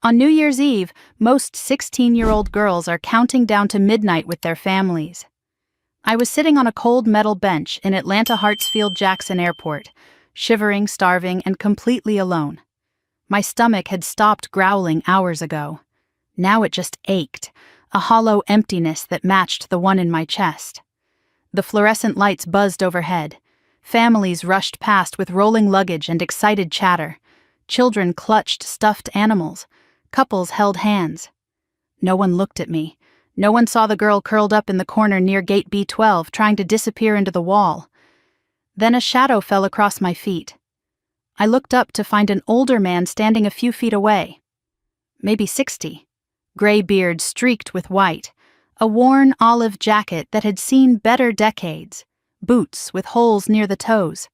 On New Year's Eve, most 16-year-old girls are counting down to midnight with their families. I was sitting on a cold metal bench in Atlanta Hartsfield-Jackson Airport, shivering, starving, and completely alone. My stomach had stopped growling hours ago. Now it just ached, a hollow emptiness that matched the one in my chest. The fluorescent lights buzzed overhead. Families rushed past with rolling luggage and excited chatter. Children clutched stuffed animals. Couples held hands. No one looked at me. No one saw the girl curled up in the corner near gate B12 trying to disappear into the wall. Then a shadow fell across my feet. I looked up to find an older man standing a few feet away. Maybe 60. Gray beard streaked with white. A worn olive jacket that had seen better decades. Boots with holes near the toes.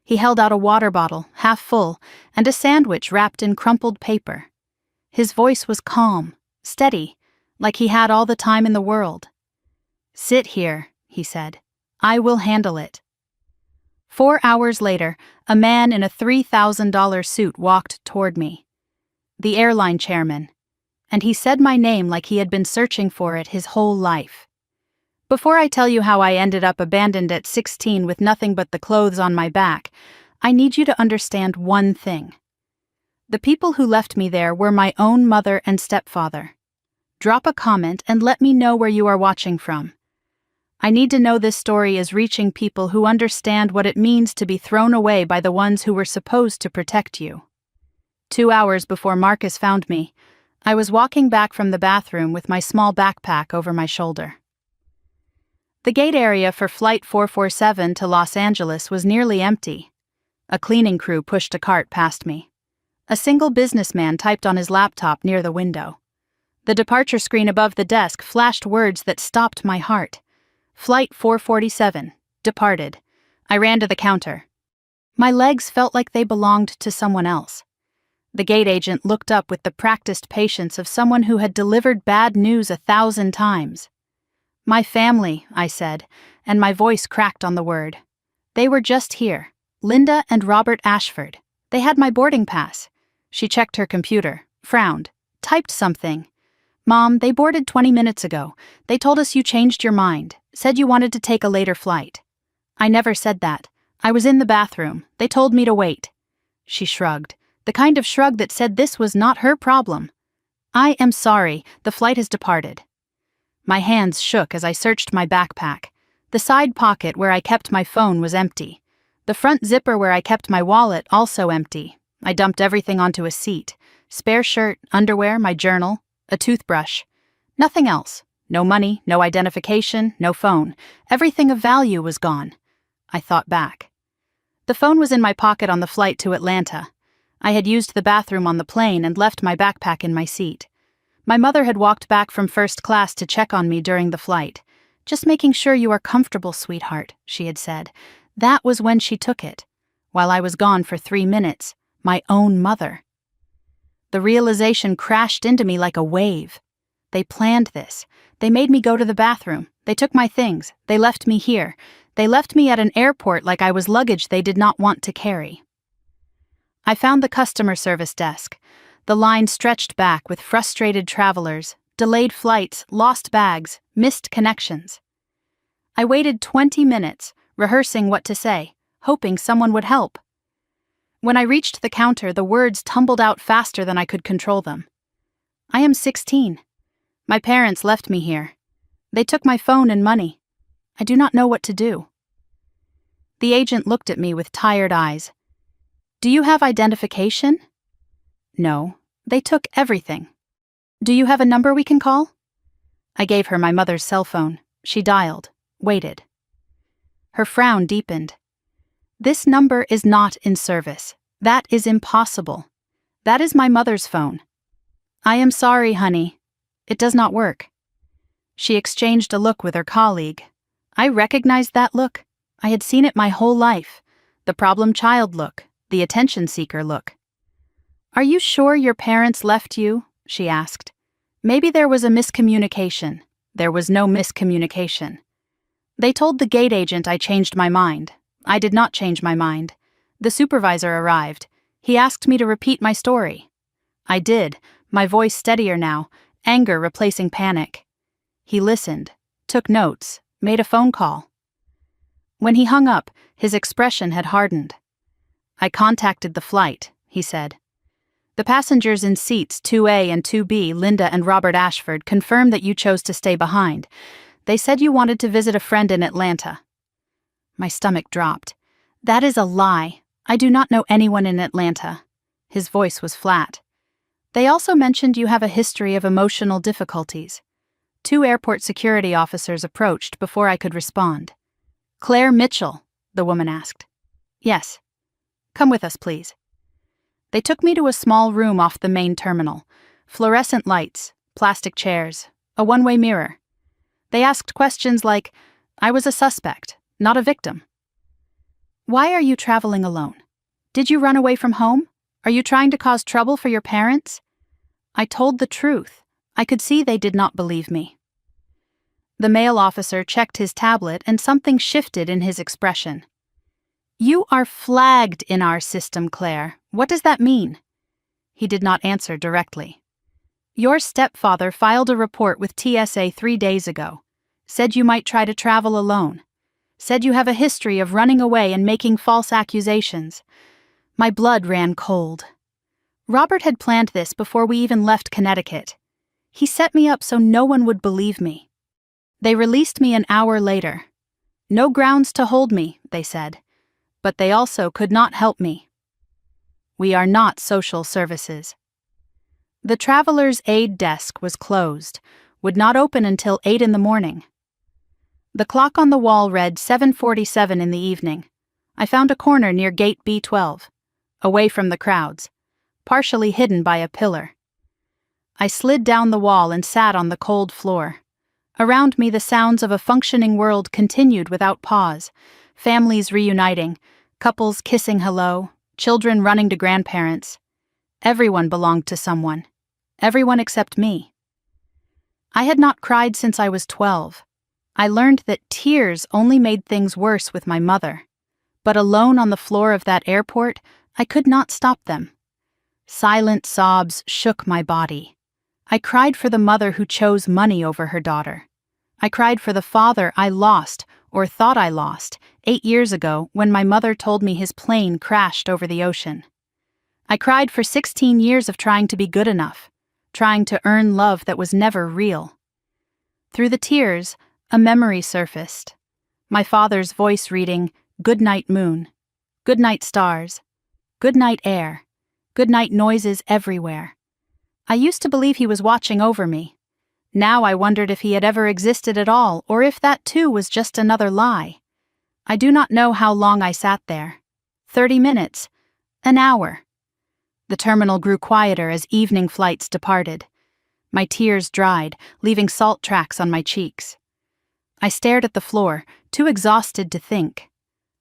He held out a water bottle, half full, and a sandwich wrapped in crumpled paper. His voice was calm, steady, like he had all the time in the world. "Sit here," he said. "I will handle it." 4 hours later, a man in a $3,000 suit walked toward me. The airline chairman. And he said my name like he had been searching for it his whole life. Before I tell you how I ended up abandoned at 16 with nothing but the clothes on my back, I need you to understand one thing. The people who left me there were my own mother and stepfather. Drop a comment and let me know where you are watching from. I need to know this story is reaching people who understand what it means to be thrown away by the ones who were supposed to protect you. 2 hours before Marcus found me, I was walking back from the bathroom with my small backpack over my shoulder. The gate area for Flight 447 to Los Angeles was nearly empty. A cleaning crew pushed a cart past me. A single businessman typed on his laptop near the window. The departure screen above the desk flashed words that stopped my heart. Flight 447, departed. I ran to the counter. My legs felt like they belonged to someone else. The gate agent looked up with the practiced patience of someone who had delivered bad news 1,000 times. "My family," I said, and my voice cracked on the word. "They were just here. Linda and Robert Ashford. They had my boarding pass." She checked her computer, frowned, typed something. "Mom, they boarded 20 minutes ago. They told us you changed your mind, said you wanted to take a later flight." "I never said that. I was in the bathroom. They told me to wait." She shrugged, the kind of shrug that said this was not her problem. "I am sorry, the flight has departed." My hands shook as I searched my backpack. The side pocket where I kept my phone was empty. The front zipper where I kept my wallet also empty. I dumped everything onto a seat. Spare shirt, underwear, my journal, a toothbrush. Nothing else. No money, no identification, no phone. Everything of value was gone. I thought back. The phone was in my pocket on the flight to Atlanta. I had used the bathroom on the plane and left my backpack in my seat. My mother had walked back from first class to check on me during the flight. "Just making sure you are comfortable, sweetheart," she had said. That was when she took it. While I was gone for 3 minutes, my own mother. The realization crashed into me like a wave. They planned this. They made me go to the bathroom. They took my things. They left me here. They left me at an airport like I was luggage they did not want to carry. I found the customer service desk. The line stretched back with frustrated travelers, delayed flights, lost bags, missed connections. I waited 20 minutes, rehearsing what to say, hoping someone would help. When I reached the counter, the words tumbled out faster than I could control them. "I am 16. My parents left me here. They took my phone and money. I do not know what to do." The agent looked at me with tired eyes. "Do you have identification?" "No, they took everything." "Do you have a number we can call?" I gave her my mother's cell phone. She dialed, waited. Her frown deepened. "This number is not in service. That is impossible. That is my mother's phone." "I am sorry, honey. It does not work." She exchanged a look with her colleague. I recognized that look. I had seen it my whole life. The problem child look, the attention seeker look. "Are you sure your parents left you?" she asked. Maybe there was a miscommunication. There was no miscommunication. They told the gate agent I changed my mind. I did not change my mind. The supervisor arrived. He asked me to repeat my story. I did. My voice steadier now, anger replacing panic. He listened, took notes, made a phone call. When he hung up, his expression had hardened. "I contacted the flight," he said. "The passengers in seats 2A and 2B, Linda and Robert Ashford, confirmed that you chose to stay behind. They said you wanted to visit a friend in Atlanta." My stomach dropped. "That is a lie. I do not know anyone in Atlanta." His voice was flat. "They also mentioned you have a history of emotional difficulties." 2 airport security officers approached before I could respond. "Claire Mitchell?" the woman asked. "Yes." "Come with us, please." They took me to a small room off the main terminal. Fluorescent lights, plastic chairs, a one-way mirror. They asked questions like, I was a suspect, not a victim. "Why are you traveling alone? Did you run away from home? Are you trying to cause trouble for your parents?" I told the truth. I could see they did not believe me. The male officer checked his tablet and something shifted in his expression. "You are flagged in our system, Claire. What does that mean?" He did not answer directly. "Your stepfather filed a report with TSA 3 days ago. Said you might try to travel alone. Said you have a history of running away and making false accusations." My blood ran cold. Robert had planned this before we even left Connecticut. He set me up so no one would believe me. They released me an hour later. "No grounds to hold me," they said. But they also could not help me. "We are not social services." The traveler's aid desk was closed, would not open until 8 in the morning. The clock on the wall read 7:47 in the evening. I found a corner near gate B12, away from the crowds, partially hidden by a pillar. I slid down the wall and sat on the cold floor. Around me the sounds of a functioning world continued without pause, families reuniting, couples kissing hello, children running to grandparents. Everyone belonged to someone. Everyone except me. I had not cried since I was 12. I learned that tears only made things worse with my mother. But alone on the floor of that airport, I could not stop them. Silent sobs shook my body. I cried for the mother who chose money over her daughter. I cried for the father I lost, or thought I lost, 8 years ago when my mother told me his plane crashed over the ocean. I cried for 16 years of trying to be good enough, trying to earn love that was never real. Through the tears, a memory surfaced. My father's voice reading, "Good night, moon. Good night, stars. Good night, air. Good night, noises everywhere." I used to believe he was watching over me. Now I wondered if he had ever existed at all, or if that too was just another lie. I do not know how long I sat there. 30 minutes. An hour. The terminal grew quieter as evening flights departed. My tears dried, leaving salt tracks on my cheeks. I stared at the floor, too exhausted to think.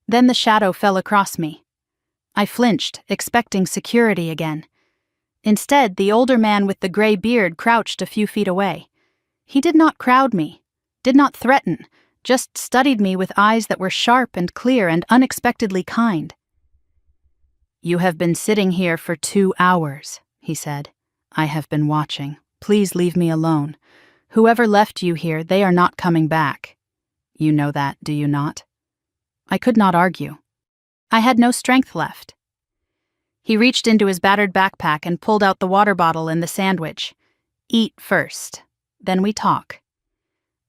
Then the shadow fell across me. I flinched, expecting security again. Instead, the older man with the gray beard crouched a few feet away. He did not crowd me, did not threaten, just studied me with eyes that were sharp and clear and unexpectedly kind. "You have been sitting here for 2 hours, he said. "I have been watching. Please leave me alone. Whoever left you here, they are not coming back. You know that, do you not?" I could not argue. I had no strength left. He reached into his battered backpack and pulled out the water bottle and the sandwich. "Eat first, then we talk."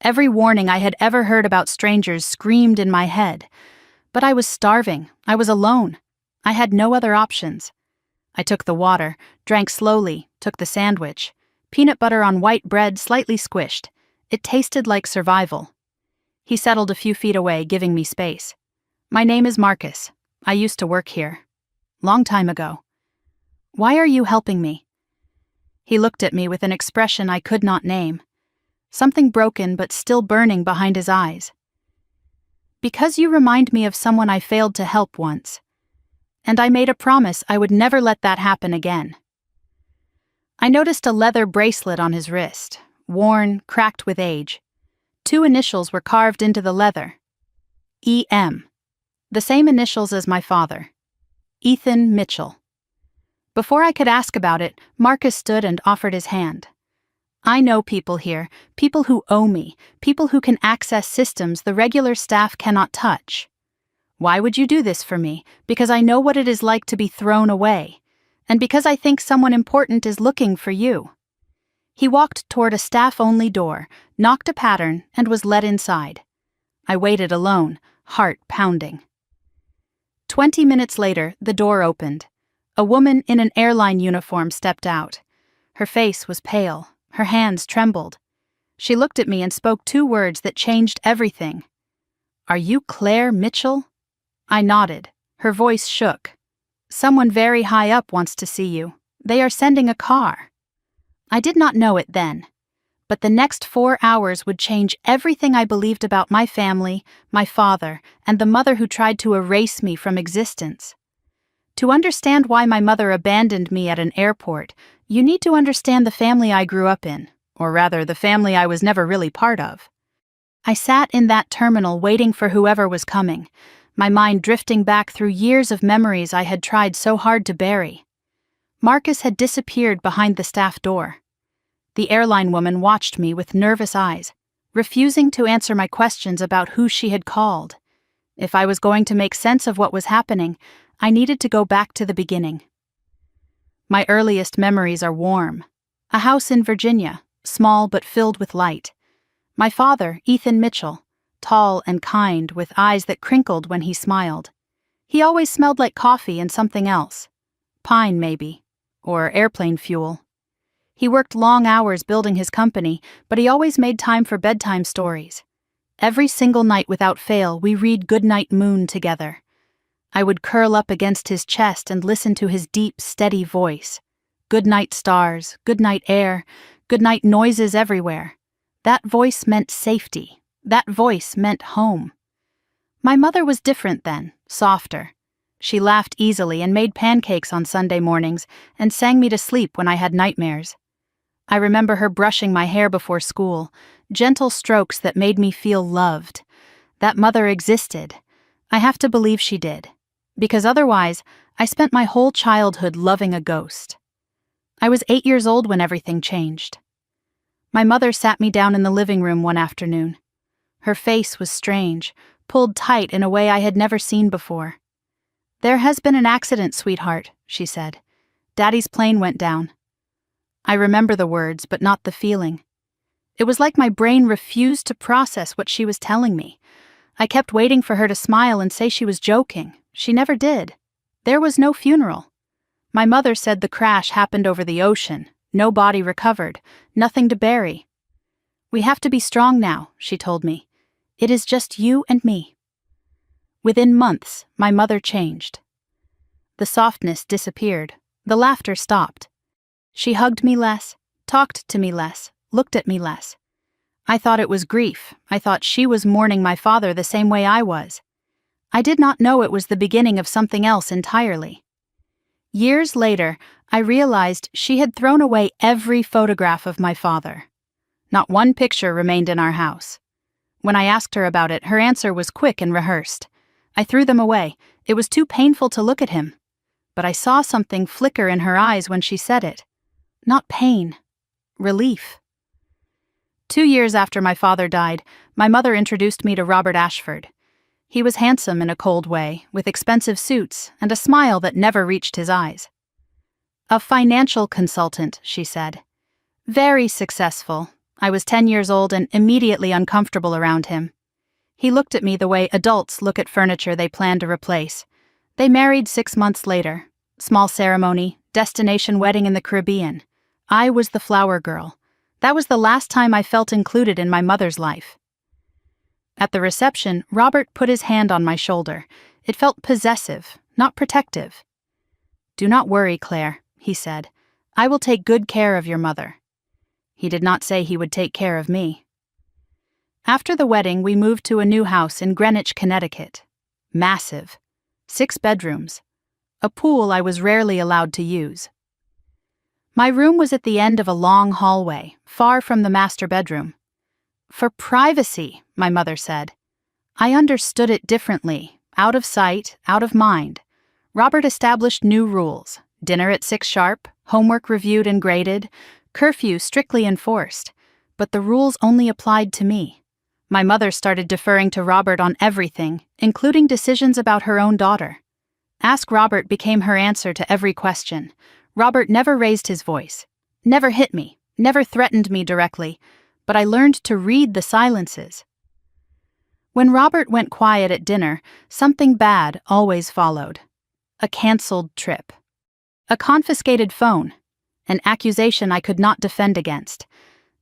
Every warning I had ever heard about strangers screamed in my head. But I was starving. I was alone. I had no other options. I took the water, drank slowly, took the sandwich. Peanut butter on white bread slightly squished. It tasted like survival. He settled a few feet away, giving me space. "My name is Marcus. I used to work here. Long time ago." "Why are you helping me?" He looked at me with an expression I could not name. Something broken but still burning behind his eyes. "Because you remind me of someone I failed to help once. And I made a promise I would never let that happen again." I noticed a leather bracelet on his wrist, worn, cracked with age. 2 initials were carved into the leather. E.M. The same initials as my father. Ethan Mitchell. Before I could ask about it, Marcus stood and offered his hand. I know people here, people who owe me, people who can access systems the regular staff cannot touch. Why would you do this for me? Because I know what it is like to be thrown away. And because I think someone important is looking for you. He walked toward a staff-only door, knocked a pattern, and was led inside. I waited alone, heart pounding. 20 minutes later, the door opened. A woman in an airline uniform stepped out. Her face was pale, her hands trembled. She looked at me and spoke 2 words that changed everything. "Are you Claire Mitchell?" I nodded. Her voice shook. "Someone very high up wants to see you. They are sending a car." I did not know it then. But the next 4 hours would change everything I believed about my family, my father, and the mother who tried to erase me from existence. To understand why my mother abandoned me at an airport, you need to understand the family I grew up in, or rather, the family I was never really part of. I sat in that terminal waiting for whoever was coming, my mind drifting back through years of memories I had tried so hard to bury. Marcus had disappeared behind the staff door. The airline woman watched me with nervous eyes, refusing to answer my questions about who she had called. If I was going to make sense of what was happening, I needed to go back to the beginning. My earliest memories are warm. A house in Virginia, small but filled with light. My father, Ethan Mitchell, tall and kind with eyes that crinkled when he smiled. He always smelled like coffee and something else. Pine, maybe, or airplane fuel. He worked long hours building his company, but he always made time for bedtime stories. Every single night without fail, we read Goodnight Moon together. I would curl up against his chest and listen to his deep, steady voice. Goodnight stars, goodnight air, goodnight noises everywhere. That voice meant safety. That voice meant home. My mother was different then, softer. She laughed easily and made pancakes on Sunday mornings and sang me to sleep when I had nightmares. I remember her brushing my hair before school, gentle strokes that made me feel loved. That mother existed. I have to believe she did. Because otherwise, I spent my whole childhood loving a ghost. I was 8 years old when everything changed. My mother sat me down in the living room one afternoon. Her face was strange, pulled tight in a way I had never seen before. "There has been an accident, sweetheart," she said. "Daddy's plane went down." I remember the words, but not the feeling. It was like my brain refused to process what she was telling me. I kept waiting for her to smile and say she was joking. She never did. There was no funeral. My mother said the crash happened over the ocean, no body recovered, nothing to bury. "We have to be strong now," she told me. "It is just you and me." Within months, my mother changed. The softness disappeared. The laughter stopped. She hugged me less, talked to me less, looked at me less. I thought it was grief. I thought she was mourning my father the same way I was. I did not know it was the beginning of something else entirely. Years later, I realized she had thrown away every photograph of my father. Not one picture remained in our house. When I asked her about it, her answer was quick and rehearsed. I threw them away. It was too painful to look at him. But I saw something flicker in her eyes when she said it. Not pain. Relief. 2 years after my father died, my mother introduced me to Robert Ashford. He was handsome in a cold way, with expensive suits and a smile that never reached his eyes. "A financial consultant," she said. "Very successful." I was 10 years old and immediately uncomfortable around him. He looked at me the way adults look at furniture they plan to replace. They married 6 months later. Small ceremony, destination wedding in the Caribbean. I was the flower girl. That was the last time I felt included in my mother's life. At the reception, Robert put his hand on my shoulder. It felt possessive, not protective. "Do not worry, Claire," he said. "I will take good care of your mother." He did not say he would take care of me. After the wedding, we moved to a new house in Greenwich, Connecticut. Massive. 6 bedrooms. A pool I was rarely allowed to use. My room was at the end of a long hallway, far from the master bedroom. "For privacy," my mother said. I understood it differently, out of sight, out of mind. Robert established new rules. Dinner at 6 sharp, homework reviewed and graded, curfew strictly enforced. But the rules only applied to me. My mother started deferring to Robert on everything, including decisions about her own daughter. Ask Robert became her answer to every question. Robert never raised his voice, never hit me, never threatened me directly, but I learned to read the silences. When Robert went quiet at dinner, something bad always followed. A canceled trip. A confiscated phone. An accusation I could not defend against.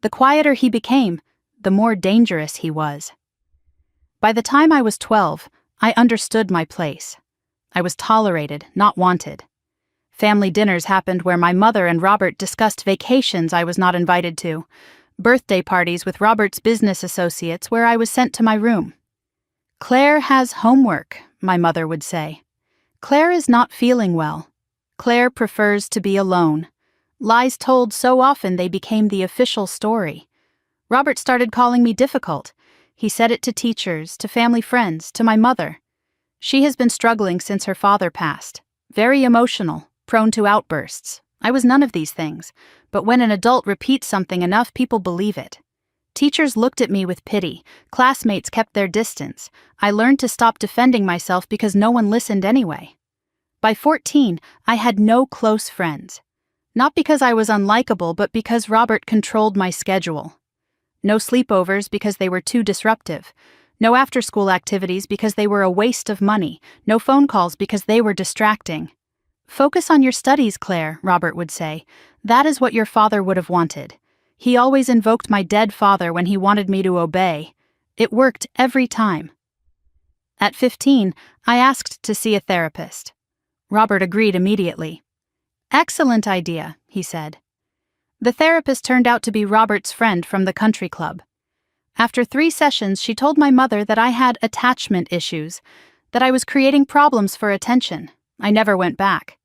The quieter he became, the more dangerous he was. By the time I was 12, I understood my place. I was tolerated, not wanted. Family dinners happened where my mother and Robert discussed vacations I was not invited to, birthday parties with Robert's business associates where I was sent to my room. Claire has homework, my mother would say. Claire is not feeling well. Claire prefers to be alone. Lies told so often they became the official story. Robert started calling me difficult. He said it to teachers, to family friends, to my mother. She has been struggling since her father passed. Very emotional, prone to outbursts. I was none of these things, but when an adult repeats something enough, people believe it. Teachers looked at me with pity. Classmates kept their distance. I learned to stop defending myself because no one listened anyway. By 14, I had no close friends. Not because I was unlikable, but because Robert controlled my schedule. No sleepovers because they were too disruptive. No after-school activities because they were a waste of money. No phone calls because they were distracting. Focus on your studies, Claire, Robert would say. That is what your father would have wanted. He always invoked my dead father when he wanted me to obey. It worked every time. At 15, I asked to see a therapist. Robert agreed immediately. Excellent idea, he said. The therapist turned out to be Robert's friend from the country club. After 3 sessions, she told my mother that I had attachment issues, that I was creating problems for attention. I never went back.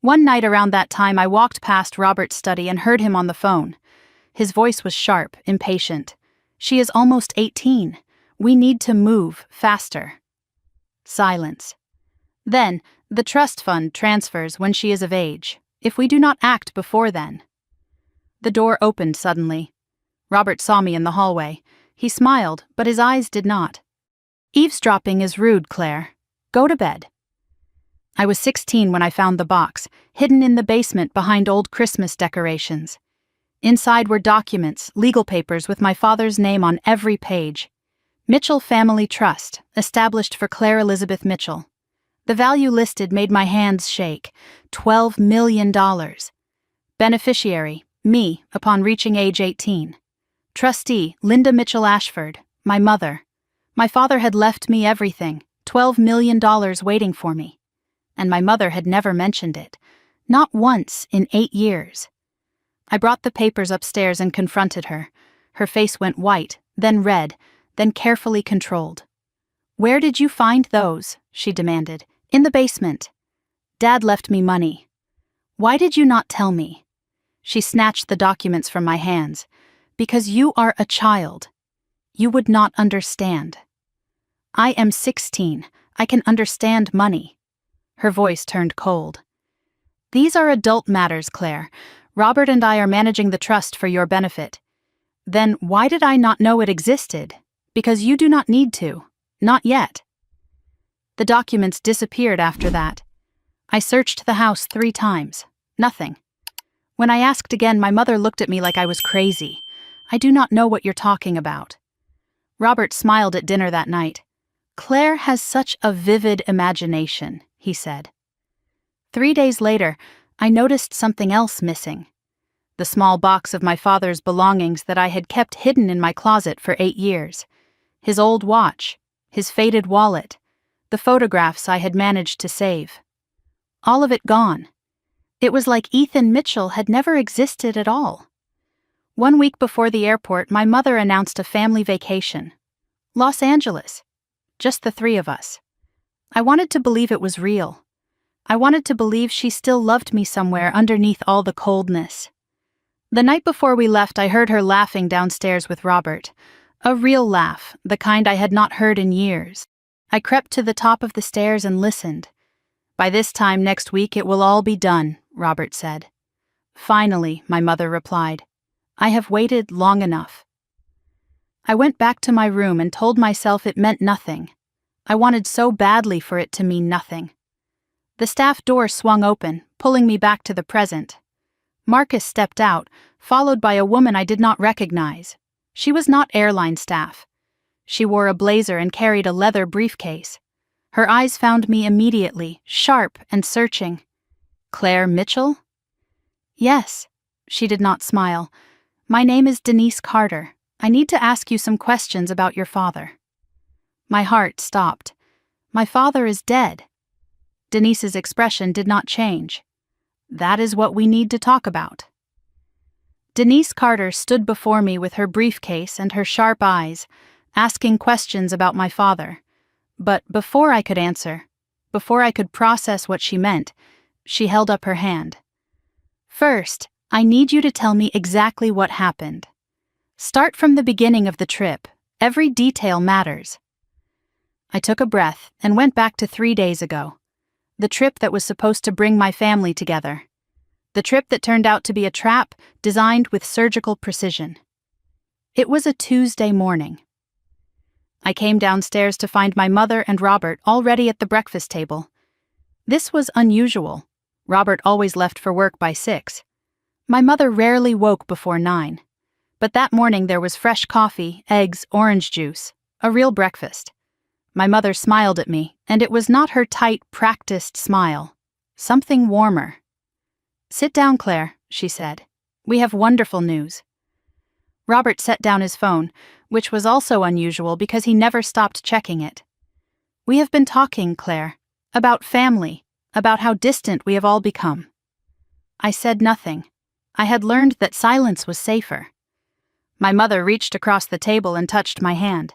One night around that time, I walked past Robert's study and heard him on the phone. His voice was sharp, impatient. She is almost 18. We need to move faster. Silence. Then, the trust fund transfers when she is of age, if we do not act before then. The door opened suddenly. Robert saw me in the hallway. He smiled, but his eyes did not. Eavesdropping is rude, Claire. Go to bed. I was 16 when I found the box, hidden in the basement behind old Christmas decorations. Inside were documents, legal papers with my father's name on every page. Mitchell Family Trust, established for Claire Elizabeth Mitchell. The value listed made my hands shake. $12 million. Beneficiary, me, upon reaching age 18. Trustee, Linda Mitchell Ashford, my mother. My father had left me everything, $12 million waiting for me. And my mother had never mentioned it. Not once in 8 years. I brought the papers upstairs and confronted her. Her face went white, then red, then carefully controlled. Where did you find those? She demanded. In the basement. Dad left me money. Why did you not tell me? She snatched the documents from my hands. Because you are a child. You would not understand. I am 16. I can understand money. Her voice turned cold. These are adult matters, Claire. Robert and I are managing the trust for your benefit. Then why did I not know it existed? Because you do not need to. Not yet. The documents disappeared after that. I searched the house 3 times. Nothing. When I asked again, my mother looked at me like I was crazy. I do not know what you're talking about. Robert smiled at dinner that night. Claire has such a vivid imagination, he said. 3 days later, I noticed something else missing. The small box of my father's belongings that I had kept hidden in my closet for 8 years. His old watch, his faded wallet, the photographs I had managed to save. All of it gone. It was like Ethan Mitchell had never existed at all. 1 week before the airport, my mother announced a family vacation. Los Angeles. Just the 3 of us. I wanted to believe it was real. I wanted to believe she still loved me somewhere underneath all the coldness. The night before we left, I heard her laughing downstairs with Robert. A real laugh, the kind I had not heard in years. I crept to the top of the stairs and listened. By this time next week it will all be done, Robert said. Finally, my mother replied. I have waited long enough. I went back to my room and told myself it meant nothing. I wanted so badly for it to mean nothing. The staff door swung open, pulling me back to the present. Marcus stepped out, followed by a woman I did not recognize. She was not airline staff. She wore a blazer and carried a leather briefcase. Her eyes found me immediately, sharp and searching. Claire Mitchell? Yes. She did not smile. My name is Denise Carter. I need to ask you some questions about your father. My heart stopped. My father is dead. Denise's expression did not change. That is what we need to talk about. Denise Carter stood before me with her briefcase and her sharp eyes, asking questions about my father. But before I could answer, before I could process what she meant, she held up her hand. First, I need you to tell me exactly what happened. Start from the beginning of the trip. Every detail matters. I took a breath and went back to 3 days ago. The trip that was supposed to bring my family together. The trip that turned out to be a trap designed with surgical precision. It was a Tuesday morning. I came downstairs to find my mother and Robert already at the breakfast table. This was unusual. Robert always left for work by 6. My mother rarely woke before 9. But that morning there was fresh coffee, eggs, orange juice, a real breakfast. My mother smiled at me, and it was not her tight, practiced smile. Something warmer. Sit down, Claire, she said. We have wonderful news. Robert set down his phone, which was also unusual because he never stopped checking it. We have been talking, Claire, about family, about how distant we have all become. I said nothing. I had learned that silence was safer. My mother reached across the table and touched my hand.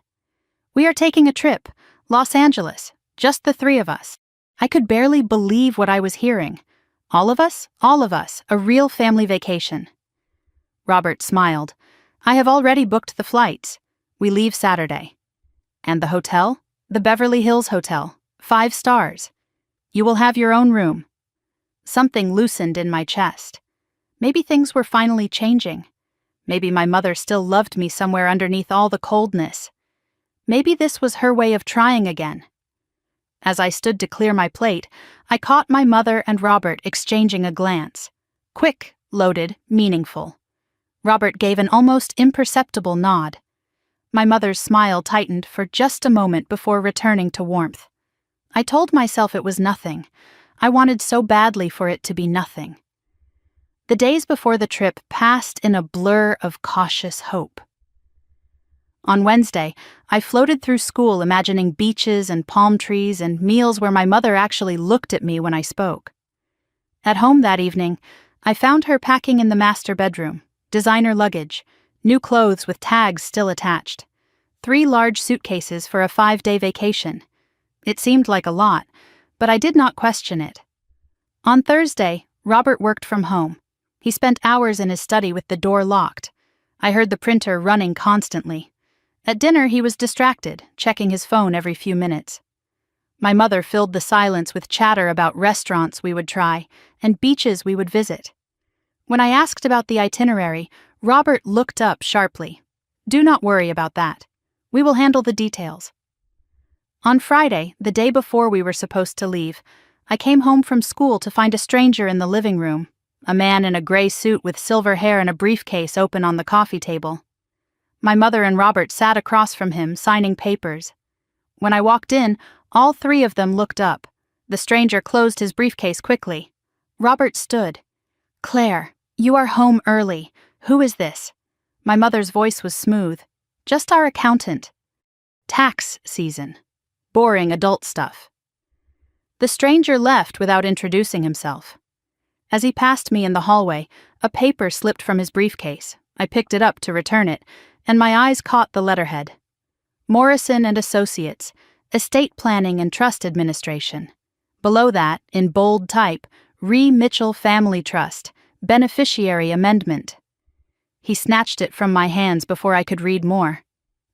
We are taking a trip, Los Angeles, just the 3 of us. I could barely believe what I was hearing. All of us, a real family vacation. Robert smiled. I have already booked the flights. We leave Saturday. And the hotel? The Beverly Hills Hotel. 5 stars. You will have your own room. Something loosened in my chest. Maybe things were finally changing. Maybe my mother still loved me somewhere underneath all the coldness. Maybe this was her way of trying again. As I stood to clear my plate, I caught my mother and Robert exchanging a glance. Quick, loaded, meaningful. Robert gave an almost imperceptible nod. My mother's smile tightened for just a moment before returning to warmth. I told myself it was nothing. I wanted so badly for it to be nothing. The days before the trip passed in a blur of cautious hope. On Wednesday, I floated through school imagining beaches and palm trees and meals where my mother actually looked at me when I spoke. At home that evening, I found her packing in the master bedroom, designer luggage, new clothes with tags still attached, 3 large suitcases for a 5-day vacation. It seemed like a lot, but I did not question it. On Thursday, Robert worked from home. He spent hours in his study with the door locked. I heard the printer running constantly. At dinner, he was distracted, checking his phone every few minutes. My mother filled the silence with chatter about restaurants we would try and beaches we would visit. When I asked about the itinerary, Robert looked up sharply. Do not worry about that. We will handle the details. On Friday, the day before we were supposed to leave, I came home from school to find a stranger in the living room, a man in a gray suit with silver hair and a briefcase open on the coffee table. My mother and Robert sat across from him, signing papers. When I walked in, all 3 of them looked up. The stranger closed his briefcase quickly. Robert stood. Claire, you are home early. Who is this? My mother's voice was smooth. Just our accountant. Tax season. Boring adult stuff. The stranger left without introducing himself. As he passed me in the hallway, a paper slipped from his briefcase. I picked it up to return it, and my eyes caught the letterhead. Morrison and Associates, Estate Planning and Trust Administration. Below that, in bold type, Re Mitchell Family Trust, Beneficiary Amendment. He snatched it from my hands before I could read more.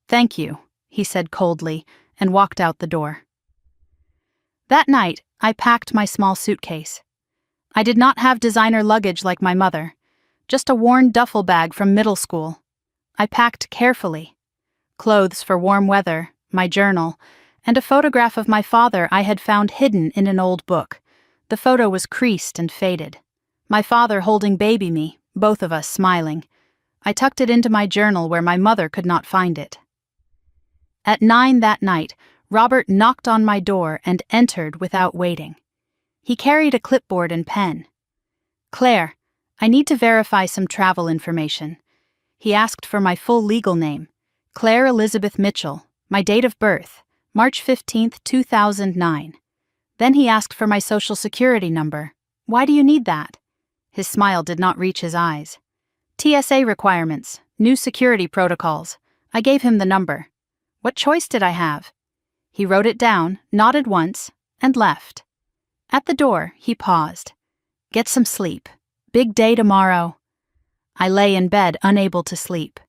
Thank you, he said coldly, and walked out the door. That night, I packed my small suitcase. I did not have designer luggage like my mother, just a worn duffel bag from middle school. I packed carefully. Clothes for warm weather, my journal, and a photograph of my father I had found hidden in an old book. The photo was creased and faded. My father holding baby me, both of us smiling. I tucked it into my journal where my mother could not find it. At 9 that night, Robert knocked on my door and entered without waiting. He carried a clipboard and pen. "Claire, I need to verify some travel information." He asked for my full legal name, Claire Elizabeth Mitchell, my date of birth, March 15, 2009. Then he asked for my social security number. "Why do you need that?" His smile did not reach his eyes. "TSA requirements, new security protocols." I gave him the number. What choice did I have? He wrote it down, nodded once, and left. At the door, he paused. "Get some sleep. Big day tomorrow." I lay in bed, unable to sleep.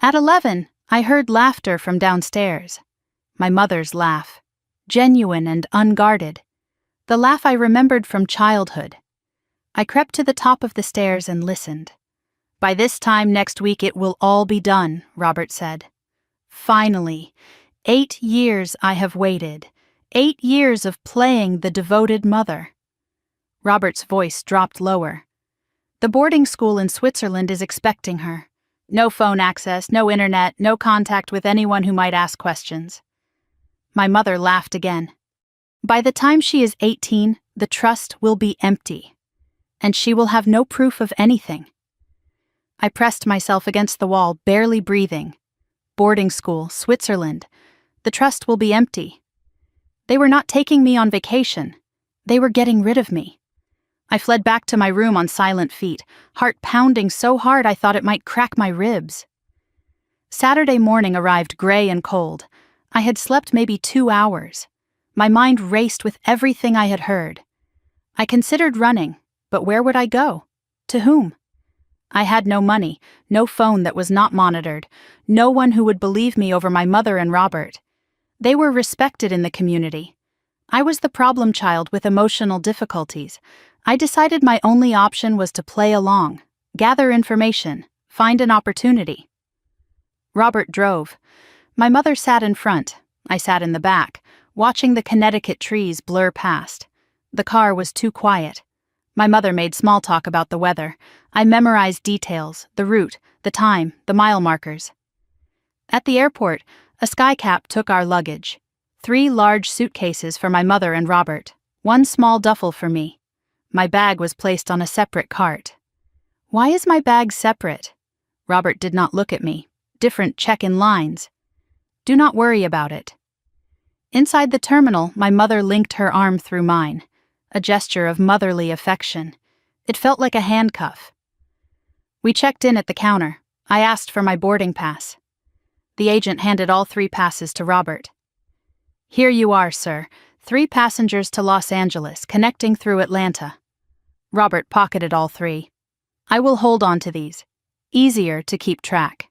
At 11, I heard laughter from downstairs. My mother's laugh. Genuine and unguarded. The laugh I remembered from childhood. I crept to the top of the stairs and listened. "By this time next week it will all be done," Robert said. Finally, 8 years I have waited. 8 years of playing the devoted mother. Robert's voice dropped lower. "The boarding school in Switzerland is expecting her. No phone access, no internet, no contact with anyone who might ask questions." My mother laughed again. "By the time she is 18, the trust will be empty, and she will have no proof of anything." I pressed myself against the wall, barely breathing. Boarding school, Switzerland. The trust will be empty. They were not taking me on vacation. They were getting rid of me. I fled back to my room on silent feet, heart pounding so hard I thought it might crack my ribs. Saturday morning arrived gray and cold. I had slept maybe 2 hours. My mind raced with everything I had heard. I considered running, but where would I go? To whom? I had no money, no phone that was not monitored, no one who would believe me over my mother and Robert. They were respected in the community. I was the problem child with emotional difficulties. I decided my only option was to play along, gather information, find an opportunity. Robert drove. My mother sat in front. I sat in the back, watching the Connecticut trees blur past. The car was too quiet. My mother made small talk about the weather. I memorized details, the route, the time, the mile markers. At the airport, a skycap took our luggage. 3 large suitcases for my mother and Robert, 1 small duffel for me. My bag was placed on a separate cart. "Why is my bag separate?" Robert did not look at me. Different check-in lines. "Do not worry about it." Inside the terminal, my mother linked her arm through mine. A gesture of motherly affection. It felt like a handcuff. We checked in at the counter. I asked for my boarding pass. The agent handed all 3 passes to Robert. "Here you are, sir. 3 passengers to Los Angeles, connecting through Atlanta." Robert pocketed all 3. "I will hold on to these. Easier to keep track."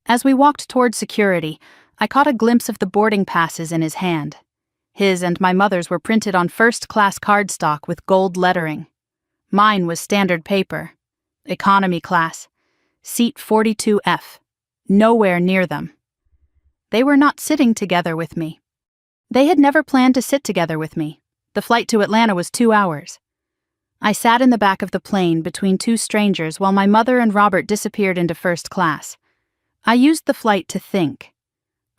As we walked toward security, I caught a glimpse of the boarding passes in his hand. His and my mother's were printed on first-class cardstock with gold lettering. Mine was standard paper. Economy class. Seat 42F. Nowhere near them. They were not sitting together with me. They had never planned to sit together with me. The flight to Atlanta was 2 hours. I sat in the back of the plane between 2 strangers while my mother and Robert disappeared into first class. I used the flight to think.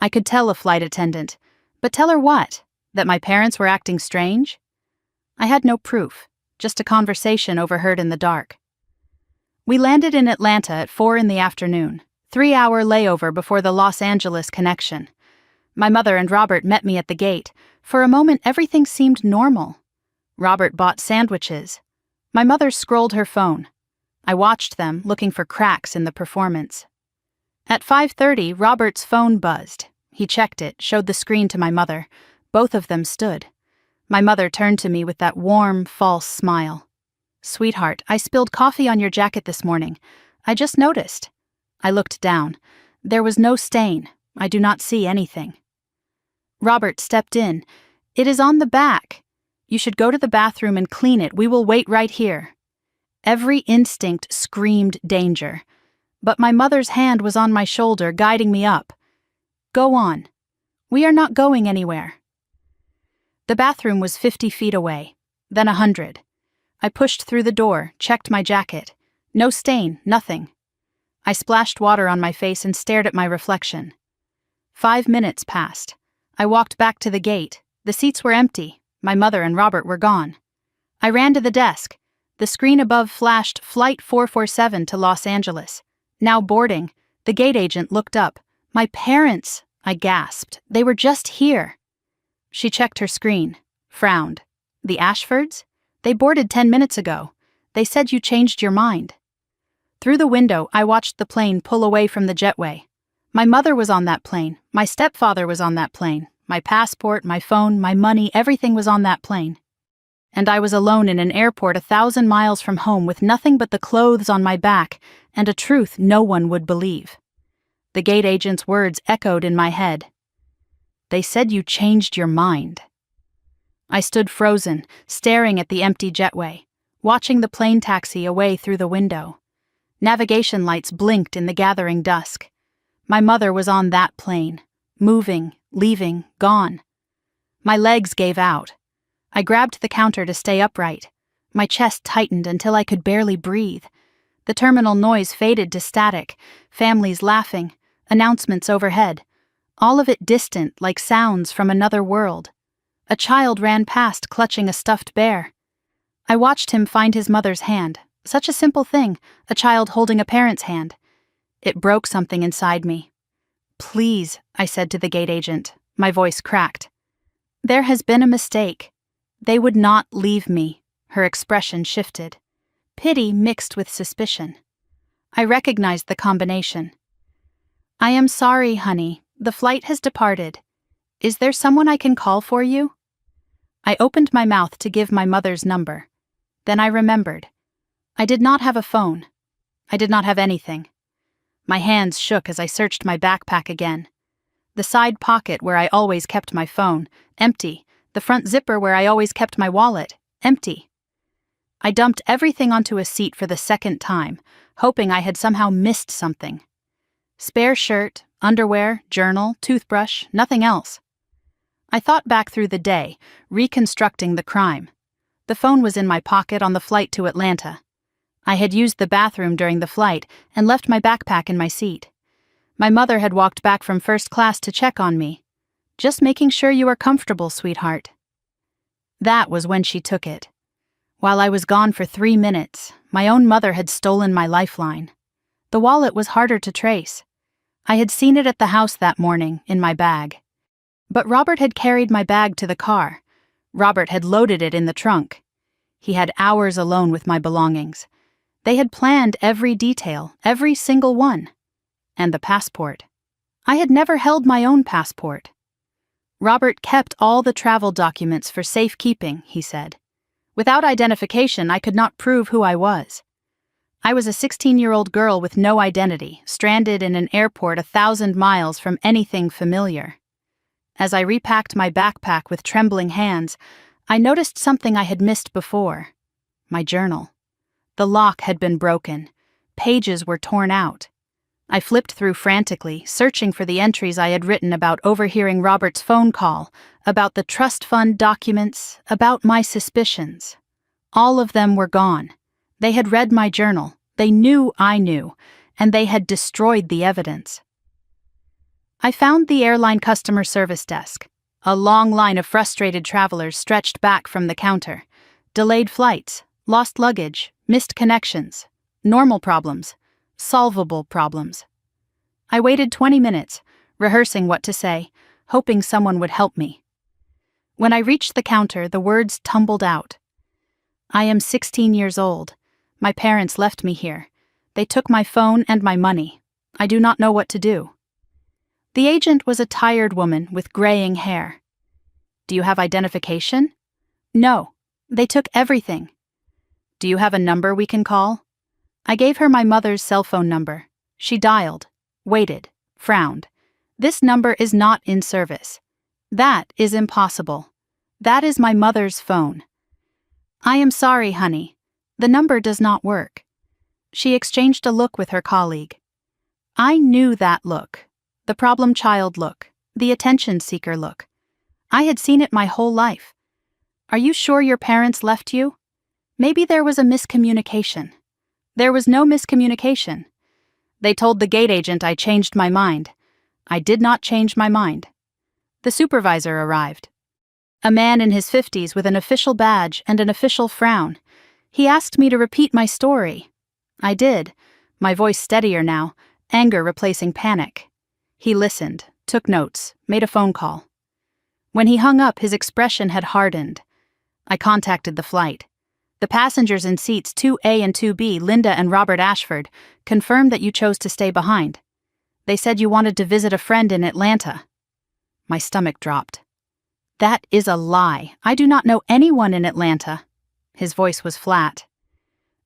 I could tell a flight attendant, but tell her what? That my parents were acting strange? I had no proof, just a conversation overheard in the dark. We landed in Atlanta at 4 in the afternoon, 3-hour layover before the Los Angeles connection. My mother and Robert met me at the gate. For a moment, everything seemed normal. Robert bought sandwiches. My mother scrolled her phone. I watched them, looking for cracks in the performance. At 5:30, Robert's phone buzzed. He checked it, showed the screen to my mother. Both of them stood. My mother turned to me with that warm, false smile. "Sweetheart, I spilled coffee on your jacket this morning. I just noticed." I looked down. There was no stain. I do not see anything. Robert stepped in. It is on the back. You should go to the bathroom and clean it. We will wait right here. Every instinct screamed danger, but my mother's hand was on my shoulder, guiding me up. Go on. We are not going anywhere. The bathroom was 50 feet away, then 100. I pushed through the door, checked my jacket. No stain, nothing. I splashed water on my face and stared at my reflection. 5 minutes passed. I walked back to the gate. The seats were empty. My mother and Robert were gone. I ran to the desk. The screen above flashed Flight 447 to Los Angeles. Now boarding. The gate agent looked up. My parents, I gasped. They were just here. She checked her screen, frowned. The Ashfords? They boarded 10 minutes ago. They said you changed your mind. Through the window, I watched the plane pull away from the jetway. My mother was on that plane. My stepfather was on that plane. My passport, my phone, my money, everything was on that plane. And I was alone in an airport 1,000 miles from home with nothing but the clothes on my back and a truth no one would believe. The gate agent's words echoed in my head. They said you changed your mind. I stood frozen, staring at the empty jetway, watching the plane taxi away through the window. Navigation lights blinked in the gathering dusk. My mother was on that plane, moving, leaving, gone. My legs gave out. I grabbed the counter to stay upright. My chest tightened until I could barely breathe. The terminal noise faded to static, families laughing, announcements overhead, all of it distant like sounds from another world. A child ran past clutching a stuffed bear. I watched him find his mother's hand. Such a simple thing, a child holding a parent's hand. It broke something inside me. Please, I said to the gate agent. My voice cracked. There has been a mistake. They would not leave me. Her expression shifted. Pity mixed with suspicion. I recognized the combination. I am sorry, honey. The flight has departed. Is there someone I can call for you? I opened my mouth to give my mother's number. Then I remembered. I did not have a phone. I did not have anything. My hands shook as I searched my backpack again. The side pocket where I always kept my phone, empty. The front zipper where I always kept my wallet, empty. I dumped everything onto a seat for the second time, hoping I had somehow missed something. Spare shirt, underwear, journal, toothbrush, nothing else. I thought back through the day, reconstructing the crime. The phone was in my pocket on the flight to Atlanta. I had used the bathroom during the flight and left my backpack in my seat. My mother had walked back from first class to check on me. Just making sure you are comfortable, sweetheart. That was when she took it. While I was gone for 3 minutes, my own mother had stolen my lifeline. The wallet was harder to trace. I had seen it at the house that morning, in my bag. But Robert had carried my bag to the car. Robert had loaded it in the trunk. He had hours alone with my belongings. They had planned every detail, every single one. And the passport. I had never held my own passport. Robert kept all the travel documents for safekeeping, he said. Without identification, I could not prove who I was. I was a 16-year-old girl with no identity, stranded in an airport 1,000 miles from anything familiar. As I repacked my backpack with trembling hands, I noticed something I had missed before. My journal. The lock had been broken. Pages were torn out. I flipped through frantically, searching for the entries I had written about overhearing Robert's phone call, about the trust fund documents, about my suspicions. All of them were gone. They had read my journal, they knew I knew, and they had destroyed the evidence. I found the airline customer service desk. A long line of frustrated travelers stretched back from the counter. Delayed flights, lost luggage, missed connections, normal problems, solvable problems. I waited 20 minutes, rehearsing what to say, hoping someone would help me. When I reached the counter, the words tumbled out. I am 16 years old. My parents left me here. They took my phone and my money. I do not know what to do. The agent was a tired woman with graying hair. Do you have identification? No. They took everything. Do you have a number we can call? I gave her my mother's cell phone number. She dialed, waited, frowned. This number is not in service. That is impossible. That is my mother's phone. I am sorry, honey. The number does not work. She exchanged a look with her colleague. I knew that look. The problem child look. The attention seeker look. I had seen it my whole life. Are you sure your parents left you? Maybe there was a miscommunication. There was no miscommunication. They told the gate agent I changed my mind. I did not change my mind. The supervisor arrived. A man in his 50s with an official badge and an official frown. He asked me to repeat my story. I did, my voice steadier now, anger replacing panic. He listened, took notes, made a phone call. When he hung up, his expression had hardened. I contacted the flight. The passengers in seats 2A and 2B, Linda and Robert Ashford, confirmed that you chose to stay behind. They said you wanted to visit a friend in Atlanta. My stomach dropped. That is a lie. I do not know anyone in Atlanta. His voice was flat.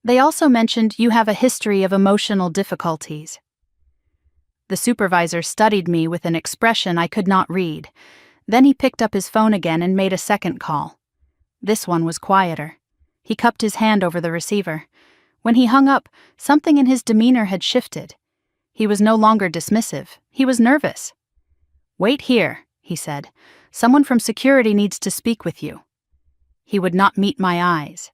They also mentioned you have a history of emotional difficulties. The supervisor studied me with an expression I could not read. Then he picked up his phone again and made a second call. This one was quieter. He cupped his hand over the receiver. When he hung up, something in his demeanor had shifted. He was no longer dismissive. He was nervous. Wait here, he said. Someone from security needs to speak with you. He would not meet my eyes.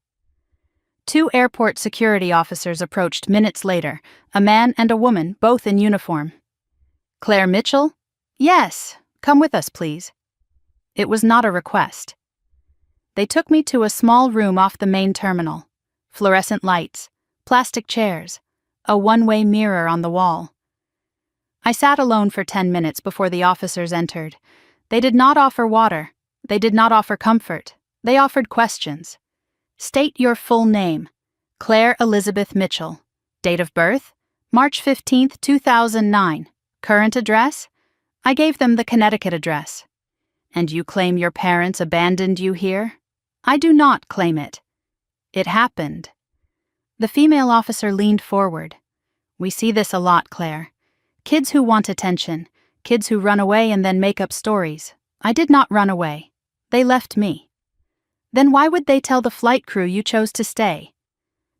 2 airport security officers approached minutes later, a man and a woman, both in uniform. Claire Mitchell? Yes, come with us, please. It was not a request. They took me to a small room off the main terminal. Fluorescent lights, plastic chairs, a one-way mirror on the wall. I sat alone for 10 minutes before the officers entered. They did not offer water. They did not offer comfort. They offered questions. State your full name. Claire Elizabeth Mitchell. Date of birth? March 15, 2009. Current address? I gave them the Connecticut address. And you claim your parents abandoned you here? I do not claim it. It happened. The female officer leaned forward. We see this a lot, Claire. Kids who want attention. Kids who run away and then make up stories. I did not run away. They left me. Then why would they tell the flight crew you chose to stay?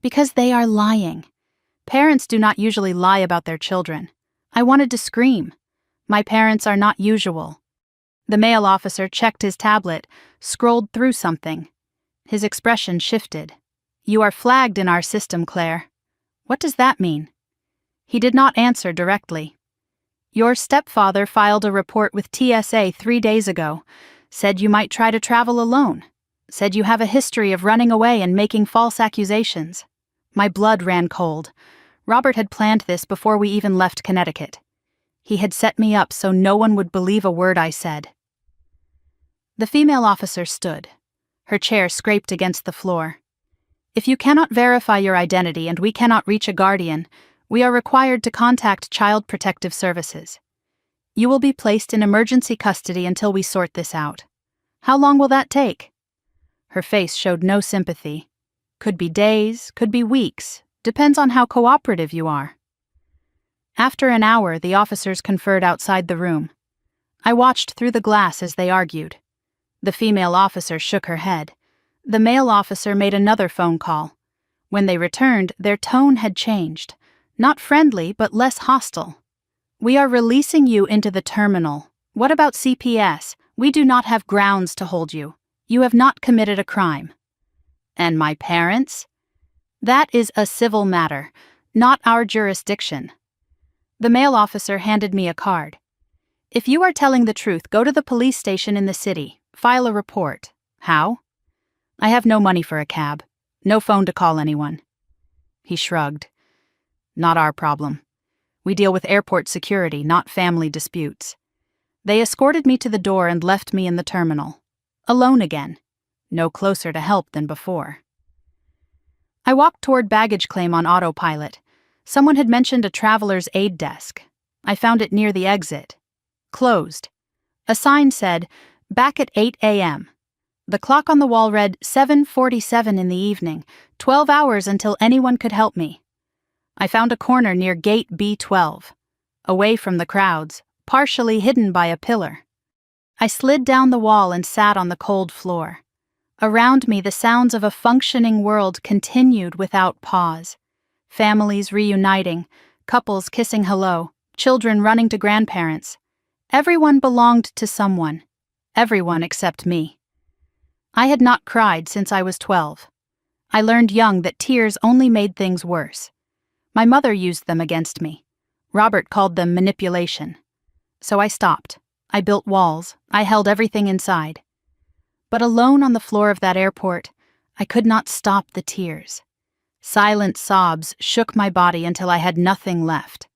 Because they are lying. Parents do not usually lie about their children. I wanted to scream. My parents are not usual. The male officer checked his tablet, scrolled through something. His expression shifted. You are flagged in our system, Claire. What does that mean? He did not answer directly. Your stepfather filed a report with TSA 3 days ago. Said you might try to travel alone. Said you have a history of running away and making false accusations. My blood ran cold. Robert had planned this before we even left Connecticut. He had set me up so no one would believe a word I said. The female officer stood. Her chair scraped against the floor. If you cannot verify your identity and we cannot reach a guardian, we are required to contact Child Protective Services. You will be placed in emergency custody until we sort this out. How long will that take? Her face showed no sympathy. Could be days, could be weeks, depends on how cooperative you are. After an hour, the officers conferred outside the room. I watched through the glass as they argued. The female officer shook her head. The male officer made another phone call. When they returned, their tone had changed. Not friendly, but less hostile. We are releasing you into the terminal. What about CPS? We do not have grounds to hold you. You have not committed a crime. And my parents? That is a civil matter, not our jurisdiction. The male officer handed me a card. If you are telling the truth, go to the police station in the city. File a report. How? I have no money for a cab. No phone to call anyone. He shrugged. Not our problem. We deal with airport security, not family disputes. They escorted me to the door and left me in the terminal. Alone again. No closer to help than before. I walked toward baggage claim on autopilot. Someone had mentioned a traveler's aid desk. I found it near the exit. Closed. A sign said, back at 8 a.m. The clock on the wall read 7:47 in the evening, 12 hours until anyone could help me. I found a corner near gate B12, away from the crowds, partially hidden by a pillar. I slid down the wall and sat on the cold floor. Around me, the sounds of a functioning world continued without pause. Families reuniting, couples kissing hello, children running to grandparents. Everyone belonged to someone. Everyone except me. I had not cried since I was 12. I learned young that tears only made things worse. My mother used them against me. Robert called them manipulation. So I stopped. I built walls. I held everything inside. But alone on the floor of that airport, I could not stop the tears. Silent sobs shook my body until I had nothing left.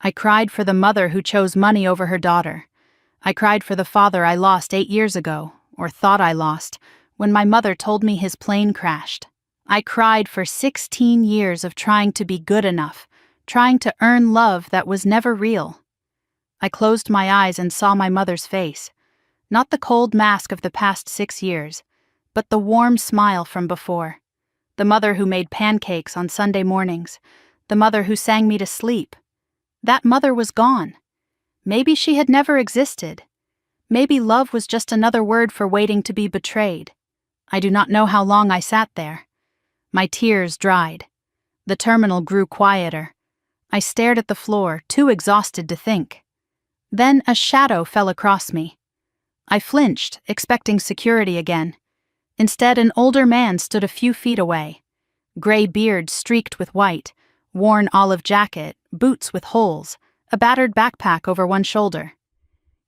I cried for the mother who chose money over her daughter. I cried for the father I lost 8 years ago, or thought I lost, when my mother told me his plane crashed. I cried for 16 years of trying to be good enough, trying to earn love that was never real. I closed my eyes and saw my mother's face. Not the cold mask of the past 6 years, but the warm smile from before. The mother who made pancakes on Sunday mornings. The mother who sang me to sleep. That mother was gone. Maybe she had never existed. Maybe love was just another word for waiting to be betrayed. I do not know how long I sat there. My tears dried. The terminal grew quieter. I stared at the floor, too exhausted to think. Then a shadow fell across me. I flinched, expecting security again. Instead, an older man stood a few feet away. Gray beard streaked with white, worn olive jacket, boots with holes, a battered backpack over one shoulder.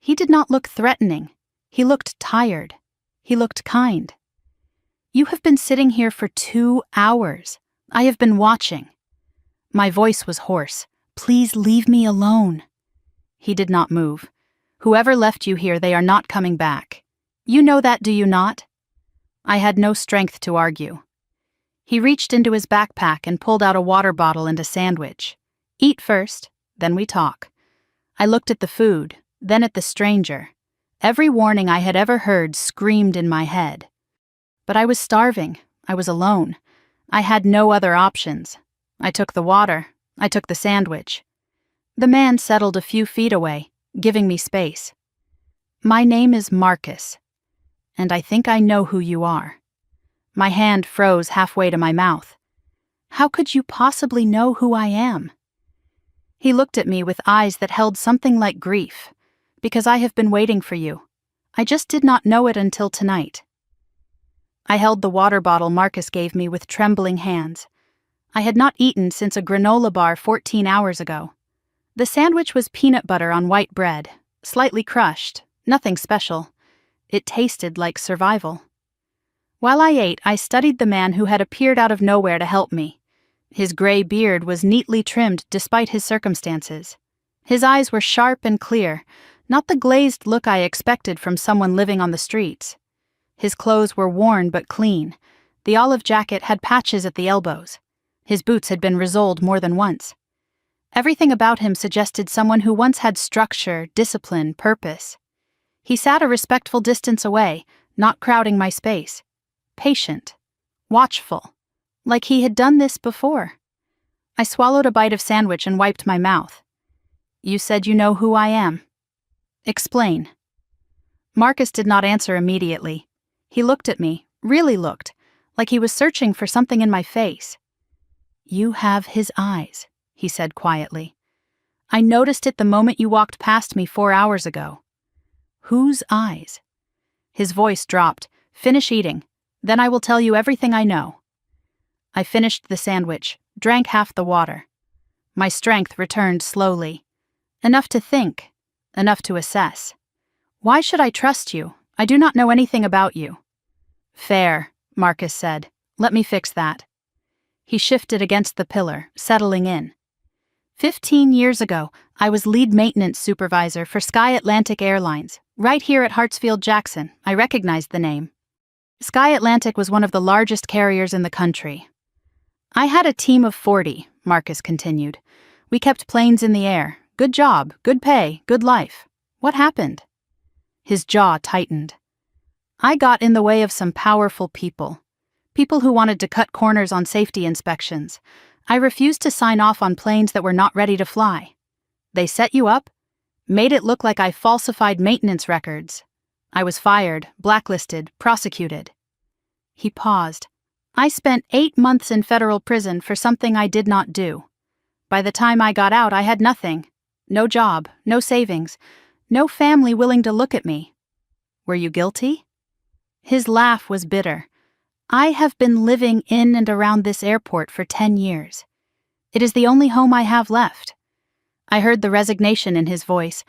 He did not look threatening. He looked tired. He looked kind. "You have been sitting here for 2 hours. I have been watching." My voice was hoarse. "Please leave me alone." He did not move. "Whoever left you here, they are not coming back. You know that, do you not?" I had no strength to argue. He reached into his backpack and pulled out a water bottle and a sandwich. "Eat first, then we talk." I looked at the food, then at the stranger. Every warning I had ever heard screamed in my head. But I was starving. I was alone. I had no other options. I took the water. I took the sandwich. The man settled a few feet away, giving me space. "My name is Marcus, and I think I know who you are." My hand froze halfway to my mouth. "How could you possibly know who I am?" He looked at me with eyes that held something like grief. "Because I have been waiting for you. I just did not know it until tonight." I held the water bottle Marcus gave me with trembling hands. I had not eaten since a granola bar 14 hours ago. The sandwich was peanut butter on white bread, slightly crushed, nothing special. It tasted like survival. While I ate, I studied the man who had appeared out of nowhere to help me. His gray beard was neatly trimmed despite his circumstances. His eyes were sharp and clear, not the glazed look I expected from someone living on the streets. His clothes were worn but clean. The olive jacket had patches at the elbows. His boots had been resoled more than once. Everything about him suggested someone who once had structure, discipline, purpose. He sat a respectful distance away, not crowding my space. Patient. Watchful. Like he had done this before. I swallowed a bite of sandwich and wiped my mouth. "You said you know who I am." "Explain." Marcus did not answer immediately. He looked at me, really looked, like he was searching for something in my face. "You have his eyes," he said quietly. "I noticed it the moment you walked past me 4 hours ago." "Whose eyes?" His voice dropped. "Finish eating. Then I will tell you everything I know." I finished the sandwich, drank half the water. My strength returned slowly. Enough to think. Enough to assess. "Why should I trust you? I do not know anything about you." "Fair," Marcus said. "Let me fix that." He shifted against the pillar, settling in. 15 years ago, I was lead maintenance supervisor for Sky Atlantic Airlines, right here at Hartsfield-Jackson. I recognized the name. Sky Atlantic was one of the largest carriers in the country. "I had a team of 40, Marcus continued. "We kept planes in the air. Good job, good pay, good life. What happened?" His jaw tightened. "I got in the way of some powerful people. People who wanted to cut corners on safety inspections. I refused to sign off on planes that were not ready to fly. They set you up, made it look like I falsified maintenance records. I was fired, blacklisted, prosecuted. He paused. I spent 8 months in federal prison for something I did not do. By the time I got out, I had nothing. No job, no savings, no family willing to look at me. Were you guilty? His laugh was bitter. I have been living in and around this airport for 10 years. It is the only home I have left. I heard the resignation in his voice,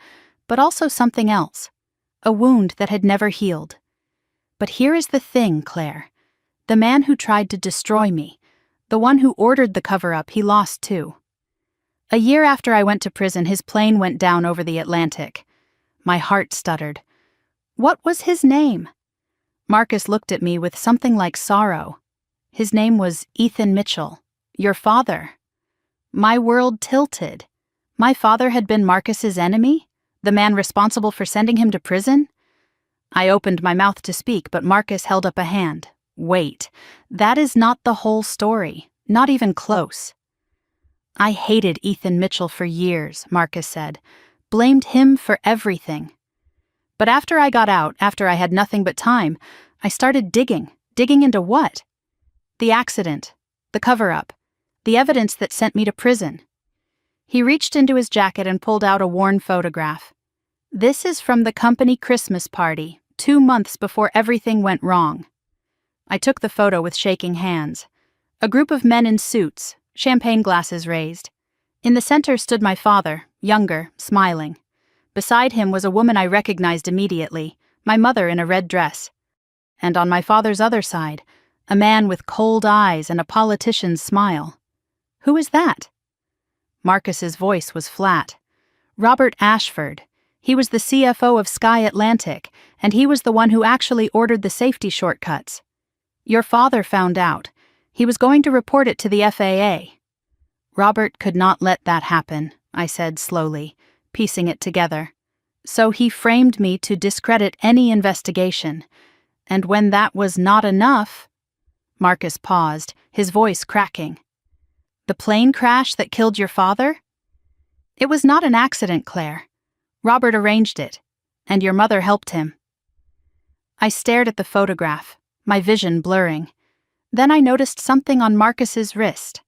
but also something else, a wound that had never healed. But here is the thing, Claire. The man who tried to destroy me, the one who ordered the cover-up, he lost too. A year after I went to prison, his plane went down over the Atlantic. My heart stuttered. What was his name? Marcus looked at me with something like sorrow. His name was Ethan Mitchell, your father. My world tilted. My father had been Marcus's enemy, the man responsible for sending him to prison? I opened my mouth to speak, but Marcus held up a hand. Wait, that is not the whole story, not even close. I hated Ethan Mitchell for years, Marcus said. Blamed him for everything. But after I got out, after I had nothing but time, I started digging. Digging into what? The accident, the cover-up, the evidence that sent me to prison. He reached into his jacket and pulled out a worn photograph. This is from the company Christmas party, 2 months before everything went wrong. I took the photo with shaking hands. A group of men in suits, champagne glasses raised. In the center stood my father, younger, smiling. Beside him was a woman I recognized immediately, my mother in a red dress. And on my father's other side, a man with cold eyes and a politician's smile. Who is that? Marcus's voice was flat. Robert Ashford. He was the CFO of Sky Atlantic, and he was the one who actually ordered the safety shortcuts. Your father found out. He was going to report it to the FAA. Robert could not let that happen, I said slowly, piecing it together. So he framed me to discredit any investigation. And when that was not enough... Marcus paused, his voice cracking. The plane crash that killed your father? It was not an accident, Claire. Robert arranged it, and your mother helped him. I stared at the photograph, my vision blurring. Then I noticed something on Marcus's wrist.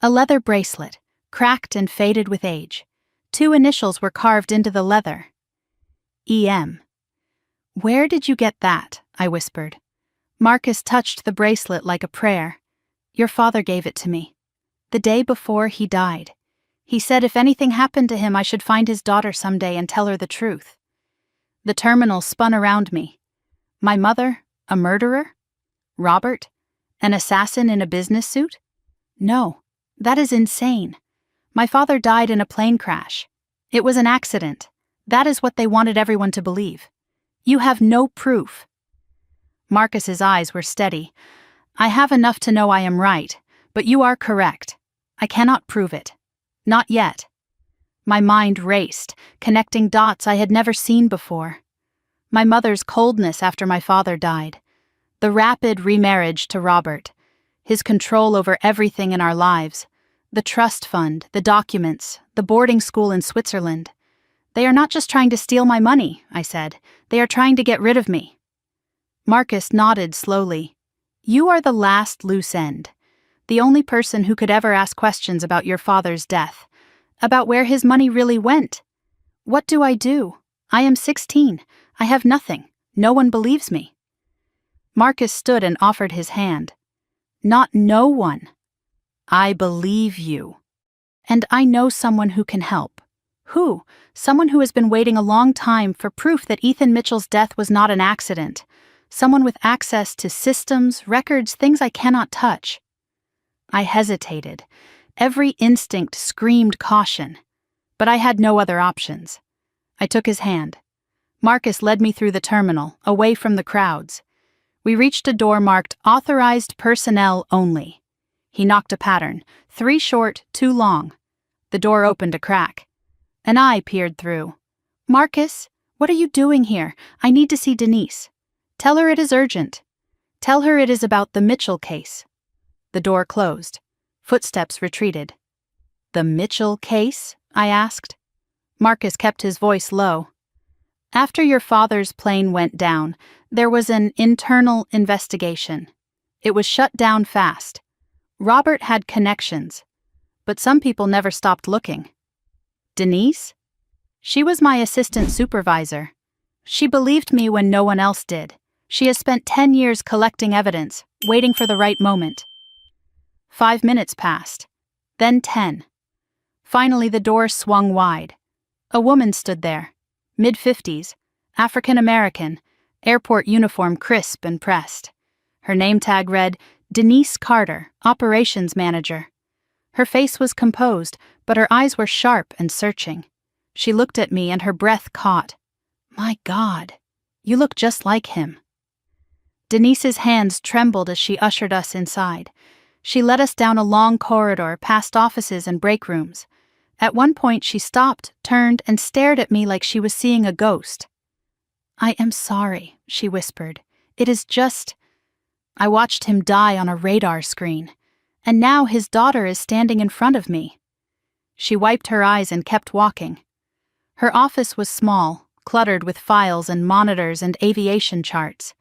A leather bracelet, cracked and faded with age. 2 initials were carved into the leather. EM. Where did you get that? I whispered. Marcus touched the bracelet like a prayer. Your father gave it to me. The day before he died. He said if anything happened to him, I should find his daughter someday and tell her the truth. The terminal spun around me. My mother, a murderer? Robert? An assassin in a business suit? No, that is insane. My father died in a plane crash. It was an accident. That is what they wanted everyone to believe. You have no proof. Marcus's eyes were steady. I have enough to know I am right, but you are correct. I cannot prove it. Not yet. My mind raced, connecting dots I had never seen before. My mother's coldness after my father died. The rapid remarriage to Robert. His control over everything in our lives. The trust fund, the documents, the boarding school in Switzerland. They are not just trying to steal my money, I said. They are trying to get rid of me. Marcus nodded slowly. You are the last loose end. The only person who could ever ask questions about your father's death. About where his money really went. What do? I am 16. I have nothing. No one believes me. Marcus stood and offered his hand. Not no one. I believe you. And I know someone who can help. Who? Someone who has been waiting a long time for proof that Ethan Mitchell's death was not an accident. Someone with access to systems, records, things I cannot touch. I hesitated. Every instinct screamed caution. But I had no other options. I took his hand. Marcus led me through the terminal, away from the crowds. We reached a door marked Authorized Personnel Only. He knocked a pattern, 3 short, 2 long. The door opened a crack. An eye peered through. Marcus, what are you doing here? I need to see Denise. Tell her it is urgent. Tell her it is about the Mitchell case. The door closed. Footsteps retreated. The Mitchell case? I asked. Marcus kept his voice low. After your father's plane went down, there was an internal investigation. It was shut down fast. Robert had connections, but some people never stopped looking. Denise? She was my assistant supervisor. She believed me when no one else did. She has spent 10 years collecting evidence, waiting for the right moment. 5 minutes passed, then 10. Finally, the door swung wide. A woman stood there, mid-50s, African-American, airport uniform crisp and pressed. Her name tag read, Denise Carter, Operations Manager. Her face was composed, but her eyes were sharp and searching. She looked at me and her breath caught. My God, you look just like him. Denise's hands trembled as she ushered us inside. She led us down a long corridor past offices and break rooms. At one point she stopped, turned, and stared at me like she was seeing a ghost. I am sorry, she whispered. It is just... I watched him die on a radar screen, and now his daughter is standing in front of me. She wiped her eyes and kept walking. Her office was small, cluttered with files and monitors and aviation charts.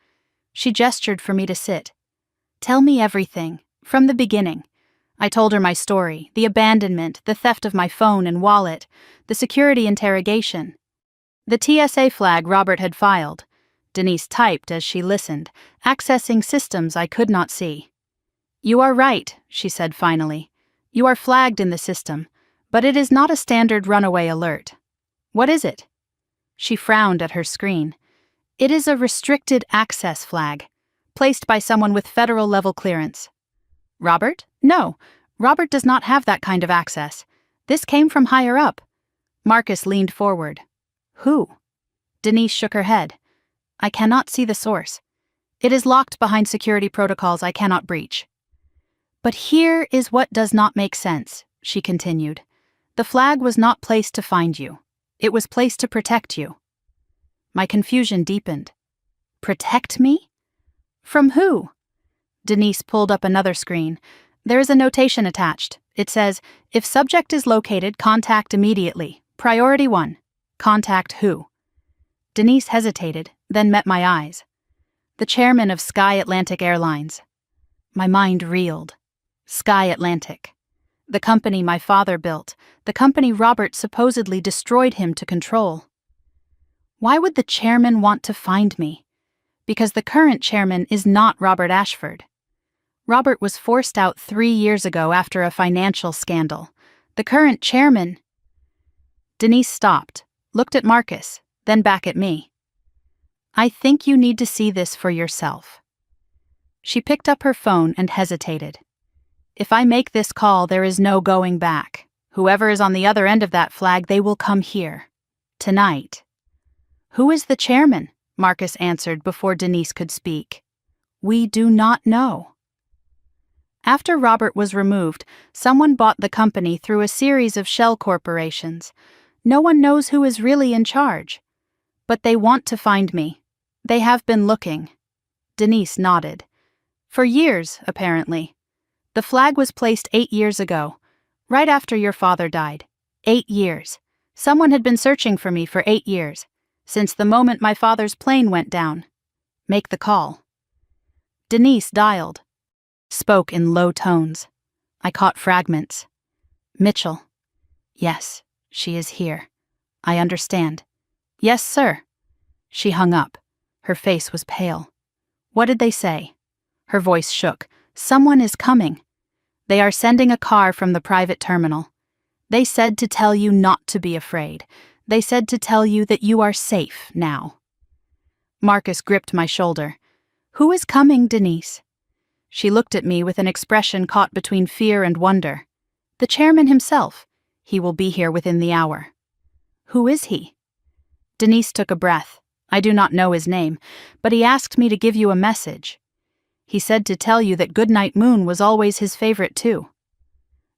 She gestured for me to sit. Tell me everything, from the beginning. I told her my story, the abandonment, the theft of my phone and wallet, the security interrogation. The TSA flag Robert had filed. Denise typed as she listened, accessing systems I could not see. You are right, she said finally. You are flagged in the system, but it is not a standard runaway alert. What is it? She frowned at her screen. It is a restricted access flag, placed by someone with federal-level clearance. Robert? No, Robert does not have that kind of access. This came from higher up. Marcus leaned forward. Who? Denise shook her head. I cannot see the source. It is locked behind security protocols I cannot breach. But here is what does not make sense, she continued. The flag was not placed to find you. It was placed to protect you. My confusion deepened. Protect me? From who? Denise pulled up another screen. There is a notation attached. It says, if subject is located, contact immediately. Priority 1. Contact who? Denise hesitated, then met my eyes. The chairman of Sky Atlantic Airlines. My mind reeled. Sky Atlantic. The company my father built, the company Robert supposedly destroyed him to control. Why would the chairman want to find me? Because the current chairman is not Robert Ashford. Robert was forced out 3 years ago after a financial scandal. The current chairman... Denise stopped, looked at Marcus, then back at me. I think you need to see this for yourself. She picked up her phone and hesitated. If I make this call, there is no going back. Whoever is on the other end of that flag, they will come here. Tonight. Who is the chairman? Marcus answered before Denise could speak. We do not know. After Robert was removed, someone bought the company through a series of shell corporations. No one knows who is really in charge. But they want to find me. They have been looking. Denise nodded. For years, apparently. The flag was placed 8 years ago, right after your father died. 8 years. Someone had been searching for me for 8 years, since the moment my father's plane went down. Make the call. Denise dialed. Spoke in low tones. I caught fragments. Mitchell. Yes, she is here. I understand. Yes, sir. She hung up. Her face was pale. What did they say? Her voice shook. Someone is coming. They are sending a car from the private terminal. They said to tell you not to be afraid. They said to tell you that you are safe now. Marcus gripped my shoulder. Who is coming, Denise? She looked at me with an expression caught between fear and wonder. The chairman himself. He will be here within the hour. Who is he? Denise took a breath. I do not know his name, but he asked me to give you a message. He said to tell you that Goodnight Moon was always his favorite too.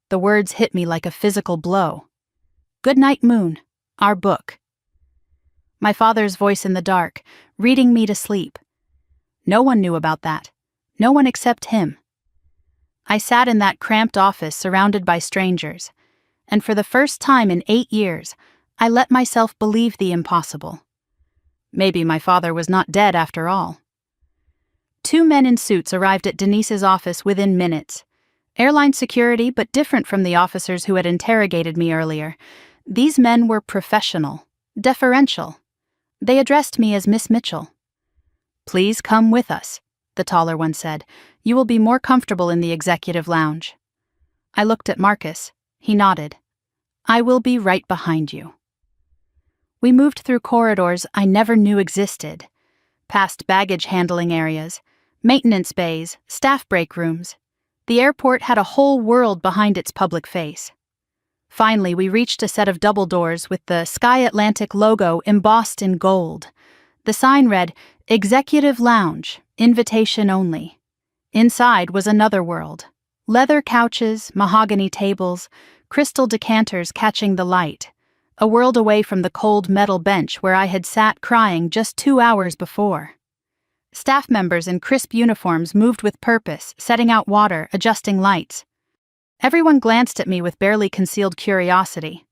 The words hit me like a physical blow. Goodnight Moon, our book. My father's voice in the dark, reading me to sleep. No one knew about that. No one except him. I sat in that cramped office surrounded by strangers, and for the first time in 8 years, I let myself believe the impossible. Maybe my father was not dead after all. 2 men in suits arrived at Denise's office within minutes. Airline security, but different from the officers who had interrogated me earlier. These men were professional, deferential. They addressed me as Miss Mitchell. "Please come with us," the taller one said. "You will be more comfortable in the executive lounge." I looked at Marcus. He nodded. "I will be right behind you." We moved through corridors I never knew existed, past baggage handling areas, maintenance bays, staff break rooms. The airport had a whole world behind its public face. Finally, we reached a set of double doors with the Sky Atlantic logo embossed in gold. The sign read, "Executive Lounge, Invitation Only." Inside was another world. Leather couches, mahogany tables, crystal decanters catching the light. A world away from the cold metal bench where I had sat crying just 2 hours before. Staff members in crisp uniforms moved with purpose, setting out water, adjusting lights. Everyone glanced at me with barely concealed curiosity.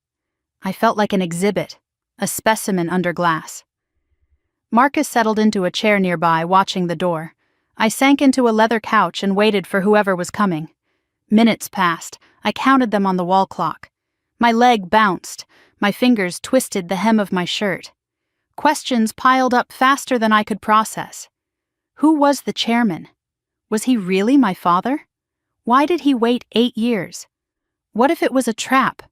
I felt like an exhibit, a specimen under glass. Marcus settled into a chair nearby, watching the door. I sank into a leather couch and waited for whoever was coming. Minutes passed. I counted them on the wall clock. My leg bounced. My fingers twisted the hem of my shirt. Questions piled up faster than I could process. Who was the chairman? Was he really my father? Why did he wait 8 years? What if it was a trap?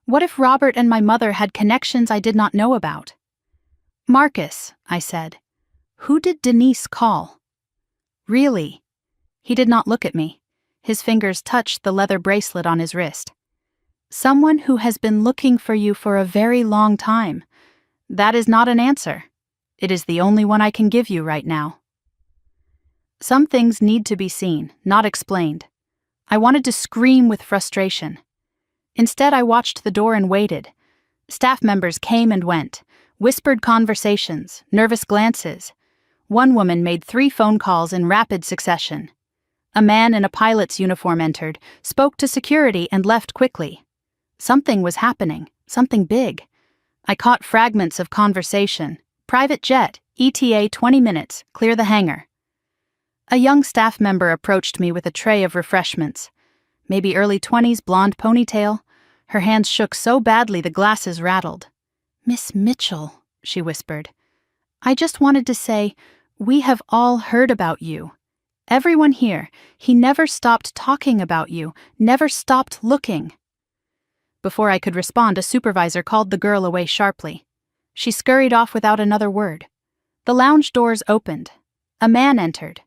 What if Robert and my mother had connections I did not know about? "Marcus," I said, "who did Denise call?" "Really?" He did not look at me. His fingers touched the leather bracelet on his wrist. "Someone who has been looking for you for a very long time. That is not an answer. It is the only one I can give you right now." Some things need to be seen, not explained. I wanted to scream with frustration. Instead, I watched the door and waited. Staff members came and went, whispered conversations, nervous glances. One woman made 3 phone calls in rapid succession. A man in a pilot's uniform entered, spoke to security, and left quickly. Something was happening, something big. I caught fragments of conversation. "Private jet, ETA 20 minutes, clear the hangar." A young staff member approached me with a tray of refreshments. Maybe early 20s, blonde ponytail. Her hands shook so badly the glasses rattled. "Miss Mitchell," she whispered. "I just wanted to say, we have all heard about you. Everyone here, he never stopped talking about you, never stopped looking." Before I could respond, a supervisor called the girl away sharply. She scurried off without another word. The lounge doors opened. A man entered.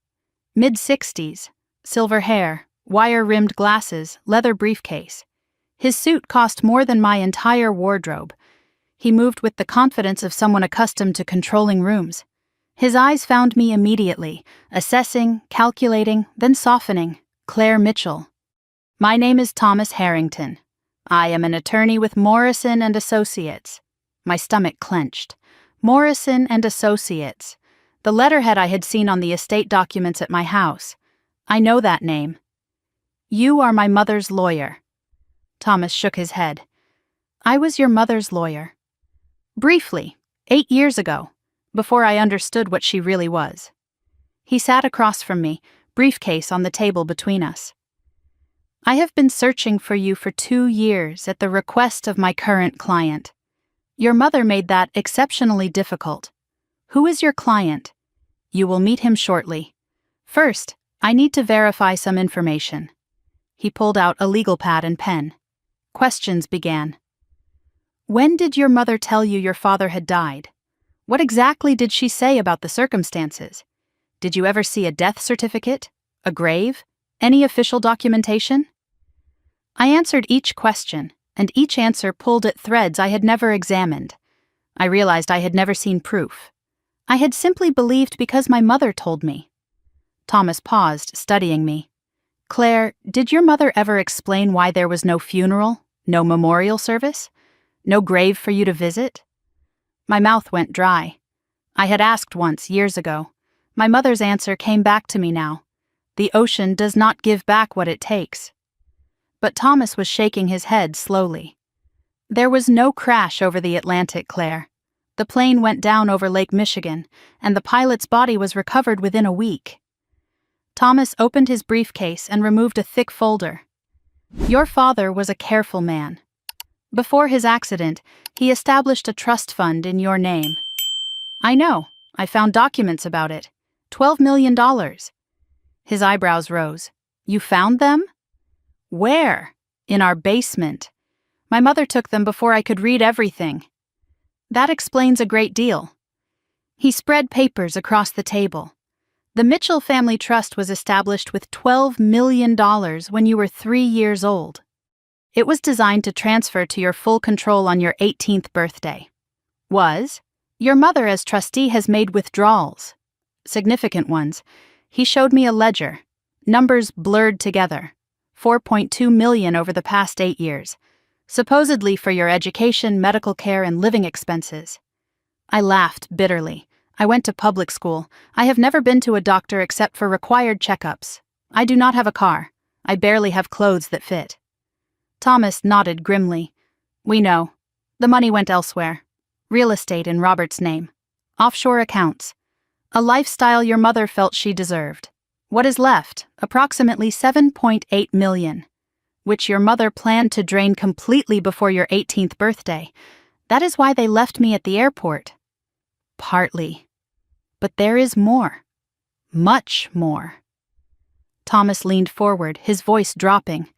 Mid-60s, silver hair, wire-rimmed glasses, leather briefcase. His suit cost more than my entire wardrobe. He moved with the confidence of someone accustomed to controlling rooms. His eyes found me immediately, assessing, calculating, then softening. "Claire Mitchell. My name is Thomas Harrington. I am an attorney with Morrison and Associates." My stomach clenched. Morrison and Associates. The letterhead I had seen on the estate documents at my house. I know that name. "You are my mother's lawyer." Thomas shook his head. "I was your mother's lawyer. Briefly, 8 years ago, before I understood what she really was." He sat across from me, briefcase on the table between us. "I have been searching for you for 2 years at the request of my current client. Your mother made that exceptionally difficult. Who is your client? You will meet him shortly. First, I need to verify some information." He pulled out a legal pad and pen. Questions began. "When did your mother tell you your father had died? What exactly did she say about the circumstances? Did you ever see a death certificate? A grave? Any official documentation?" I answered each question, and each answer pulled at threads I had never examined. I realized I had never seen proof. I had simply believed because my mother told me. Thomas paused, studying me. "Claire, did your mother ever explain why there was no funeral, no memorial service, no grave for you to visit?" My mouth went dry. I had asked once, years ago. My mother's answer came back to me now. The ocean does not give back what it takes. But Thomas was shaking his head slowly. "There was no crash over the Atlantic, Claire. The plane went down over Lake Michigan, and the pilot's body was recovered within a week. Thomas opened his briefcase and removed a thick folder. Your father was a careful man. Before his accident, he established a trust fund in your name. I know. I found documents about it. $12 million. His eyebrows rose. You found them? Where? In our basement. My mother took them before I could read everything. That explains a great deal. He spread papers across the table. The Mitchell Family Trust was established with $12 million when you were 3 years old. It was designed to transfer to your full control on your 18th birthday. Your mother as trustee has made withdrawals. Significant ones. He showed me a ledger. Numbers blurred together. $4.2 million over the past 8 years. Supposedly for your education, medical care, and living expenses. I laughed bitterly. I went to public school. I have never been to a doctor except for required checkups. I do not have a car. I barely have clothes that fit. Thomas nodded grimly. We know. The money went elsewhere. Real estate in Robert's name. Offshore accounts. A lifestyle your mother felt she deserved. What is left? Approximately $7.8 million. Which your mother planned to drain completely before your 18th birthday. That is why they left me at the airport. Partly. But there is more. Much more. Thomas leaned forward, his voice dropping.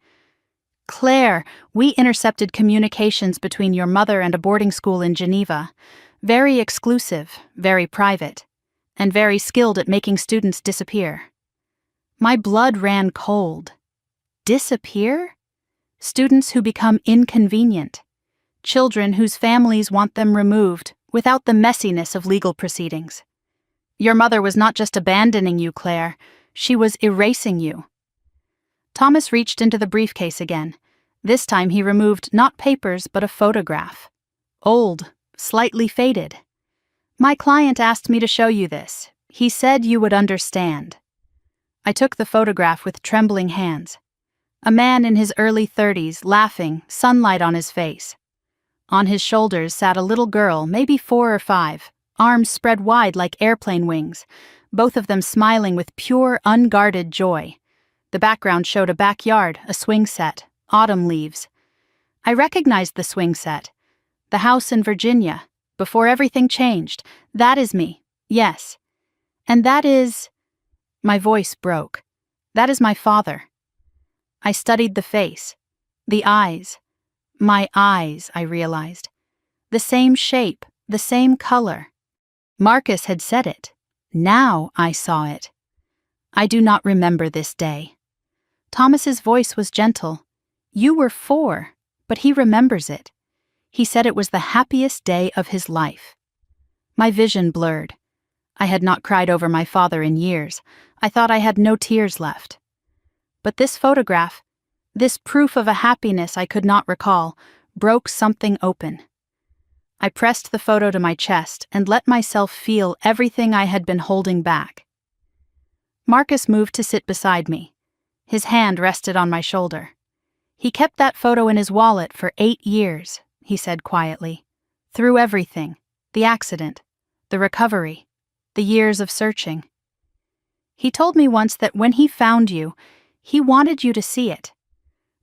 Claire, we intercepted communications between your mother and a boarding school in Geneva. Very exclusive, very private, and very skilled at making students disappear. My blood ran cold. Disappear? Students who become inconvenient. Children whose families want them removed without the messiness of legal proceedings. Your mother was not just abandoning you, Claire. She was erasing you. Thomas reached into the briefcase again. This time he removed not papers but a photograph. Old, slightly faded. My client asked me to show you this. He said you would understand. I took the photograph with trembling hands. A man in his early 30s, laughing, sunlight on his face. On his shoulders sat a little girl, maybe 4 or 5, arms spread wide like airplane wings, both of them smiling with pure, unguarded joy. The background showed a backyard, a swing set, autumn leaves. I recognized the swing set. The house in Virginia, before everything changed. That is me, yes. And that is... My voice broke. That is my father. I studied the face, the eyes. My eyes, I realized. The same shape, the same color. Marcus had said it. Now I saw it. I do not remember this day. Thomas's voice was gentle. You were 4, but he remembers it. He said it was the happiest day of his life. My vision blurred. I had not cried over my father in years. I thought I had no tears left. But this photograph, this proof of a happiness I could not recall, broke something open. I pressed the photo to my chest and let myself feel everything I had been holding back. Marcus moved to sit beside me. His hand rested on my shoulder. He kept that photo in his wallet for 8 years, he said quietly. Through everything, the accident, the recovery, the years of searching. He told me once that when he found you, he wanted you to see it.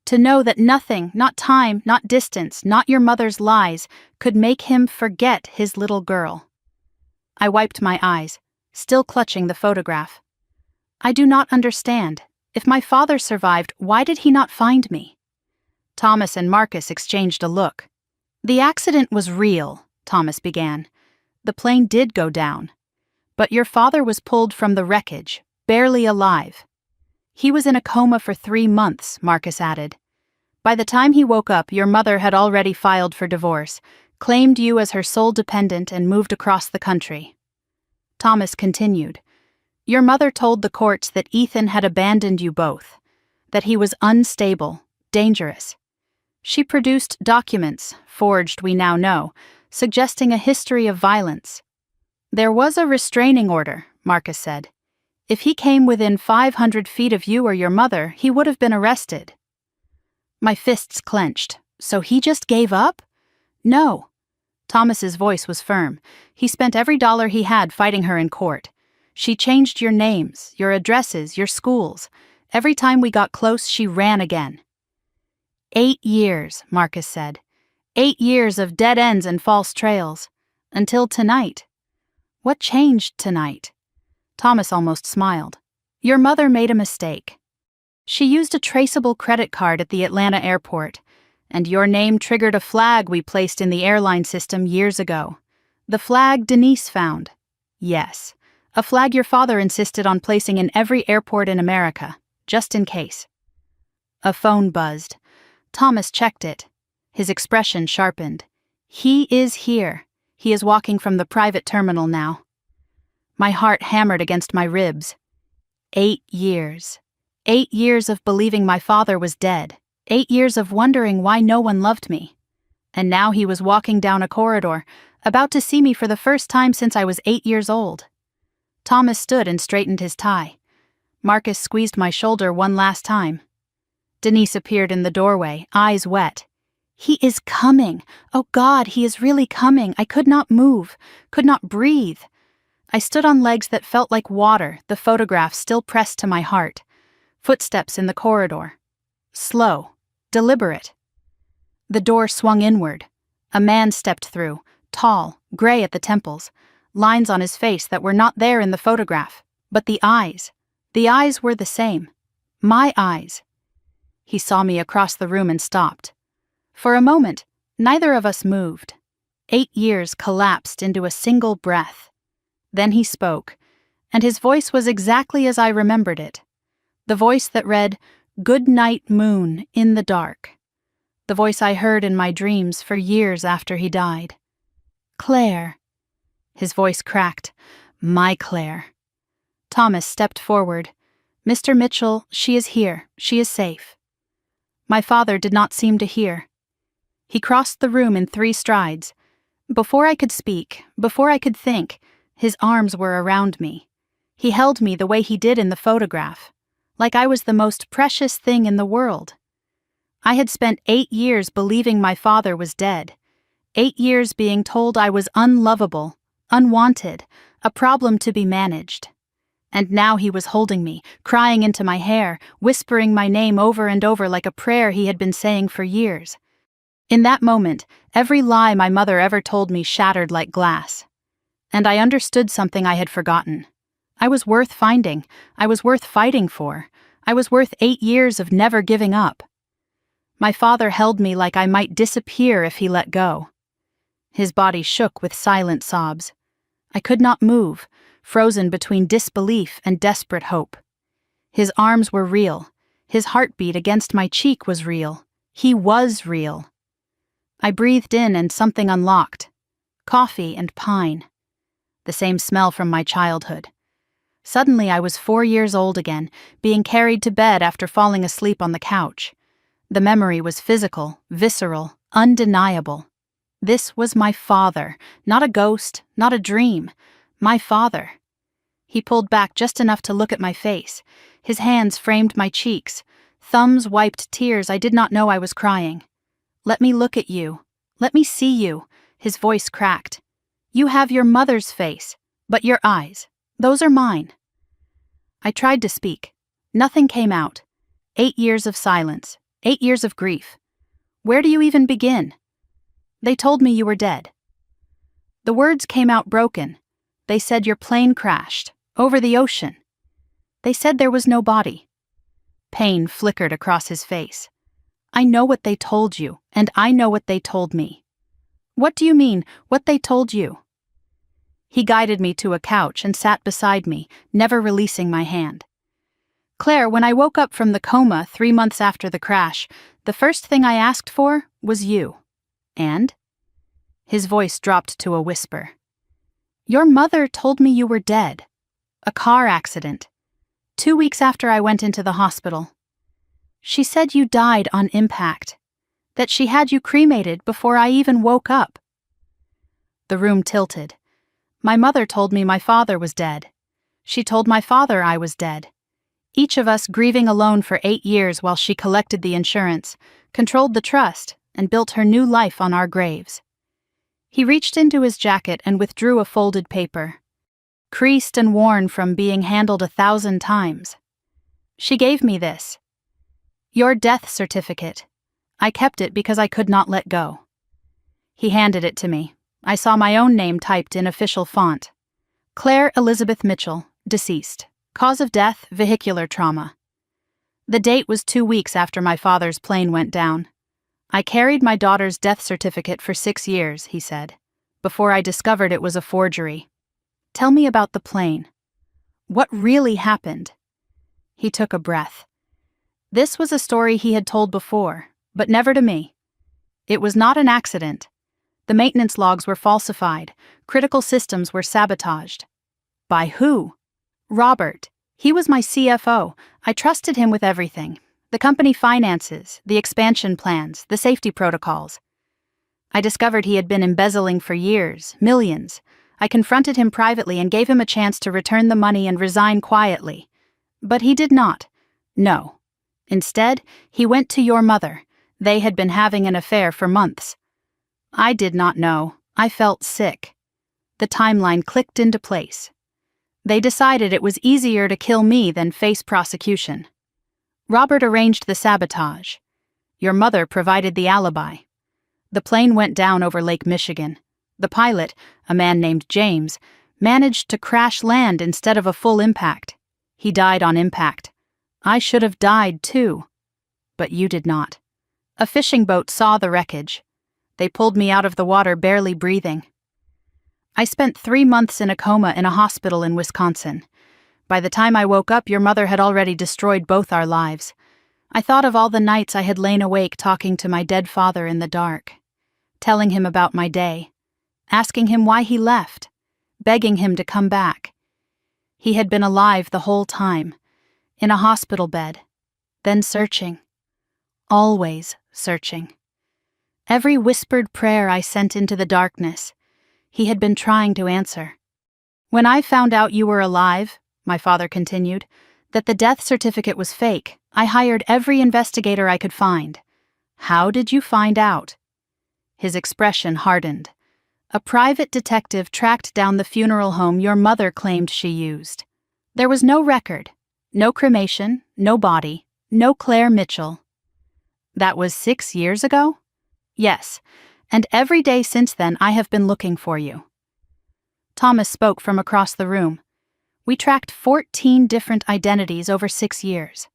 To know that nothing, not time, not distance, not your mother's lies, could make him forget his little girl. I wiped my eyes, still clutching the photograph. I do not understand. If my father survived, why did he not find me? Thomas and Marcus exchanged a look. The accident was real, Thomas began. The plane did go down. But your father was pulled from the wreckage, barely alive. He was in a coma for 3 months, Marcus added. By the time he woke up, your mother had already filed for divorce, claimed you as her sole dependent, and moved across the country. Thomas continued. Your mother told the courts that Ethan had abandoned you both, that he was unstable, dangerous. She produced documents, forged we now know, suggesting a history of violence. There was a restraining order, Marcus said. If he came within 500 feet of you or your mother, he would have been arrested. My fists clenched. So he just gave up? No. Thomas's voice was firm. He spent every dollar he had fighting her in court. She changed your names, your addresses, your schools. Every time we got close, she ran again. 8 years, Marcus said. 8 years of dead ends and false trails. Until tonight. What changed tonight? Thomas almost smiled. Your mother made a mistake. She used a traceable credit card at the Atlanta airport, and your name triggered a flag we placed in the airline system years ago. The flag Denise found. Yes, a flag your father insisted on placing in every airport in America, just in case. A phone buzzed. Thomas checked it. His expression sharpened. He is here. He is walking from the private terminal now. My heart hammered against my ribs. 8 years. 8 years of believing my father was dead. 8 years of wondering why no one loved me. And now he was walking down a corridor, about to see me for the first time since I was 8 years old. Thomas stood and straightened his tie. Marcus squeezed my shoulder one last time. Denise appeared in the doorway, eyes wet. He is coming. Oh God, he is really coming. I could not move, could not breathe. I stood on legs that felt like water, the photograph still pressed to my heart. Footsteps in the corridor. Slow, deliberate. The door swung inward. A man stepped through, tall, gray at the temples, lines on his face that were not there in the photograph, but the eyes were the same. My eyes. He saw me across the room and stopped. For a moment, neither of us moved. 8 years collapsed into a single breath. Then he spoke, and his voice was exactly as I remembered it. The voice that read, "Good night, moon, in the dark." The voice I heard in my dreams for years after he died. Claire. His voice cracked. My Claire. Thomas stepped forward. Mr. Mitchell, she is here. She is safe. My father did not seem to hear. He crossed the room in 3 strides. Before I could speak, before I could think, his arms were around me. He held me the way he did in the photograph, like I was the most precious thing in the world. I had spent 8 years believing my father was dead, 8 years being told I was unlovable, unwanted, a problem to be managed. And now he was holding me, crying into my hair, whispering my name over and over like a prayer he had been saying for years. In that moment, every lie my mother ever told me shattered like glass. And I understood something I had forgotten. I was worth finding. I was worth fighting for. I was worth 8 years of never giving up. My father held me like I might disappear if he let go. His body shook with silent sobs. I could not move, frozen between disbelief and desperate hope. His arms were real. His heartbeat against my cheek was real. He was real. I breathed in and something unlocked. Coffee and pine. The same smell from my childhood. Suddenly I was 4 years old again, being carried to bed after falling asleep on the couch. The memory was physical, visceral, undeniable. This was my father, not a ghost, not a dream. My father. He pulled back just enough to look at my face. His hands framed my cheeks. Thumbs wiped tears I did not know I was crying. Let me look at you. Let me see you. His voice cracked. You have your mother's face, but your eyes, those are mine. I tried to speak. Nothing came out. 8 years of silence. 8 years of grief. Where do you even begin? They told me you were dead. The words came out broken. They said your plane crashed, over the ocean. They said there was no body. Pain flickered across his face. I know what they told you, and I know what they told me. What do you mean, what they told you? He guided me to a couch and sat beside me, never releasing my hand. Claire, when I woke up from the coma 3 months after the crash, the first thing I asked for was you. And? His voice dropped to a whisper. Your mother told me you were dead. A car accident. 2 weeks after I went into the hospital. She said you died on impact. That she had you cremated before I even woke up. The room tilted. My mother told me my father was dead. She told my father I was dead. Each of us grieving alone for 8 years while she collected the insurance, controlled the trust, and built her new life on our graves. He reached into his jacket and withdrew a folded paper, creased and worn from being handled 1,000 times. She gave me this. Your death certificate. I kept it because I could not let go. He handed it to me. I saw my own name typed in official font. Claire Elizabeth Mitchell, deceased. Cause of death, vehicular trauma. The date was 2 weeks after my father's plane went down. I carried my daughter's death certificate for 6 years, he said, before I discovered it was a forgery. Tell me about the plane. What really happened? He took a breath. This was a story he had told before, but never to me. It was not an accident. The maintenance logs were falsified. Critical systems were sabotaged. By who? Robert. He was my CFO. I trusted him with everything. The company finances, the expansion plans, the safety protocols. I discovered he had been embezzling for years, millions. I confronted him privately and gave him a chance to return the money and resign quietly. But he did not. No. Instead, he went to your mother. They had been having an affair for months. I did not know. I felt sick. The timeline clicked into place. They decided it was easier to kill me than face prosecution. Robert arranged the sabotage. Your mother provided the alibi. The plane went down over Lake Michigan. The pilot, a man named James, managed to crash land instead of a full impact. He died on impact. I should have died too. But you did not. A fishing boat saw the wreckage. They pulled me out of the water barely breathing. I spent 3 months in a coma in a hospital in Wisconsin. By the time I woke up, your mother had already destroyed both our lives. I thought of all the nights I had lain awake talking to my dead father in the dark, telling him about my day, asking him why he left, begging him to come back. He had been alive the whole time, in a hospital bed, then searching. Always searching. Every whispered prayer I sent into the darkness, he had been trying to answer. When I found out you were alive, my father continued, that the death certificate was fake, I hired every investigator I could find. How did you find out? His expression hardened. A private detective tracked down the funeral home your mother claimed she used. There was no record, no cremation, no body, no Claire Mitchell. That was 6 years ago? Yes, and every day since then I have been looking for you. Thomas spoke from across the room. We tracked 14 different identities over 6 years.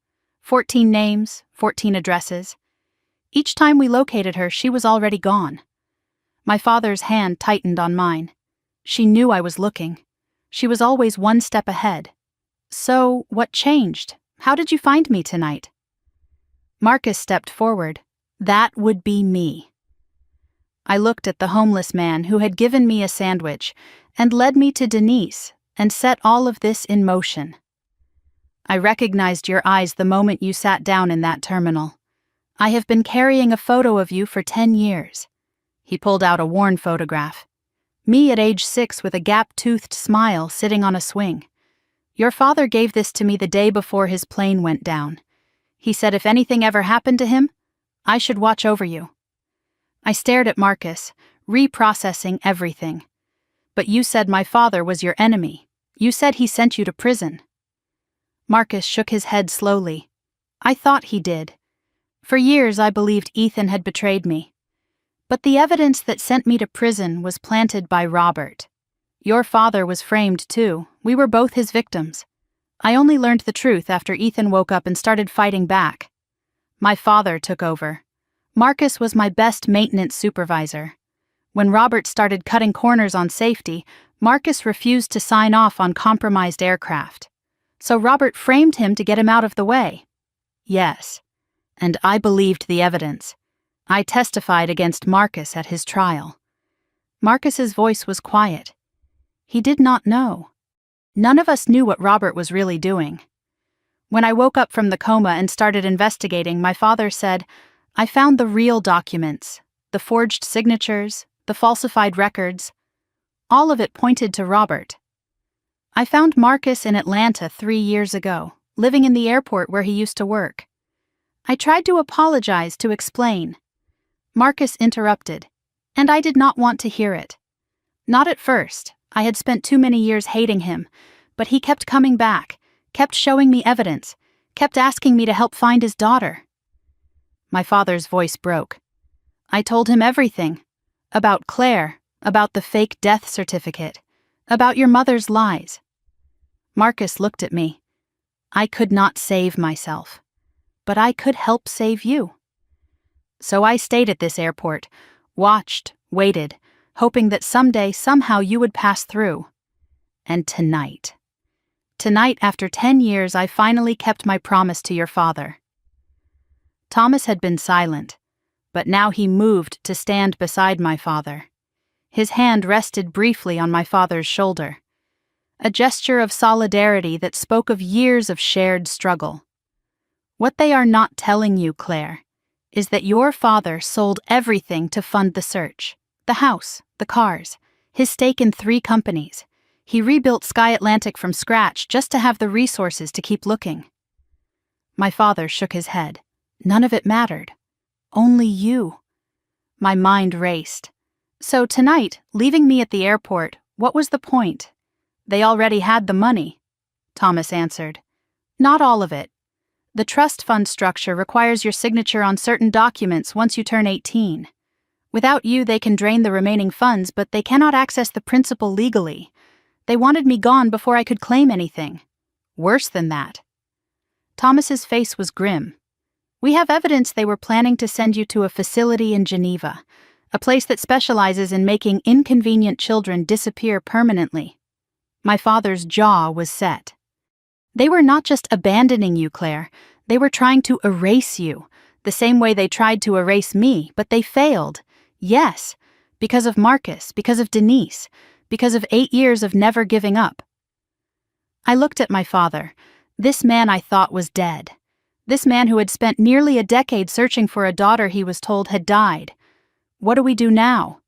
14 names, 14 addresses. Each time we located her, she was already gone. My father's hand tightened on mine. She knew I was looking. She was always one step ahead. So, what changed? How did you find me tonight? Marcus stepped forward. That would be me. I looked at the homeless man who had given me a sandwich and led me to Denise and set all of this in motion. I recognized your eyes the moment you sat down in that terminal. I have been carrying a photo of you for 10 years. He pulled out a worn photograph. Me at age 6 with a gap-toothed smile sitting on a swing. Your father gave this to me the day before his plane went down. He said if anything ever happened to him, I should watch over you. I stared at Marcus, reprocessing everything. But you said my father was your enemy. You said he sent you to prison. Marcus shook his head slowly. I thought he did. For years I believed Ethan had betrayed me. But the evidence that sent me to prison was planted by Robert. Your father was framed too. We were both his victims. I only learned the truth after Ethan woke up and started fighting back. My father took over. Marcus was my best maintenance supervisor. When Robert started cutting corners on safety, Marcus refused to sign off on compromised aircraft. So Robert framed him to get him out of the way. Yes, and I believed the evidence. I testified against Marcus at his trial. Marcus's voice was quiet. He did not know. None of us knew what Robert was really doing. When I woke up from the coma and started investigating, my father said, I found the real documents, the forged signatures, the falsified records. All of it pointed to Robert. I found Marcus in Atlanta 3 years ago, living in the airport where he used to work. I tried to apologize, to explain. Marcus interrupted. And I did not want to hear it. Not at first. I had spent too many years hating him, but he kept coming back, kept showing me evidence, kept asking me to help find his daughter. My father's voice broke. I told him everything. About Claire, about the fake death certificate, about your mother's lies. Marcus looked at me. I could not save myself, but I could help save you. So I stayed at this airport, watched, waited, hoping that someday, somehow you would pass through. And tonight, after 10 years, I finally kept my promise to your father. Thomas had been silent, but now he moved to stand beside my father. His hand rested briefly on my father's shoulder. A gesture of solidarity that spoke of years of shared struggle. What they are not telling you, Claire, is that your father sold everything to fund the search. The house, the cars, his stake in 3 companies. He rebuilt Sky Atlantic from scratch just to have the resources to keep looking. My father shook his head. None of it mattered. Only you. My mind raced. So tonight, leaving me at the airport, what was the point? They already had the money, Thomas answered. Not all of it. The trust fund structure requires your signature on certain documents once you turn 18. Without you, they can drain the remaining funds, but they cannot access the principal legally. They wanted me gone before I could claim anything. Worse than that. Thomas's face was grim. We have evidence they were planning to send you to a facility in Geneva, a place that specializes in making inconvenient children disappear permanently. My father's jaw was set. They were not just abandoning you, Claire. They were trying to erase you, the same way they tried to erase me, but they failed. Yes, because of Marcus, because of Denise, because of 8 years of never giving up. I looked at my father, this man I thought was dead. This man who had spent nearly a decade searching for a daughter he was told had died. What do we do now?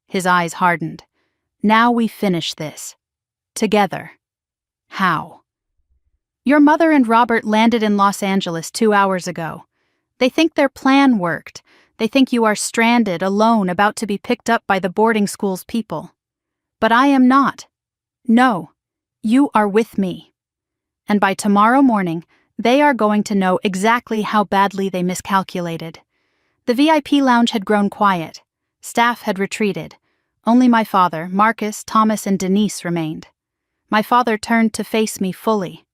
His eyes hardened. Now we finish this. Together. How? Your mother and Robert landed in Los Angeles 2 hours ago. They think their plan worked. They think you are stranded, alone, about to be picked up by the boarding school's people. But I am not. No, you are with me. And by tomorrow morning, they are going to know exactly how badly they miscalculated. The VIP lounge had grown quiet. Staff had retreated. Only my father, Marcus, Thomas, and Denise remained. My father turned to face me fully.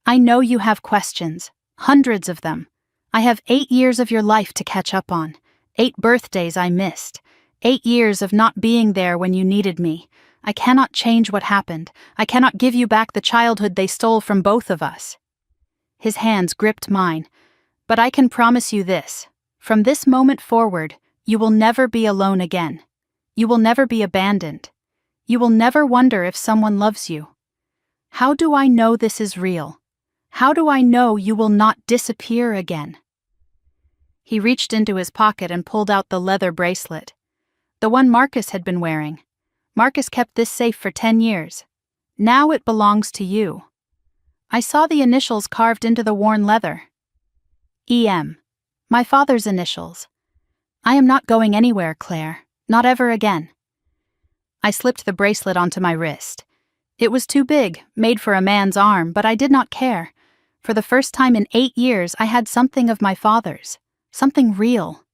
I know you have questions, hundreds of them. I have 8 years of your life to catch up on, 8 birthdays I missed, 8 years of not being there when you needed me. I cannot change what happened. I cannot give you back the childhood they stole from both of us. His hands gripped mine. But I can promise you this. From this moment forward, you will never be alone again. You will never be abandoned. You will never wonder if someone loves you. How do I know this is real? How do I know you will not disappear again? He reached into his pocket and pulled out the leather bracelet. The one Marcus had been wearing. Marcus kept this safe for 10 years. Now it belongs to you. I saw the initials carved into the worn leather. E.M. My father's initials. I am not going anywhere, Claire. Not ever again. I slipped the bracelet onto my wrist. It was too big, made for a man's arm, but I did not care. For the first time in 8 years, I had something of my father's. Something real.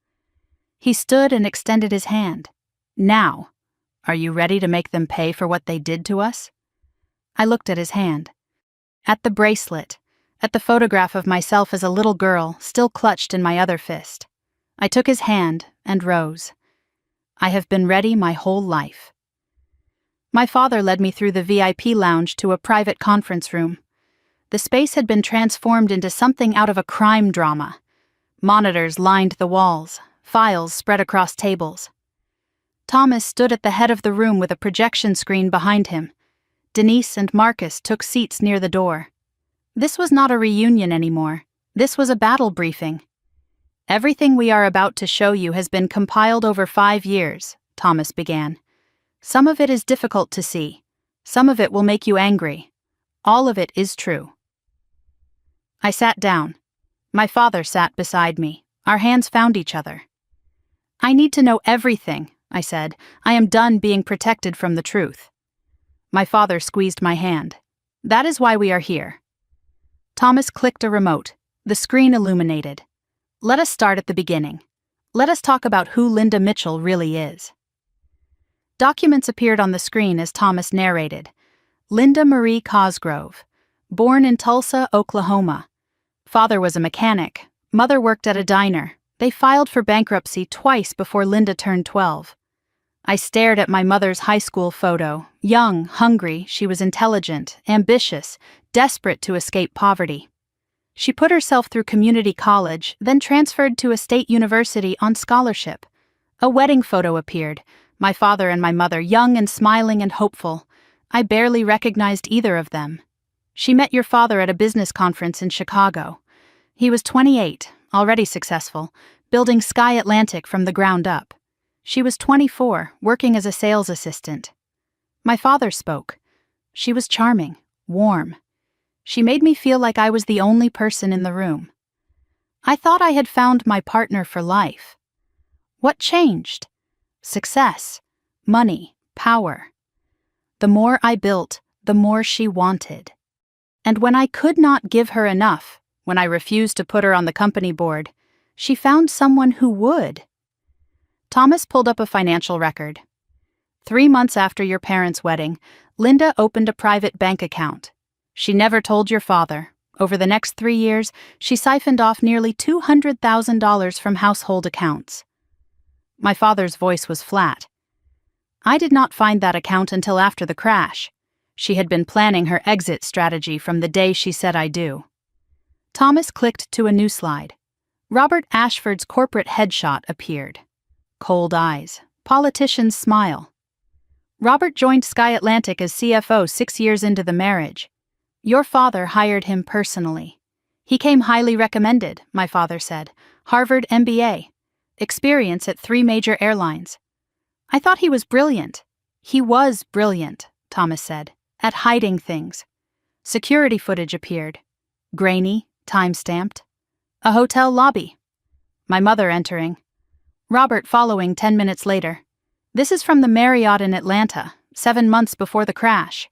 He stood and extended his hand. Now, are you ready to make them pay for what they did to us? I looked at his hand. At the bracelet. At the photograph of myself as a little girl, still clutched in my other fist. I took his hand and rose. I have been ready my whole life. My father led me through the VIP lounge to a private conference room. The space had been transformed into something out of a crime drama. Monitors lined the walls, files spread across tables. Thomas stood at the head of the room with a projection screen behind him. Denise and Marcus took seats near the door. This was not a reunion anymore. This was a battle briefing. Everything we are about to show you has been compiled over 5 years, Thomas began. Some of it is difficult to see. Some of it will make you angry. All of it is true. I sat down. My father sat beside me. Our hands found each other. I need to know everything, I said. I am done being protected from the truth. My father squeezed my hand. That is why we are here. Thomas clicked a remote. The screen illuminated. Let us start at the beginning. Let us talk about who Linda Mitchell really is. Documents appeared on the screen as Thomas narrated. Linda Marie Cosgrove. Born in Tulsa, Oklahoma. Father was a mechanic. Mother worked at a diner. They filed for bankruptcy twice before Linda turned 12. I stared at my mother's high school photo. Young, hungry, she was intelligent, ambitious, desperate to escape poverty. She put herself through community college, then transferred to a state university on scholarship. A wedding photo appeared, my father and my mother, young and smiling and hopeful. I barely recognized either of them. She met your father at a business conference in Chicago. He was 28, already successful, building Sky Atlantic from the ground up. She was 24, working as a sales assistant. My father spoke. She was charming, warm. She made me feel like I was the only person in the room. I thought I had found my partner for life. What changed? Success, money, power. The more I built, the more she wanted. And when I could not give her enough, when I refused to put her on the company board, she found someone who would. Thomas pulled up a financial record. 3 months after your parents' wedding, Linda opened a private bank account. She never told your father. Over the next 3 years, she siphoned off nearly $200,000 from household accounts. My father's voice was flat. I did not find that account until after the crash. She had been planning her exit strategy from the day she said I do. Thomas clicked to a new slide. Robert Ashford's corporate headshot appeared. Cold eyes. Politician's smile. Robert joined Sky Atlantic as CFO 6 years into the marriage. Your father hired him personally. He came highly recommended, my father said. Harvard MBA. Experience at 3 major airlines. I thought he was brilliant. He was brilliant, Thomas said, at hiding things. Security footage appeared. Grainy, time-stamped. A hotel lobby. My mother entering. Robert following 10 minutes later. This is from the Marriott in Atlanta, 7 months before the crash.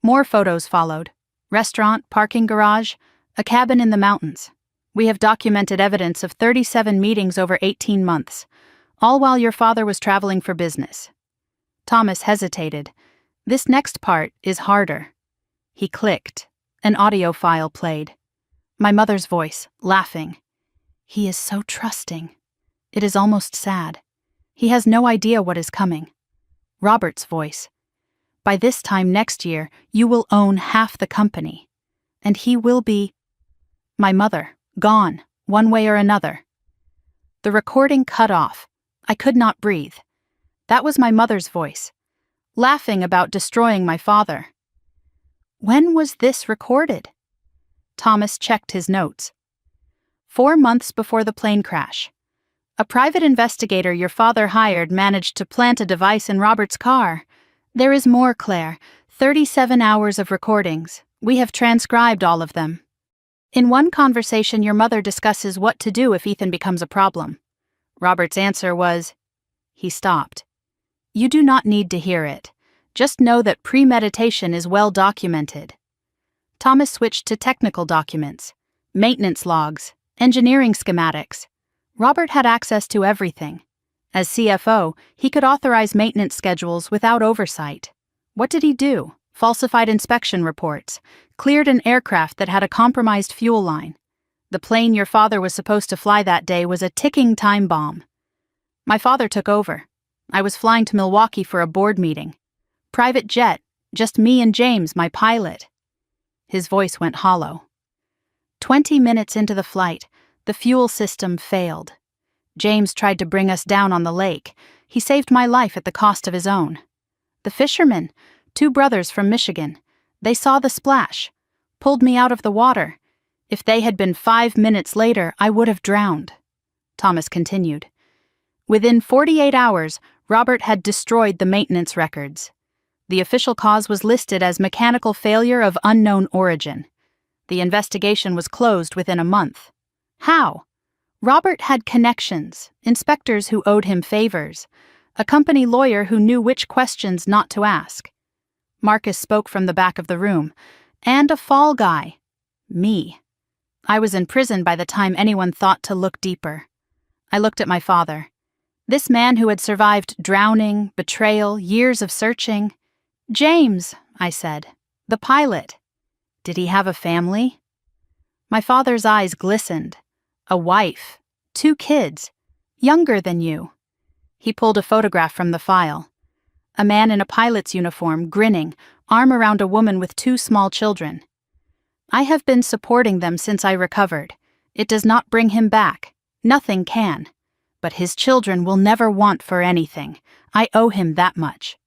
More photos followed. Restaurant, parking garage, a cabin in the mountains. We have documented evidence of 37 meetings over 18 months, all while your father was traveling for business. Thomas hesitated. This next part is harder. He clicked. An audio file played. My mother's voice, laughing. He is so trusting. It is almost sad. He has no idea what is coming. Robert's voice. By this time next year, you will own half the company. And he will be... My mother, gone, one way or another. The recording cut off. I could not breathe. That was my mother's voice, laughing about destroying my father. When was this recorded? Thomas checked his notes. 4 months before the plane crash. A private investigator your father hired managed to plant a device in Robert's car. There is more, Claire. 37 hours of recordings. We have transcribed all of them. In one conversation, your mother discusses what to do if Ethan becomes a problem. Robert's answer was, he stopped. You do not need to hear it. Just know that premeditation is well documented. Thomas switched to technical documents, maintenance logs, engineering schematics. Robert had access to everything. As CFO, he could authorize maintenance schedules without oversight. What did he do? Falsified inspection reports, cleared an aircraft that had a compromised fuel line. The plane your father was supposed to fly that day was a ticking time bomb. My father took over. I was flying to Milwaukee for a board meeting. Private jet, just me and James, my pilot. His voice went hollow. 20 minutes into the flight, the fuel system failed. James tried to bring us down on the lake. He saved my life at the cost of his own. The fishermen, 2 brothers from Michigan, they saw the splash, pulled me out of the water. If they had been 5 minutes later, I would have drowned. Thomas continued. Within 48 hours, Robert had destroyed the maintenance records. The official cause was listed as mechanical failure of unknown origin. The investigation was closed within a month. How? Robert had connections, inspectors who owed him favors, a company lawyer who knew which questions not to ask. Marcus spoke from the back of the room. And a fall guy. Me. I was in prison by the time anyone thought to look deeper. I looked at my father. This man who had survived drowning, betrayal, years of searching. James, I said. The pilot. Did he have a family? My father's eyes glistened. A wife. 2 kids. Younger than you. He pulled a photograph from the file. A man in a pilot's uniform, grinning, arm around a woman with 2 small children. I have been supporting them since I recovered. It does not bring him back. Nothing can. But his children will never want for anything. I owe him that much.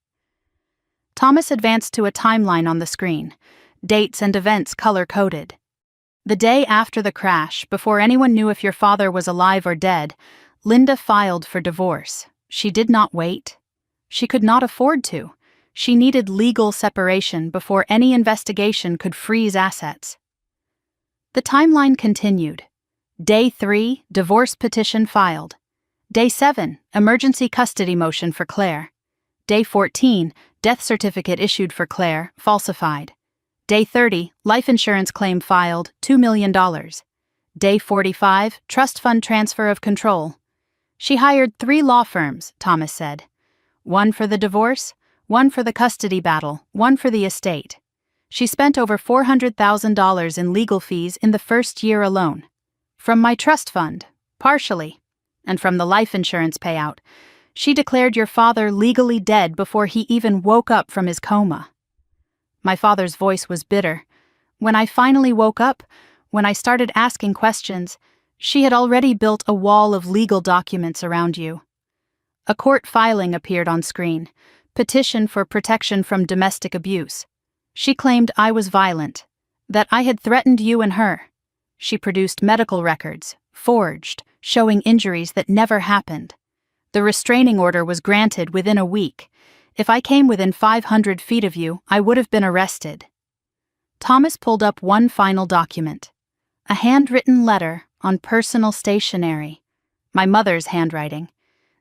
Thomas advanced to a timeline on the screen, dates and events color-coded. The day after the crash, before anyone knew if your father was alive or dead, Linda filed for divorce. She did not wait. She could not afford to. She needed legal separation before any investigation could freeze assets. The timeline continued. Day 3, divorce petition filed. Day 7, emergency custody motion for Claire. Day 14, death certificate issued for Claire, falsified. Day 30, life insurance claim filed, $2 million. Day 45, trust fund transfer of control. She hired 3 law firms, Thomas said. 1 for the divorce, 1 for the custody battle, 1 for the estate. She spent over $400,000 in legal fees in the first year alone. From my trust fund, partially, and from the life insurance payout, she declared your father legally dead before he even woke up from his coma. My father's voice was bitter. When I finally woke up, when I started asking questions, she had already built a wall of legal documents around you. A court filing appeared on screen, petition for protection from domestic abuse. She claimed I was violent, that I had threatened you and her. She produced medical records, forged, showing injuries that never happened. The restraining order was granted within a week. If I came within 500 feet of you, I would have been arrested. Thomas pulled up one final document. A handwritten letter on personal stationery. My mother's handwriting.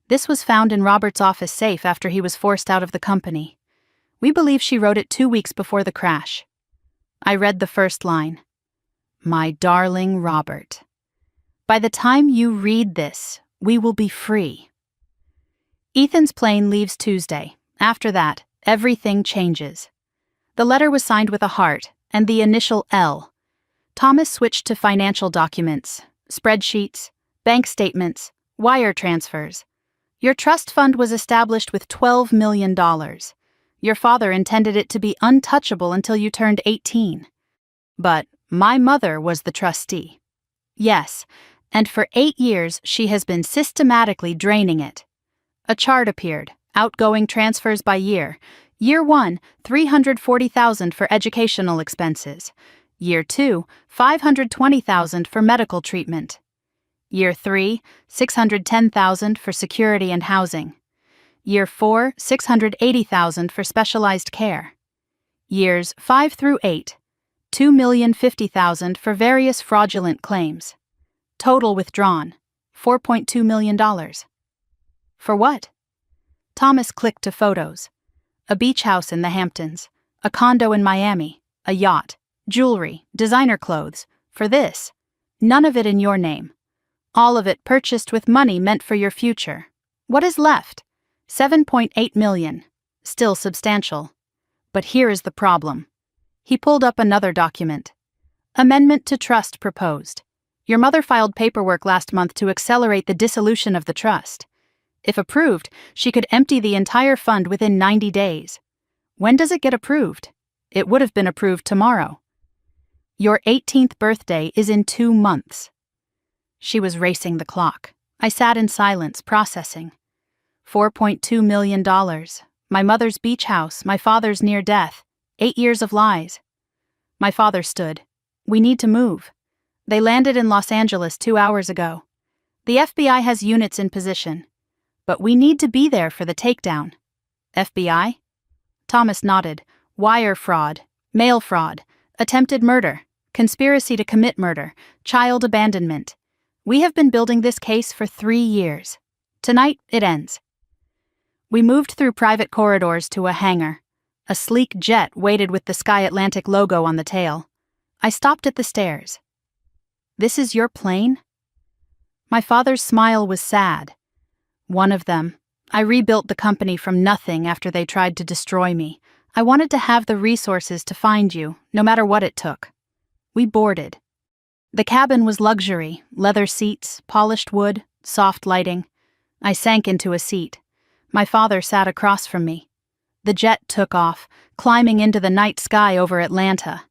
This was found in Robert's office safe after he was forced out of the company. We believe she wrote it 2 weeks before the crash. I read the first line. My darling Robert. By the time you read this, we will be free. Ethan's plane leaves Tuesday. After that, everything changes. The letter was signed with a heart and the initial L. Thomas switched to financial documents, spreadsheets, bank statements, wire transfers. Your trust fund was established with $12 million. Your father intended it to be untouchable until you turned 18. But my mother was the trustee. Yes, and for 8 years she has been systematically draining it. A chart appeared, outgoing transfers by year. Year 1, $340,000 for educational expenses. Year 2, $520,000 for medical treatment. Year 3, $610,000 for security and housing. Year 4, $680,000 for specialized care. Years 5 through 8, $2,050,000 for various fraudulent claims. Total withdrawn, $4.2 million. For what? Thomas clicked to photos. A beach house in the Hamptons, a condo in Miami, a yacht, jewelry, designer clothes. For this, none of it in your name. All of it purchased with money meant for your future. What is left? $7.8 million. Still substantial. But here is the problem. He pulled up another document. Amendment to trust proposed. Your mother filed paperwork last month to accelerate the dissolution of the trust. If approved, she could empty the entire fund within 90 days. When does it get approved? It would have been approved tomorrow. Your 18th birthday is in 2 months. She was racing the clock. I sat in silence, processing. $4.2 million. My mother's beach house, my father's near death. 8 years of lies. My father stood. We need to move. They landed in Los Angeles 2 hours ago. The FBI has units in position. But we need to be there for the takedown. FBI? Thomas nodded. Wire fraud, mail fraud, attempted murder, conspiracy to commit murder, child abandonment. We have been building this case for 3 years. Tonight, it ends. We moved through private corridors to a hangar. A sleek jet waited with the Sky Atlantic logo on the tail. I stopped at the stairs. "This is your plane?" My father's smile was sad. "One of them. I rebuilt the company from nothing after they tried to destroy me. I wanted to have the resources to find you, no matter what it took." We boarded. The cabin was luxury, leather seats, polished wood, soft lighting. I sank into a seat. My father sat across from me. The jet took off, climbing into the night sky over Atlanta.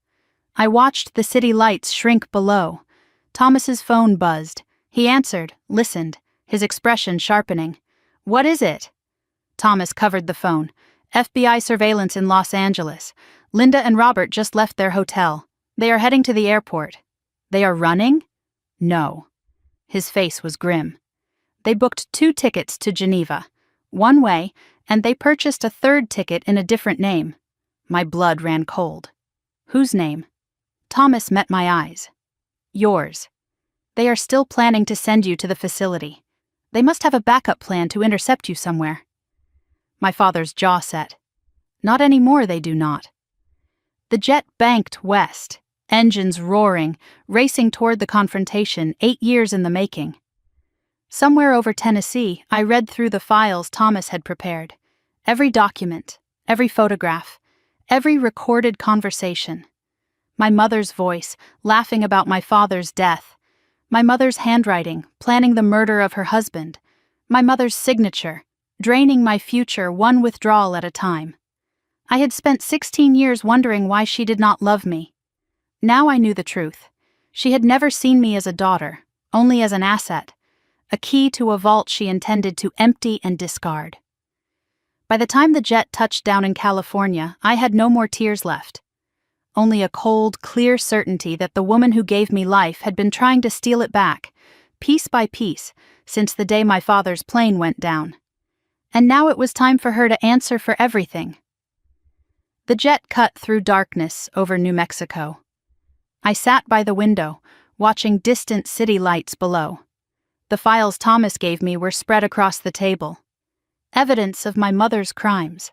I watched the city lights shrink below. Thomas's phone buzzed. He answered, listened, his expression sharpening. "What is it?" Thomas covered the phone. "FBI surveillance in Los Angeles. Linda and Robert just left their hotel. They are heading to the airport." "They are running?" "No." His face was grim. "They booked 2 tickets to Geneva, one way, and they purchased a 3rd ticket in a different name." My blood ran cold. "Whose name?" Thomas met my eyes. "Yours. They are still planning to send you to the facility. They must have a backup plan to intercept you somewhere." My father's jaw set. "Not anymore, they do not." The jet banked west, engines roaring, racing toward the confrontation 8 years in the making. Somewhere over Tennessee, I read through the files Thomas had prepared. Every document, every photograph, every recorded conversation. My mother's voice, laughing about my father's death. My mother's handwriting, planning the murder of her husband. My mother's signature, draining my future one withdrawal at a time. I had spent 16 years wondering why she did not love me. Now I knew the truth. She had never seen me as a daughter, only as an asset, a key to a vault she intended to empty and discard. By the time the jet touched down in California, I had no more tears left. Only a cold, clear certainty that the woman who gave me life had been trying to steal it back, piece by piece, since the day my father's plane went down. And now it was time for her to answer for everything. The jet cut through darkness over New Mexico. I sat by the window, watching distant city lights below. The files Thomas gave me were spread across the table. Evidence of my mother's crimes.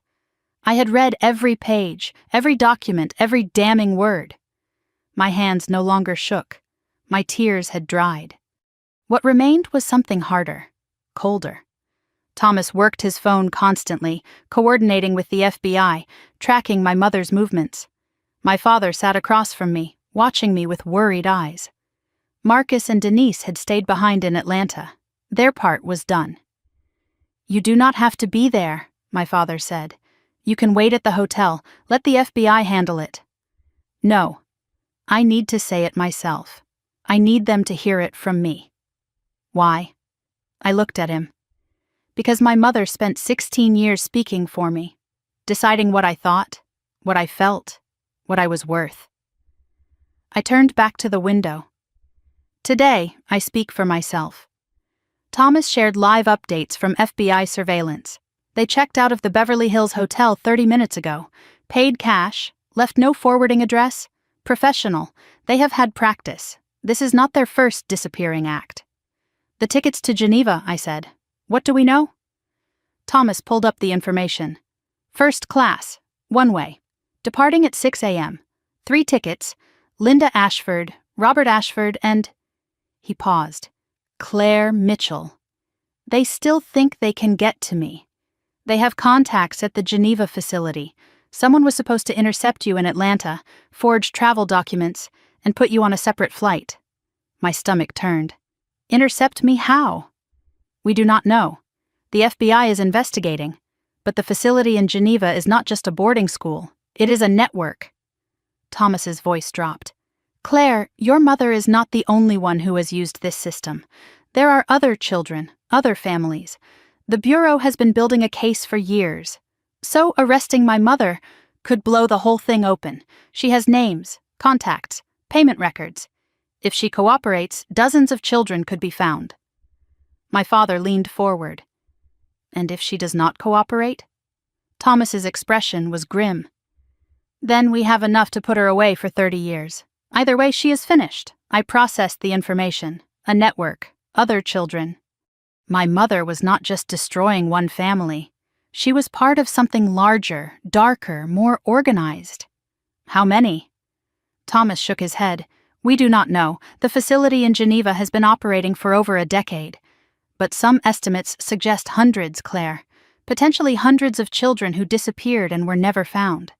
I had read every page, every document, every damning word. My hands no longer shook. My tears had dried. What remained was something harder, colder. Thomas worked his phone constantly, coordinating with the FBI, tracking my mother's movements. My father sat across from me, watching me with worried eyes. Marcus and Denise had stayed behind in Atlanta. Their part was done. "You do not have to be there," my father said. "You can wait at the hotel. Let the FBI handle it." "No. I need to say it myself. I need them to hear it from me." "Why?" I looked at him. "Because my mother spent 16 years speaking for me, deciding what I thought, what I felt, what I was worth." I turned back to the window. Today, I speak for myself. Thomas shared live updates from FBI surveillance. They checked out of the Beverly Hills Hotel 30 minutes ago, paid cash, left no forwarding address, professional. They have had practice. This is not their first disappearing act. "The tickets to Geneva," I said. "What do we know?" Thomas pulled up the information. "First class, one way. Departing at 6 a.m. 3 tickets, Linda Ashford, Robert Ashford, and..." He paused. "Claire Mitchell. They still think they can get to me. They have contacts at the Geneva facility. Someone was supposed to intercept you in Atlanta, forge travel documents, and put you on a separate flight." My stomach turned. "Intercept me how?" "We do not know. The FBI is investigating. But the facility in Geneva is not just a boarding school. It is a network." Thomas's voice dropped. "Claire, your mother is not the only one who has used this system. There are other children, other families. The Bureau has been building a case for years. So arresting my mother could blow the whole thing open. She has names, contacts, payment records. If she cooperates, dozens of children could be found." My father leaned forward. "And if she does not cooperate?" Thomas's expression was grim. "Then we have enough to put her away for 30 years. Either way, she is finished. I processed the information. A network, other children. My mother was not just destroying one family. She was part of something larger, darker, more organized. How many? Thomas shook his head. We do not know. The facility in Geneva has been operating for over a decade. But some estimates suggest hundreds, Claire. Potentially hundreds of children who disappeared and were never found.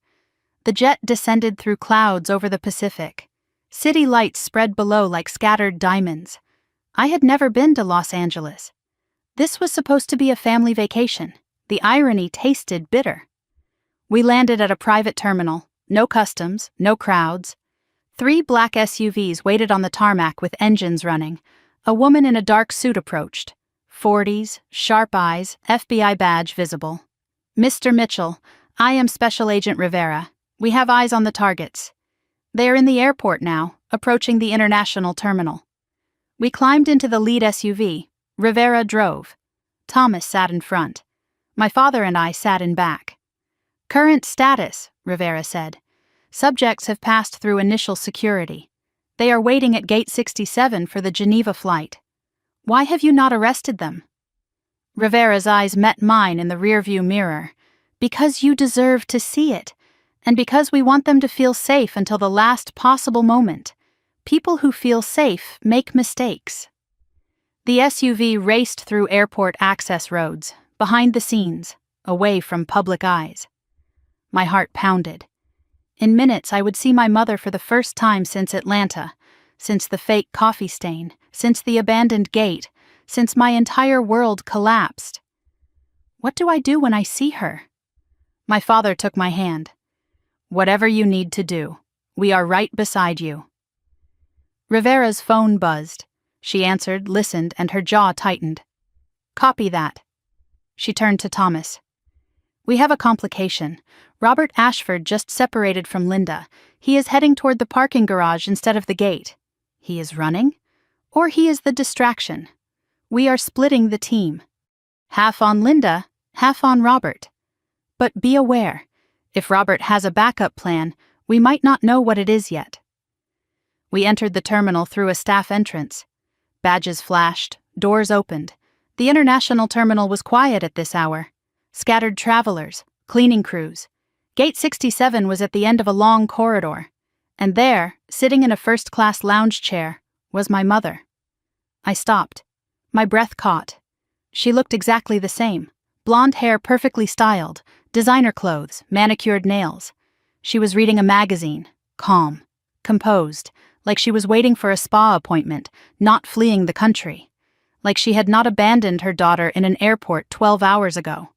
The jet descended through clouds over the Pacific. City lights spread below like scattered diamonds. I had never been to Los Angeles. This was supposed to be a family vacation. The irony tasted bitter. We landed at a private terminal. No customs, no crowds. 3 black SUVs waited on the tarmac with engines running. A woman in a dark suit approached. 40s, sharp eyes, FBI badge visible. Mr. Mitchell, I am Special Agent Rivera. We have eyes on the targets. They are in the airport now, approaching the international terminal. We climbed into the lead SUV. Rivera drove. Thomas sat in front. My father and I sat in back. Current status, Rivera said. Subjects have passed through initial security. They are waiting at Gate 67 for the Geneva flight. Why have you not arrested them? Rivera's eyes met mine in the rearview mirror. Because you deserve to see it, and because we want them to feel safe until the last possible moment. People who feel safe make mistakes. The SUV raced through airport access roads, behind the scenes, away from public eyes. My heart pounded. In minutes, I would see my mother for the first time since Atlanta, since the fake coffee stain, since the abandoned gate, since my entire world collapsed. What do I do when I see her? My father took my hand. Whatever you need to do. We are right beside you. Rivera's phone buzzed. She answered, listened, and her jaw tightened. Copy that. She turned to Thomas. We have a complication. Robert Ashford just separated from Linda. He is heading toward the parking garage instead of the gate. He is running? Or he is the distraction. We are splitting the team. Half on Linda, half on Robert. But be aware, if Robert has a backup plan, we might not know what it is yet. We entered the terminal through a staff entrance. Badges flashed, doors opened. The international terminal was quiet at this hour. Scattered travelers, cleaning crews. Gate 67 was at the end of a long corridor. And there, sitting in a first-class lounge chair, was my mother. I stopped. My breath caught. She looked exactly the same. Blonde hair perfectly styled, designer clothes, manicured nails. She was reading a magazine, calm, composed, like she was waiting for a spa appointment, not fleeing the country. Like she had not abandoned her daughter in an airport 12 hours ago.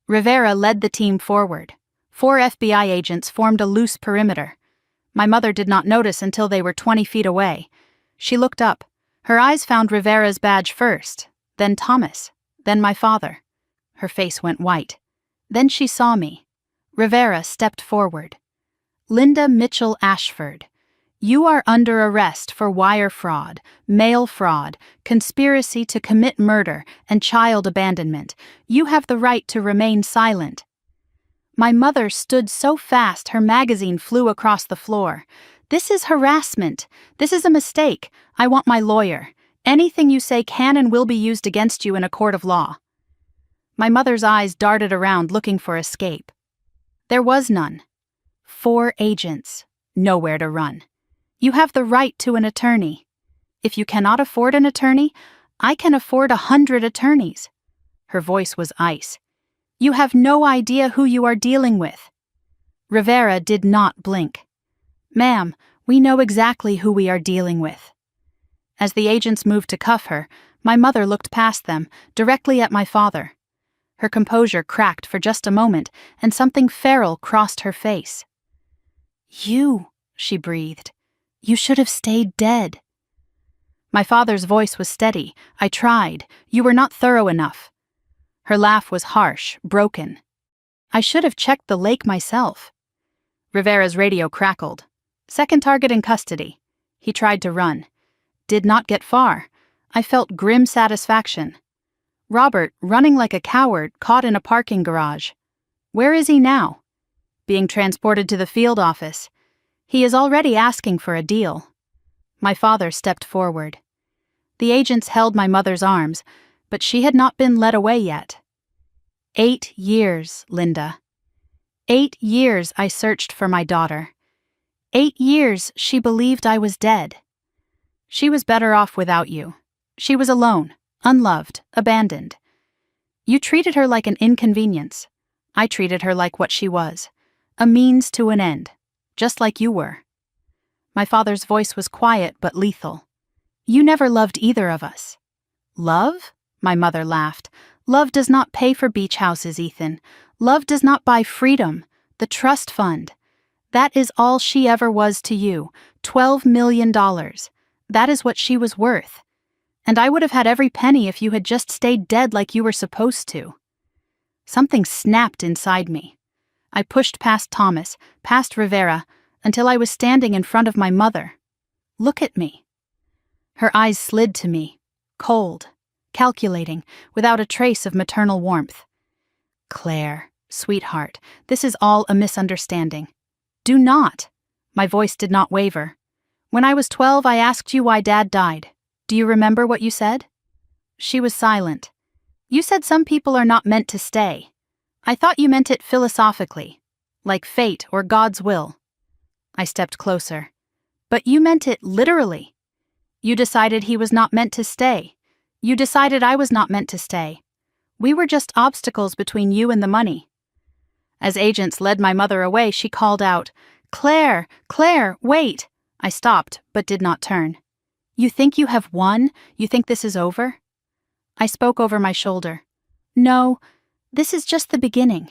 Rivera led the team forward. 4 FBI agents formed a loose perimeter. My mother did not notice until they were 20 feet away. She looked up. Her eyes found Rivera's badge first, then Thomas, then my father. Her face went white. Then she saw me. Rivera stepped forward. Linda Mitchell Ashford. You are under arrest for wire fraud, mail fraud, conspiracy to commit murder, and child abandonment. You have the right to remain silent. My mother stood so fast her magazine flew across the floor. This is harassment. This is a mistake. I want my lawyer. Anything you say can and will be used against you in a court of law. My mother's eyes darted around looking for escape. There was none. 4 agents. Nowhere to run. You have the right to an attorney. If you cannot afford an attorney, I can afford 100 attorneys. Her voice was ice. You have no idea who you are dealing with. Rivera did not blink. Ma'am, we know exactly who we are dealing with. As the agents moved to cuff her, my mother looked past them, directly at my father. Her composure cracked for just a moment, and something feral crossed her face. You, she breathed. You should have stayed dead. My father's voice was steady. I tried. You were not thorough enough. Her laugh was harsh, broken. I should have checked the lake myself. Rivera's radio crackled. Second target in custody. He tried to run. Did not get far. I felt grim satisfaction. Robert, running like a coward, caught in a parking garage. Where is he now? Being transported to the field office. He is already asking for a deal. My father stepped forward. The agents held my mother's arms, but she had not been led away yet. 8 years, Linda. 8 years I searched for my daughter. 8 years she believed I was dead. She was better off without you. She was alone, unloved, abandoned. You treated her like an inconvenience. I treated her like what she was, a means to an end, just like you were. My father's voice was quiet but lethal. You never loved either of us. Love? My mother laughed. Love does not pay for beach houses, Ethan. Love does not buy freedom, the trust fund. That is all she ever was to you, $12 million. That is what she was worth. And I would have had every penny if you had just stayed dead like you were supposed to. Something snapped inside me. I pushed past Thomas, past Rivera, until I was standing in front of my mother. Look at me. Her eyes slid to me, cold, calculating, without a trace of maternal warmth. Claire, sweetheart, this is all a misunderstanding. Do not. My voice did not waver. When I was 12, I asked you why Dad died. Do you remember what you said? She was silent. You said some people are not meant to stay. I thought you meant it philosophically, like fate or God's will. I stepped closer. But you meant it literally. You decided he was not meant to stay. You decided I was not meant to stay. We were just obstacles between you and the money. As agents led my mother away, she called out, "Claire, Claire, wait!" I stopped, but did not turn. You think you have won? You think this is over? I spoke over my shoulder. No, this is just the beginning.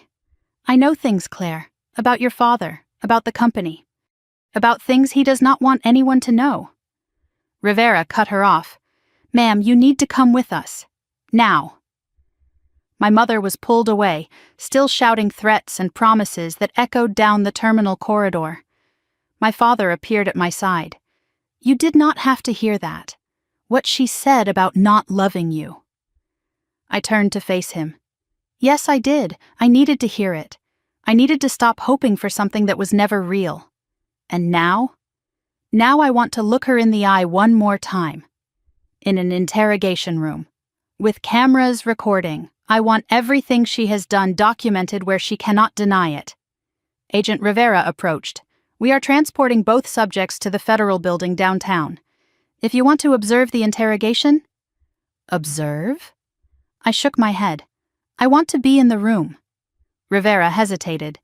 I know things, Claire, about your father, about the company, about things he does not want anyone to know. Rivera cut her off. Ma'am, you need to come with us. Now. My mother was pulled away, still shouting threats and promises that echoed down the terminal corridor. My father appeared at my side. You did not have to hear that. What she said about not loving you. I turned to face him. Yes, I did. I needed to hear it. I needed to stop hoping for something that was never real. And now? Now I want to look her in the eye one more time. In an interrogation room. With cameras recording. I want everything she has done documented where she cannot deny it. Agent Rivera approached. We are transporting both subjects to the federal building downtown. If you want to observe the interrogation... Observe? I shook my head. I want to be in the room. Rivera hesitated.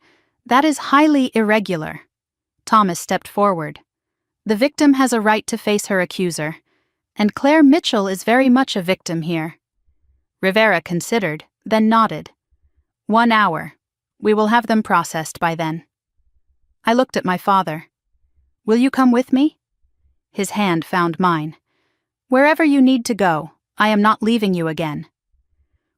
That is highly irregular. Thomas stepped forward. The victim has a right to face her accuser. And Claire Mitchell is very much a victim here. Rivera considered, then nodded. 1 hour. We will have them processed by then. I looked at my father. Will you come with me? His hand found mine. Wherever you need to go, I am not leaving you again.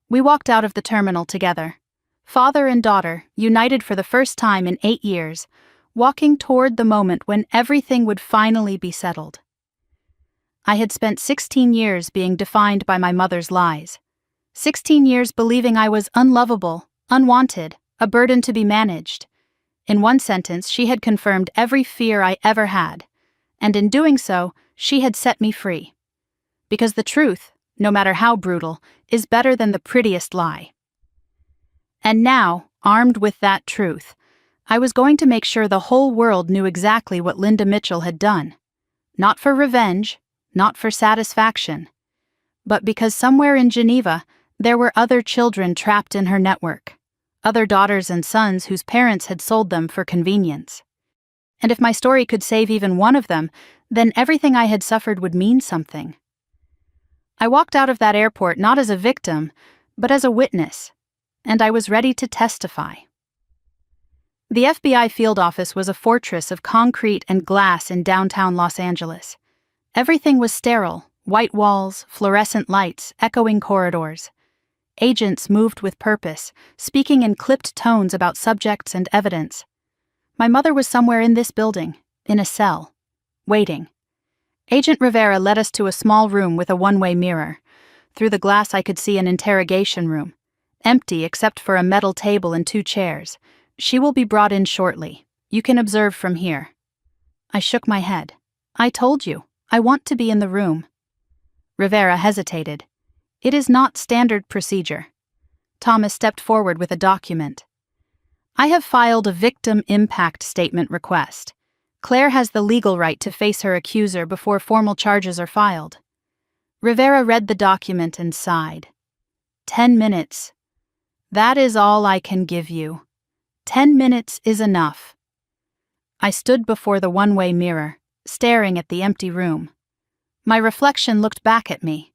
We walked out of the terminal together. Father and daughter, united for the first time in 8 years, walking toward the moment when everything would finally be settled. I had spent 16 years being defined by my mother's lies. 16 years believing I was unlovable, unwanted, a burden to be managed. In one sentence, she had confirmed every fear I ever had, and in doing so, she had set me free. Because the truth, no matter how brutal, is better than the prettiest lie. And now, armed with that truth, I was going to make sure the whole world knew exactly what Linda Mitchell had done. Not for revenge, not for satisfaction, but because somewhere in Geneva, there were other children trapped in her network. Other daughters and sons whose parents had sold them for convenience. And if my story could save even one of them, then everything I had suffered would mean something. I walked out of that airport not as a victim, but as a witness, and I was ready to testify. The FBI field office was a fortress of concrete and glass in downtown Los Angeles. Everything was sterile, white walls, fluorescent lights, echoing corridors. Agents moved with purpose, speaking in clipped tones about subjects and evidence. My mother was somewhere in this building, in a cell, waiting. Agent Rivera led us to a small room with a one-way mirror. Through the glass I could see an interrogation room, empty except for a metal table and 2 chairs. She will be brought in shortly. You can observe from here. I shook my head. I told you, I want to be in the room. Rivera hesitated. It is not standard procedure. Thomas stepped forward with a document. I have filed a victim impact statement request. Claire has the legal right to face her accuser before formal charges are filed. Rivera read the document and sighed. 10 minutes. That is all I can give you. 10 minutes is enough. I stood before the one-way mirror, staring at the empty room. My reflection looked back at me.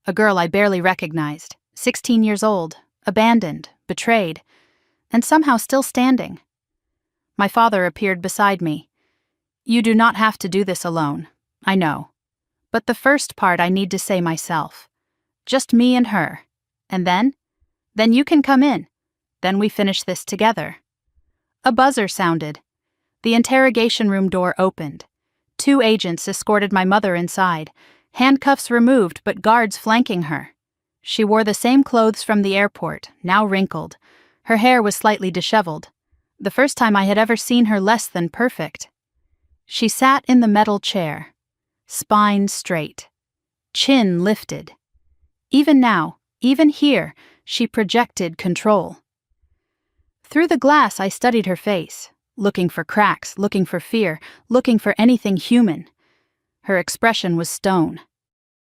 A girl I barely recognized, 16 years old, abandoned, betrayed, and somehow still standing. My father appeared beside me. You do not have to do this alone, I know. But the first part I need to say myself. Just me and her. And then? Then you can come in. Then we finish this together. A buzzer sounded. The interrogation room door opened. 2 agents escorted my mother inside, handcuffs removed but guards flanking her. She wore the same clothes from the airport, now wrinkled. Her hair was slightly disheveled. The first time I had ever seen her less than perfect. She sat in the metal chair, spine straight, chin lifted. Even now, even here, she projected control. Through the glass I studied her face, looking for cracks, looking for fear, looking for anything human. Her expression was stone.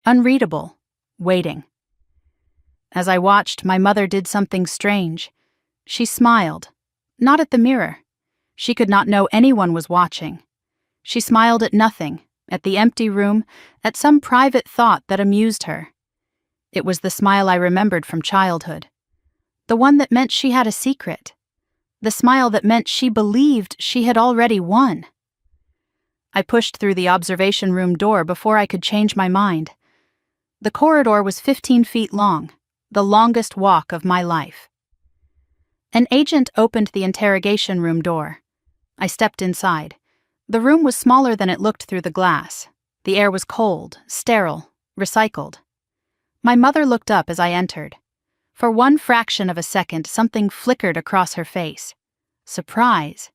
Unreadable, waiting. As I watched, my mother did something strange. She smiled, not at the mirror. She could not know anyone was watching. She smiled at nothing, at the empty room, at some private thought that amused her. It was the smile I remembered from childhood. The one that meant she had a secret. The smile that meant she believed she had already won. I pushed through the observation room door before I could change my mind. The corridor was 15 feet long, the longest walk of my life. An agent opened the interrogation room door. I stepped inside. The room was smaller than it looked through the glass. The air was cold, sterile, recycled. My mother looked up as I entered. For one fraction of a second, something flickered across her face. Surprise.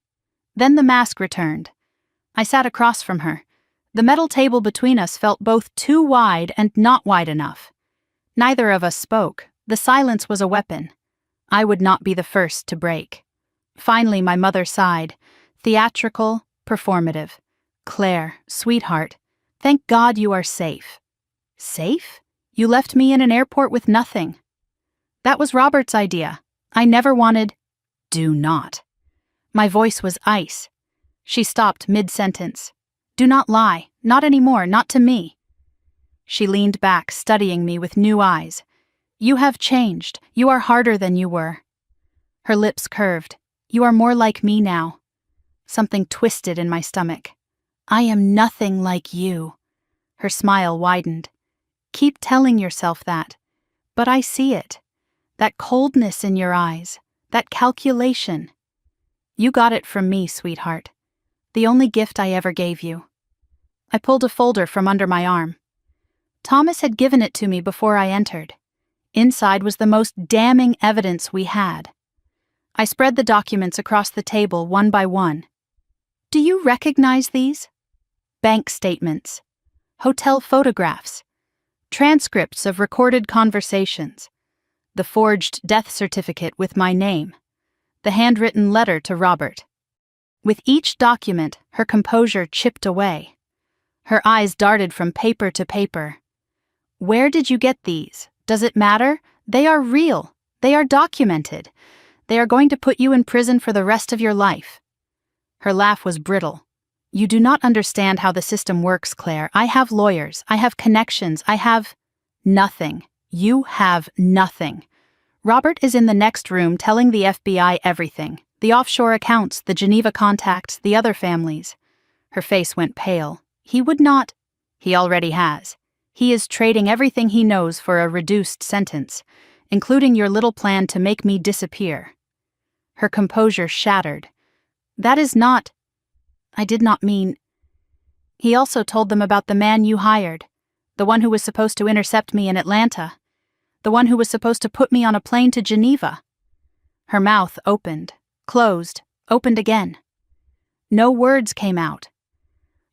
Then the mask returned. I sat across from her. The metal table between us felt both too wide and not wide enough. Neither of us spoke. The silence was a weapon. I would not be the first to break. Finally, my mother sighed. Theatrical, performative. Claire, sweetheart, thank God you are safe. Safe? You left me in an airport with nothing. That was Robert's idea. I never wanted... Do not. My voice was ice. She stopped mid-sentence. Do not lie. Not anymore. Not to me. She leaned back, studying me with new eyes. You have changed. You are harder than you were. Her lips curved. You are more like me now. Something twisted in my stomach. I am nothing like you. Her smile widened. Keep telling yourself that. But I see it. That coldness in your eyes. That calculation. You got it from me, sweetheart. The only gift I ever gave you. I pulled a folder from under my arm. Thomas had given it to me before I entered. Inside was the most damning evidence we had. I spread the documents across the table one by one. Do you recognize these? Bank statements, hotel photographs, transcripts of recorded conversations, the forged death certificate with my name, the handwritten letter to Robert. With each document, her composure chipped away. Her eyes darted from paper to paper. Where did you get these? Does it matter? They are real. They are documented. They are going to put you in prison for the rest of your life. Her laugh was brittle. You do not understand how the system works, Claire. I have lawyers. I have connections. I have... Nothing. You have nothing. Robert is in the next room telling the FBI everything. The offshore accounts, the Geneva contacts, the other families. Her face went pale. He would not... He already has. He is trading everything he knows for a reduced sentence, including your little plan to make me disappear. Her composure shattered. That is not... I did not mean... He also told them about the man you hired, the one who was supposed to intercept me in Atlanta, the one who was supposed to put me on a plane to Geneva. Her mouth opened, closed, opened again. No words came out.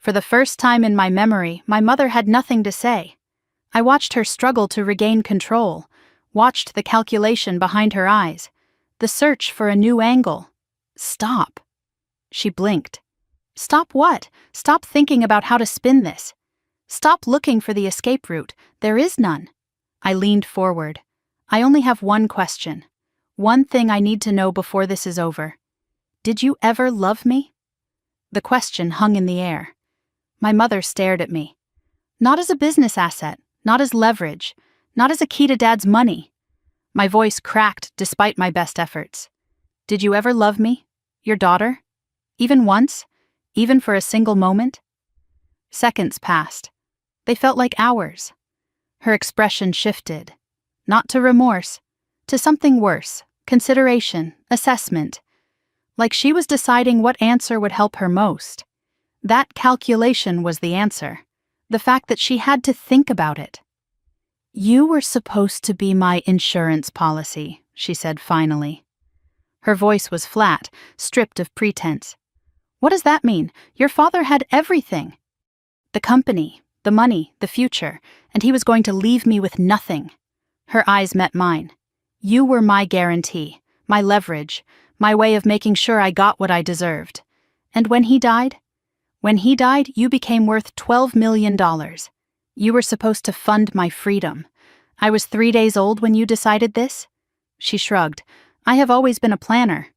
For the first time in my memory, my mother had nothing to say. I watched her struggle to regain control, watched the calculation behind her eyes, the search for a new angle. Stop. She blinked. Stop what? Stop thinking about how to spin this. Stop looking for the escape route. There is none. I leaned forward. I only have one question. One thing I need to know before this is over. Did you ever love me? The question hung in the air. My mother stared at me. Not as a business asset, not as leverage, not as a key to Dad's money. My voice cracked despite my best efforts. Did you ever love me? Your daughter? Even once? Even for a single moment? Seconds passed. They felt like hours. Her expression shifted. Not to remorse, to something worse, consideration, assessment. Like she was deciding what answer would help her most. That calculation was the answer. The fact that she had to think about it. You were supposed to be my insurance policy, she said finally. Her voice was flat, stripped of pretense. What does that mean? Your father had everything. The company, the money, the future, and he was going to leave me with nothing. Her eyes met mine. You were my guarantee, my leverage, my way of making sure I got what I deserved. And when he died? When he died, you became worth $12 million. You were supposed to fund my freedom. I was 3 days old when you decided this? She shrugged. I have always been a planner.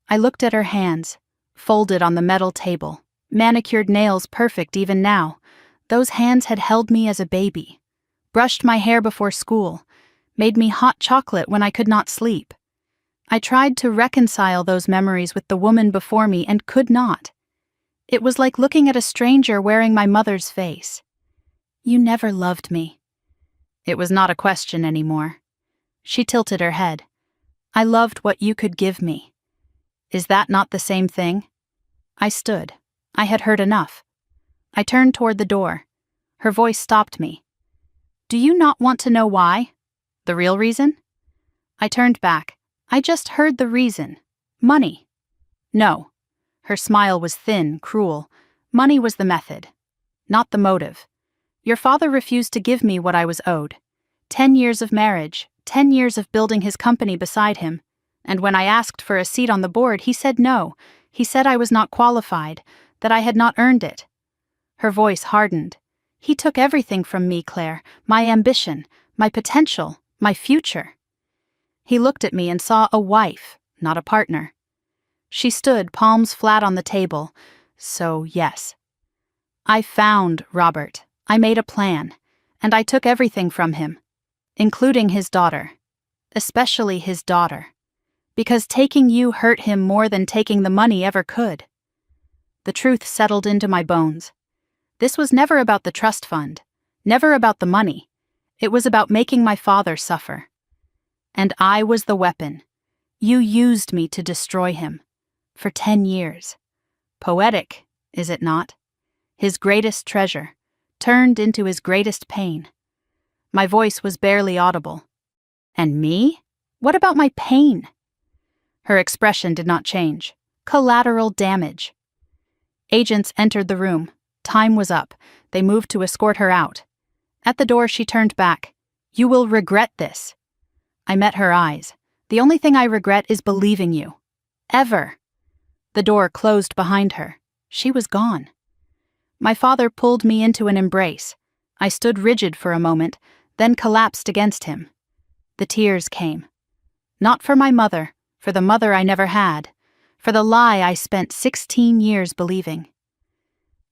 I looked at her hands, folded on the metal table, manicured nails perfect even now. Those hands had held me as a baby, brushed my hair before school, made me hot chocolate when I could not sleep. I tried to reconcile those memories with the woman before me and could not. It was like looking at a stranger wearing my mother's face. You never loved me. It was not a question anymore. She tilted her head. I loved what you could give me. Is that not the same thing? I stood. I had heard enough. I turned toward the door. Her voice stopped me. Do you not want to know why? The real reason? I turned back. I just heard the reason. Money. No. Her smile was thin, cruel. Money was the method, not the motive. Your father refused to give me what I was owed. 10 years of marriage, 10 years of building his company beside him. And when I asked for a seat on the board, he said no. He said I was not qualified, that I had not earned it. Her voice hardened. He took everything from me, Claire, my ambition, my potential, my future. He looked at me and saw a wife, not a partner. She stood, palms flat on the table. So, yes. I found Robert. I made a plan, and I took everything from him, including his daughter, especially his daughter, because taking you hurt him more than taking the money ever could. The truth settled into my bones. This was never about the trust fund, never about the money. It was about making my father suffer. And I was the weapon. You used me to destroy him. For 10 years. Poetic, is it not? His greatest treasure, turned into his greatest pain. My voice was barely audible. And me? What about my pain? Her expression did not change. Collateral damage. Agents entered the room. Time was up. They moved to escort her out. At the door, she turned back. You will regret this. I met her eyes. The only thing I regret is believing you. Ever. The door closed behind her. She was gone. My father pulled me into an embrace. I stood rigid for a moment, then collapsed against him. The tears came. Not for my mother, for the mother I never had, for the lie I spent 16 years believing.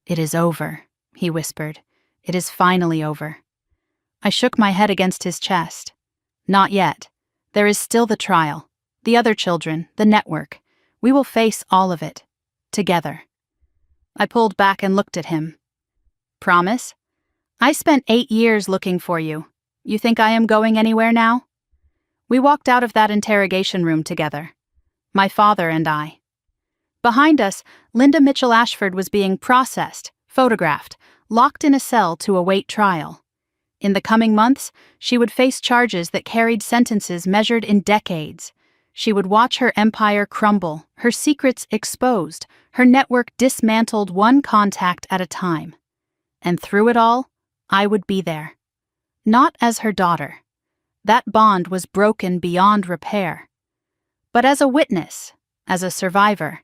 It is over, he whispered. It is finally over. I shook my head against his chest. Not yet. There is still the trial. The other children, the network. We will face all of it. Together. I pulled back and looked at him. Promise? I spent 8 years looking for you. You think I am going anywhere now? We walked out of that interrogation room together. My father and I. Behind us, Linda Mitchell Ashford was being processed, photographed, locked in a cell to await trial. In the coming months, she would face charges that carried sentences measured in decades. She would watch her empire crumble, her secrets exposed, her network dismantled one contact at a time. And through it all, I would be there. Not as her daughter. That bond was broken beyond repair. But as a witness, as a survivor,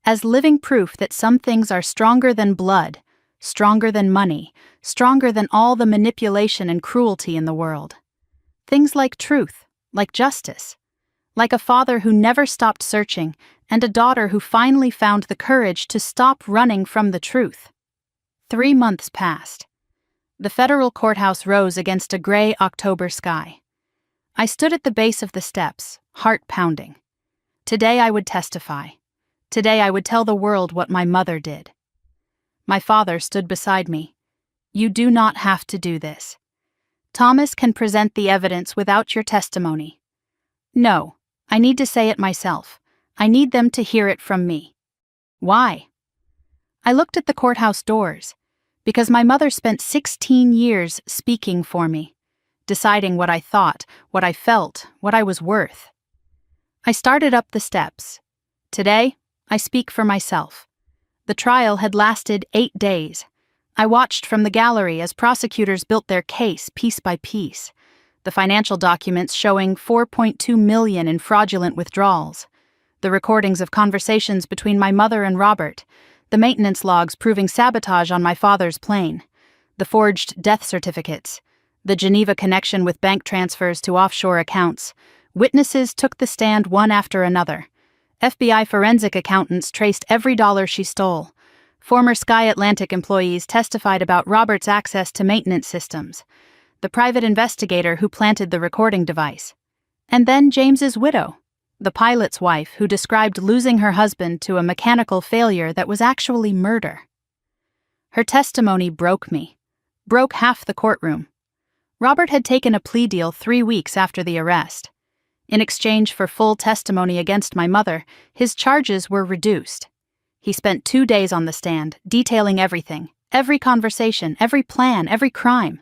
as living proof that some things are stronger than blood, stronger than money, stronger than all the manipulation and cruelty in the world. Things like truth, like justice, like a father who never stopped searching and a daughter who finally found the courage to stop running from the truth. 3 months passed. The federal courthouse rose against a gray October sky. I stood at the base of the steps, heart pounding. Today I would testify. Today I would tell the world what my mother did. My father stood beside me. You do not have to do this. Thomas can present the evidence without your testimony. No, I need to say it myself. I need them to hear it from me. Why? I looked at the courthouse doors, because my mother spent 16 years speaking for me, deciding what I thought, what I felt, what I was worth. I started up the steps. Today, I speak for myself. The trial had lasted 8 days. I watched from the gallery as prosecutors built their case piece by piece. The financial documents showing $4.2 million in fraudulent withdrawals. The recordings of conversations between my mother and Robert. The maintenance logs proving sabotage on my father's plane. The forged death certificates. The Geneva connection with bank transfers to offshore accounts. Witnesses took the stand one after another. FBI forensic accountants traced every dollar she stole. Former Sky Atlantic employees testified about Robert's access to maintenance systems. The private investigator who planted the recording device. And then James's widow, the pilot's wife who described losing her husband to a mechanical failure that was actually murder. Her testimony broke me. Broke half the courtroom. Robert had taken a plea deal 3 weeks after the arrest. In exchange for full testimony against my mother, his charges were reduced. He spent 2 days on the stand, detailing everything, every conversation, every plan, every crime.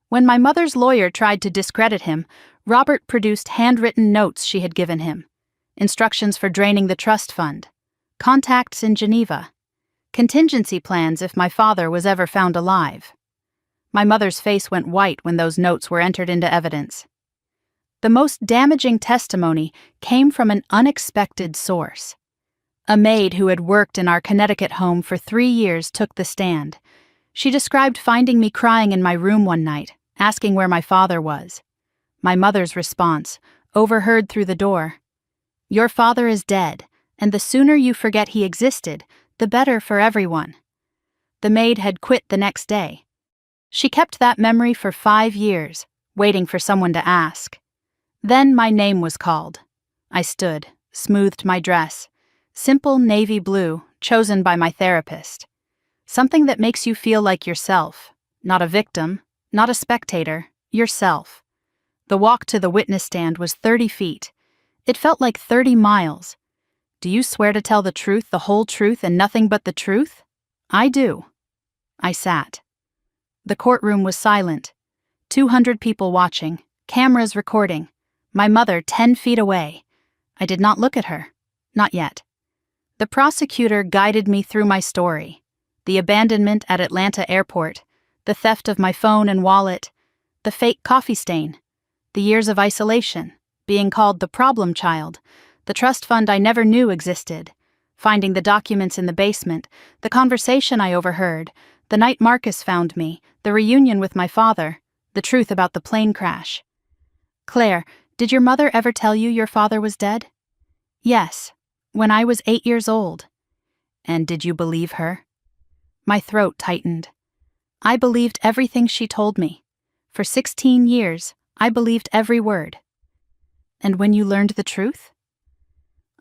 When my mother's lawyer tried to discredit him, Robert produced handwritten notes she had given him, instructions for draining the trust fund, contacts in Geneva, contingency plans if my father was ever found alive. My mother's face went white when those notes were entered into evidence. The most damaging testimony came from an unexpected source. A maid who had worked in our Connecticut home for 3 years took the stand. She described finding me crying in my room one night, asking where my father was. My mother's response, overheard through the door: "Your father is dead, and the sooner you forget he existed, the better for everyone." The maid had quit the next day. She kept that memory for 5 years, waiting for someone to ask. Then my name was called. I stood, smoothed my dress. Simple navy blue, chosen by my therapist. Something that makes you feel like yourself, not a victim, not a spectator, yourself. The walk to the witness stand was 30 feet. It felt like 30 miles. Do you swear to tell the truth, the whole truth, and nothing but the truth? I do. I sat. The courtroom was silent. 200 people watching, cameras recording. My mother 10 feet away. I did not look at her. Not yet. The prosecutor guided me through my story. The abandonment at Atlanta airport, the theft of my phone and wallet, the fake coffee stain, the years of isolation, being called the problem child, the trust fund I never knew existed, finding the documents in the basement, the conversation I overheard, the night Marcus found me, the reunion with my father, the truth about the plane crash. Claire, did your mother ever tell you your father was dead? Yes. When I was 8 years old. And did you believe her? My throat tightened. I believed everything she told me. For 16 years, I believed every word. And when you learned the truth?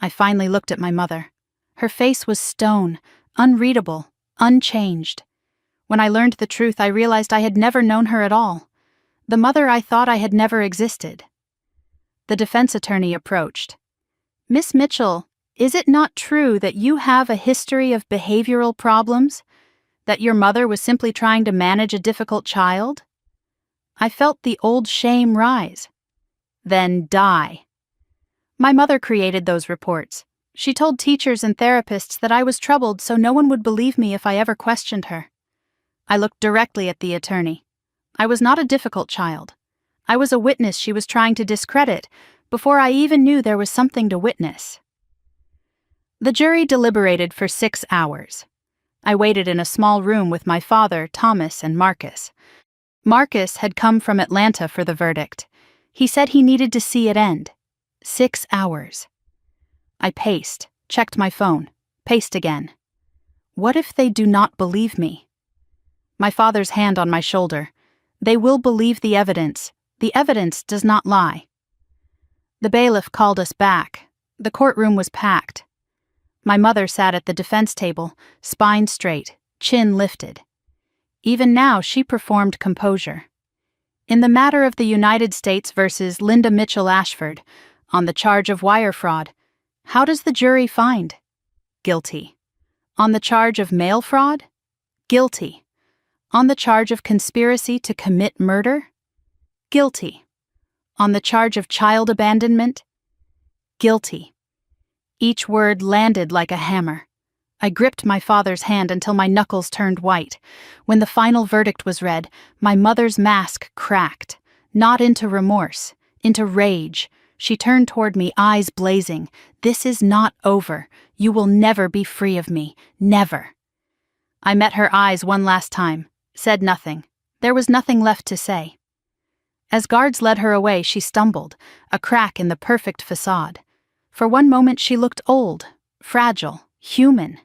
I finally looked at my mother. Her face was stone, unreadable, unchanged. When I learned the truth, I realized I had never known her at all. The mother I thought I had never existed. The defense attorney approached. Miss Mitchell, is it not true that you have a history of behavioral problems? That your mother was simply trying to manage a difficult child? I felt the old shame rise. Then die. My mother created those reports. She told teachers and therapists that I was troubled so no one would believe me if I ever questioned her. I looked directly at the attorney. I was not a difficult child. I was a witness she was trying to discredit before I even knew there was something to witness. The jury deliberated for 6 hours. I waited in a small room with my father, Thomas, and Marcus. Marcus had come from Atlanta for the verdict. He said he needed to see it end. 6 hours. I paced, checked my phone, paced again. What if they do not believe me? My father's hand on my shoulder. They will believe the evidence. The evidence does not lie. The bailiff called us back. The courtroom was packed. My mother sat at the defense table, spine straight, chin lifted. Even now, she performed composure. In the matter of the United States versus Linda Mitchell Ashford, on the charge of wire fraud, how does the jury find? Guilty. On the charge of mail fraud? Guilty. On the charge of conspiracy to commit murder? Guilty. On the charge of child abandonment? Guilty. Each word landed like a hammer. I gripped my father's hand until my knuckles turned white. When the final verdict was read, my mother's mask cracked, not into remorse, into rage. She turned toward me, eyes blazing. This is not over. You will never be free of me. Never. I met her eyes one last time, said nothing. There was nothing left to say. As guards led her away, she stumbled, a crack in the perfect facade. For one moment she looked old, fragile, human.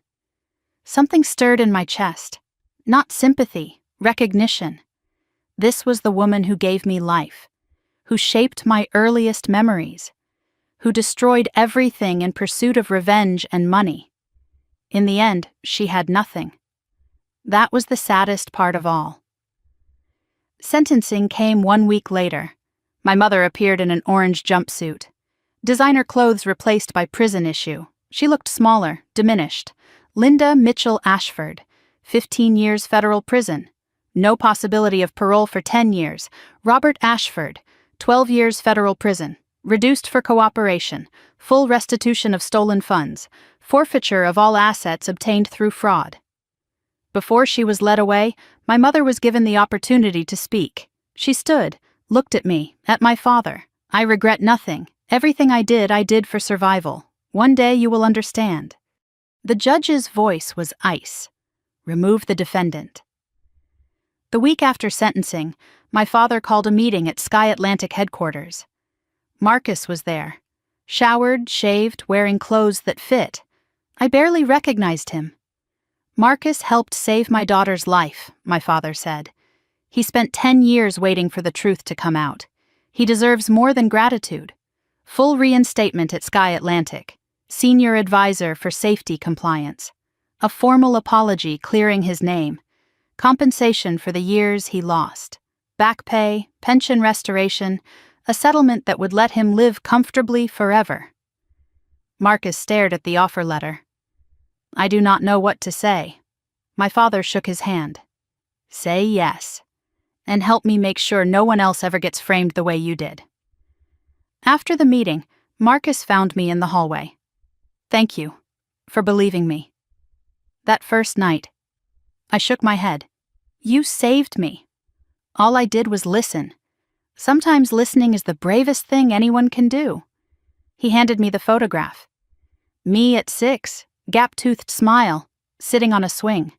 Something stirred in my chest. Not sympathy, recognition. This was the woman who gave me life, who shaped my earliest memories, who destroyed everything in pursuit of revenge and money. In the end, she had nothing. That was the saddest part of all. Sentencing came 1 week later. My mother appeared in an orange jumpsuit. Designer clothes replaced by prison issue. She looked smaller, diminished. Linda Mitchell Ashford, 15 years federal prison. No possibility of parole for 10 years. Robert Ashford, 12 years federal prison. Reduced for cooperation. Full restitution of stolen funds. Forfeiture of all assets obtained through fraud. Before she was led away, my mother was given the opportunity to speak. She stood, looked at me, at my father. I regret nothing. Everything I did for survival. One day you will understand. The judge's voice was ice. Remove the defendant. The week after sentencing, my father called a meeting at Sky Atlantic headquarters. Marcus was there. Showered, shaved, wearing clothes that fit. I barely recognized him. Marcus helped save my daughter's life, my father said. He spent 10 years waiting for the truth to come out. He deserves more than gratitude. Full reinstatement at Sky Atlantic. Senior advisor for safety compliance. A formal apology clearing his name. Compensation for the years he lost. Back pay, pension restoration, a settlement that would let him live comfortably forever. Marcus stared at the offer letter. I do not know what to say. My father shook his hand. Say yes. And help me make sure no one else ever gets framed the way you did. After the meeting, Marcus found me in the hallway. Thank you for believing me. That first night, I shook my head. You saved me. All I did was listen. Sometimes listening is the bravest thing anyone can do. He handed me the photograph. Me at 6, gap-toothed smile, sitting on a swing.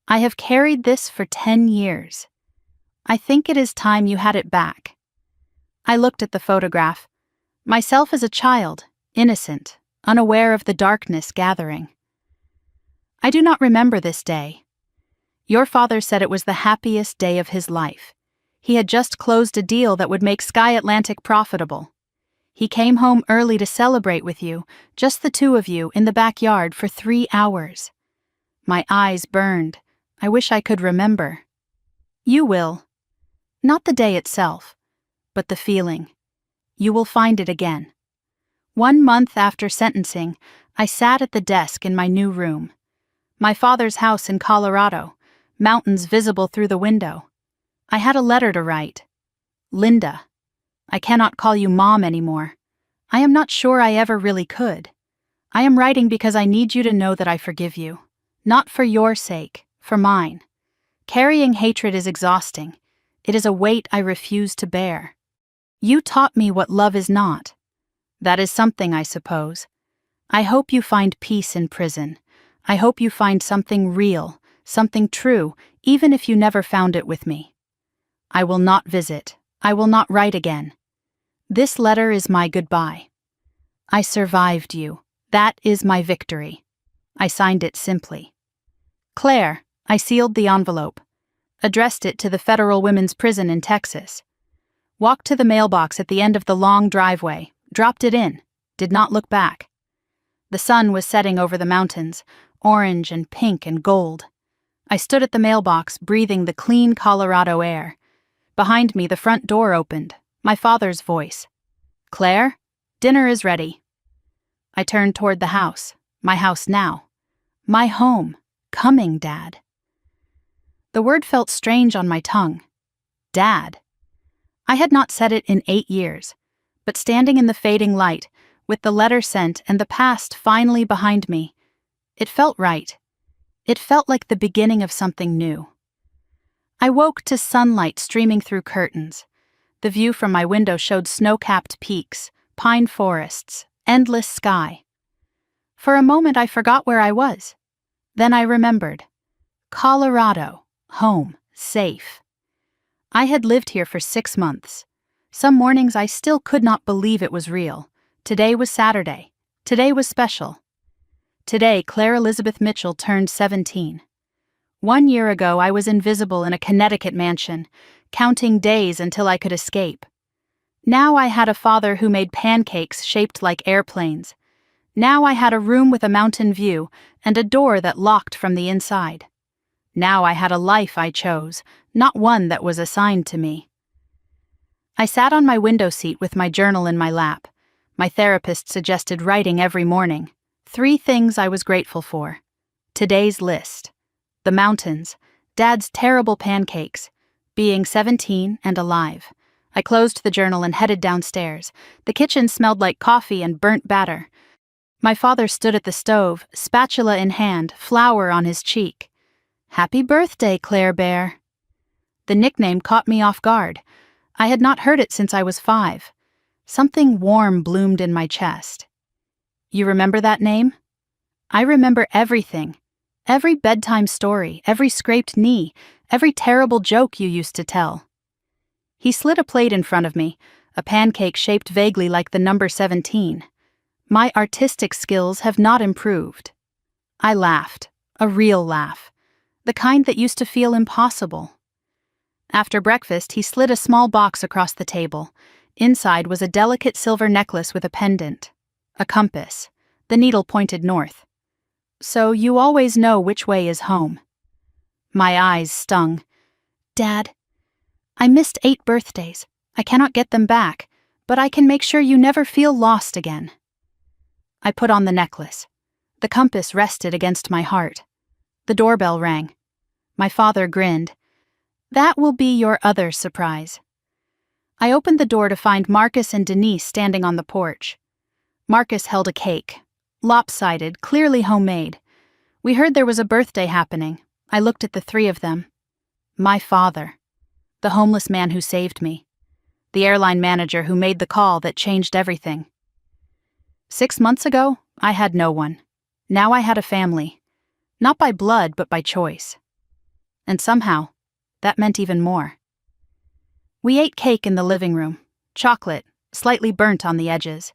I have carried this for 10 years. I think it is time you had it back. I looked at the photograph. Myself as a child, innocent, unaware of the darkness gathering. I do not remember this day. Your father said it was the happiest day of his life. He had just closed a deal that would make Sky Atlantic profitable. He came home early to celebrate with you, just the two of you, in the backyard for 3 hours. My eyes burned. I wish I could remember. You will. Not the day itself, but the feeling. You will find it again. 1 month after sentencing, I sat at the desk in my new room. My father's house in Colorado, mountains visible through the window. I had a letter to write. Linda, I cannot call you Mom anymore. I am not sure I ever really could. I am writing because I need you to know that I forgive you. Not for your sake, for mine. Carrying hatred is exhausting. It is a weight I refuse to bear. You taught me what love is not. That is something, I suppose. I hope you find peace in prison. I hope you find something real, something true, even if you never found it with me. I will not visit. I will not write again. This letter is my goodbye. I survived you. That is my victory. I signed it simply. Claire. I sealed the envelope. Addressed it to the Federal Women's Prison in Texas. Walked to the mailbox at the end of the long driveway, dropped it in, did not look back. The sun was setting over the mountains, orange and pink and gold. I stood at the mailbox, breathing the clean Colorado air. Behind me, the front door opened, my father's voice. Claire, dinner is ready. I turned toward the house, my house now. My home, coming, Dad. The word felt strange on my tongue. Dad. I had not said it in 8 years, but standing in the fading light, with the letter sent and the past finally behind me, it felt right. It felt like the beginning of something new. I woke to sunlight streaming through curtains. The view from my window showed snow-capped peaks, pine forests, endless sky. For a moment I forgot where I was. Then I remembered. Colorado, home, safe. I had lived here for 6 months. Some mornings I still could not believe it was real. Today was Saturday. Today was special. Today, Claire Elizabeth Mitchell turned 17. 1 year ago, I was invisible in a Connecticut mansion, counting days until I could escape. Now I had a father who made pancakes shaped like airplanes. Now I had a room with a mountain view and a door that locked from the inside. Now I had a life I chose, not one that was assigned to me. I sat on my window seat with my journal in my lap. My therapist suggested writing every morning. 3 things I was grateful for. Today's list. The mountains, Dad's terrible pancakes, being 17 and alive. I closed the journal and headed downstairs. The kitchen smelled like coffee and burnt batter. My father stood at the stove, spatula in hand, flour on his cheek. Happy birthday, Claire Bear. The nickname caught me off guard. I had not heard it since I was 5. Something warm bloomed in my chest. You remember that name? I remember everything. Every bedtime story, every scraped knee, every terrible joke you used to tell. He slid a plate in front of me, a pancake shaped vaguely like the number 17. My artistic skills have not improved. I laughed, a real laugh, the kind that used to feel impossible. After breakfast, he slid a small box across the table. Inside was a delicate silver necklace with a pendant. A compass. The needle pointed north. So you always know which way is home. My eyes stung. Dad, I missed 8 birthdays. I cannot get them back, but I can make sure you never feel lost again. I put on the necklace. The compass rested against my heart. The doorbell rang. My father grinned. That will be your other surprise. I opened the door to find Marcus and Denise standing on the porch. Marcus held a cake. Lopsided, clearly homemade. We heard there was a birthday happening. I looked at the 3 of them. My father. The homeless man who saved me. The airline manager who made the call that changed everything. 6 months ago, I had no one. Now I had a family. Not by blood, but by choice. And somehow, that meant even more. We ate cake in the living room. Chocolate, slightly burnt on the edges.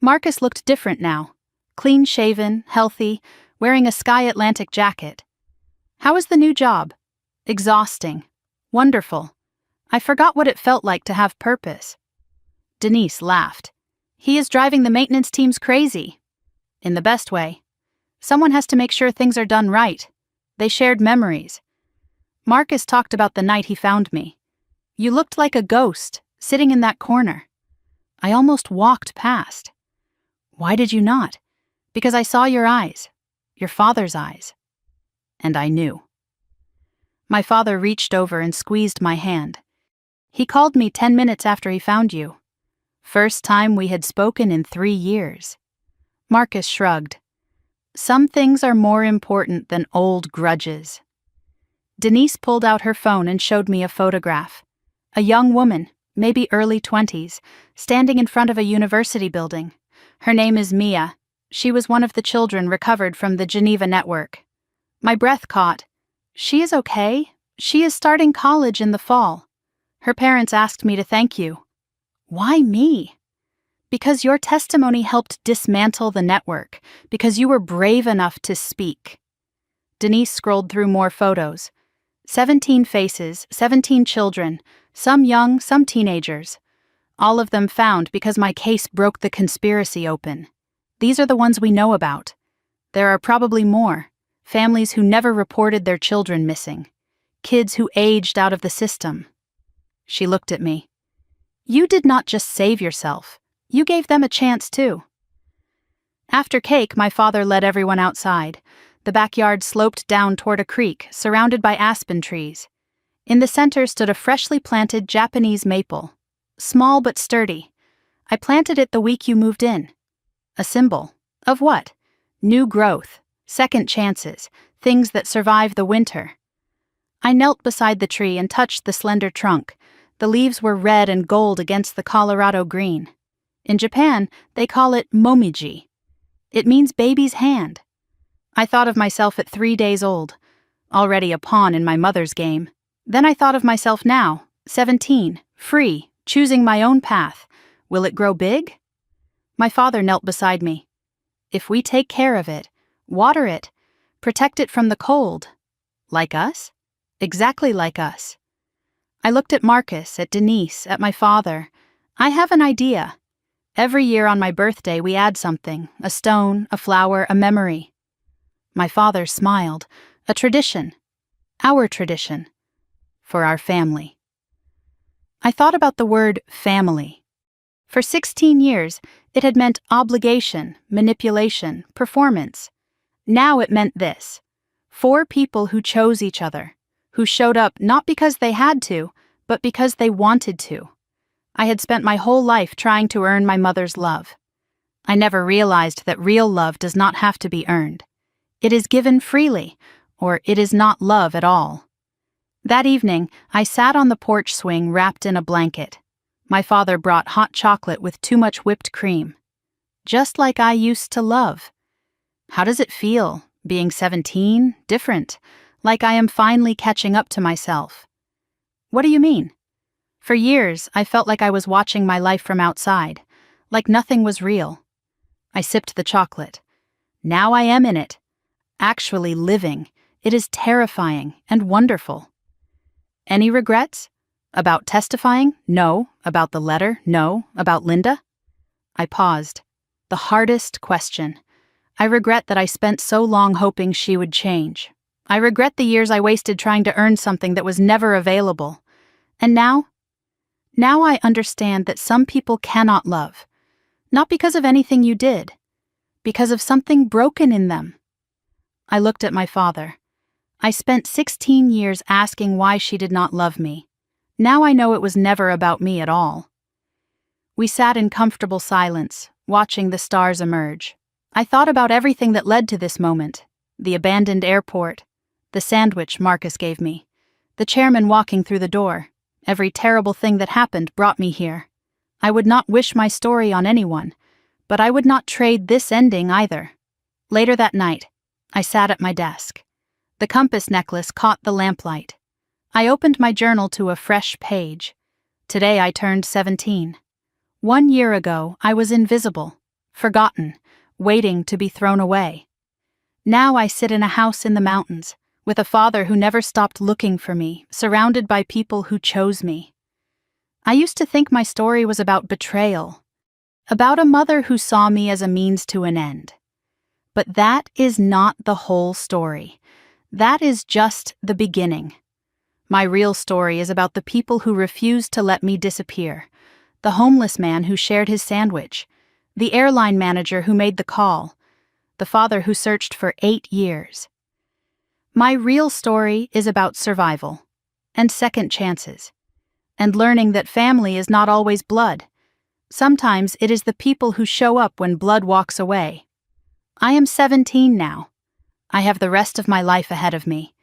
Marcus looked different now. Clean-shaven, healthy, wearing a Sky Atlantic jacket. How was the new job? Exhausting. Wonderful. I forgot what it felt like to have purpose. Denise laughed. He is driving the maintenance teams crazy. In the best way. Someone has to make sure things are done right. They shared memories. Marcus talked about the night he found me. You looked like a ghost, sitting in that corner. I almost walked past. Why did you not? Because I saw your eyes. Your father's eyes. And I knew. My father reached over and squeezed my hand. He called me 10 minutes after he found you. First time we had spoken in 3 years. Marcus shrugged. Some things are more important than old grudges. Denise pulled out her phone and showed me a photograph. A young woman, maybe early 20s, standing in front of a university building. Her name is Mia. She was one of the children recovered from the Geneva network. My breath caught. She is okay. She is starting college in the fall. Her parents asked me to thank you. Why me? Because your testimony helped dismantle the network, because you were brave enough to speak. Denise scrolled through more photos. 17 faces, 17 children, some young, some teenagers. All of them found because my case broke the conspiracy open. These are the ones we know about. There are probably more. Families who never reported their children missing. Kids who aged out of the system. She looked at me. You did not just save yourself. You gave them a chance too. After cake, my father led everyone outside. The backyard sloped down toward a creek, surrounded by aspen trees. In the center stood a freshly planted Japanese maple. Small but sturdy. I planted it the week you moved in. A symbol. Of what? New growth, second chances, things that survive the winter. I knelt beside the tree and touched the slender trunk. The leaves were red and gold against the Colorado green. In Japan, they call it momiji. It means baby's hand. I thought of myself at 3 days old, already a pawn in my mother's game. Then I thought of myself now, 17, free, choosing my own path. Will it grow big? My father knelt beside me. If we take care of it, water it, protect it from the cold. Like us? Exactly like us. I looked at Marcus, at Denise, at my father. I have an idea. Every year on my birthday we add something, a stone, a flower, a memory. My father smiled. A tradition. Our tradition. For our family. I thought about the word family. For 16 years, it had meant obligation, manipulation, performance. Now it meant this. 4 people who chose each other, who showed up not because they had to, but because they wanted to. I had spent my whole life trying to earn my mother's love. I never realized that real love does not have to be earned. It is given freely, or it is not love at all. That evening, I sat on the porch swing wrapped in a blanket. My father brought hot chocolate with too much whipped cream. Just like I used to love. How does it feel, being 17, different, like I am finally catching up to myself? What do you mean? For years, I felt like I was watching my life from outside, like nothing was real. I sipped the chocolate. Now I am in it. Actually living. It is terrifying and wonderful. Any regrets? About testifying? No. About the letter? No. About Linda? I paused. The hardest question. I regret that I spent so long hoping she would change. I regret the years I wasted trying to earn something that was never available. And now? Now I understand that some people cannot love. Not because of anything you did. Because of something broken in them. I looked at my father. I spent 16 years asking why she did not love me. Now I know it was never about me at all. We sat in comfortable silence, watching the stars emerge. I thought about everything that led to this moment. The abandoned airport, the sandwich Marcus gave me, the chairman walking through the door. Every terrible thing that happened brought me here. I would not wish my story on anyone, but I would not trade this ending either. Later that night, I sat at my desk. The compass necklace caught the lamplight. I opened my journal to a fresh page. Today I turned 17. 1 year ago, I was invisible, forgotten, waiting to be thrown away. Now I sit in a house in the mountains, with a father who never stopped looking for me, surrounded by people who chose me. I used to think my story was about betrayal, about a mother who saw me as a means to an end. But that is not the whole story. That is just the beginning. My real story is about the people who refused to let me disappear, the homeless man who shared his sandwich, the airline manager who made the call, the father who searched for 8 years. My real story is about survival, and second chances, and learning that family is not always blood. Sometimes it is the people who show up when blood walks away. I am 17 now. I have the rest of my life ahead of me,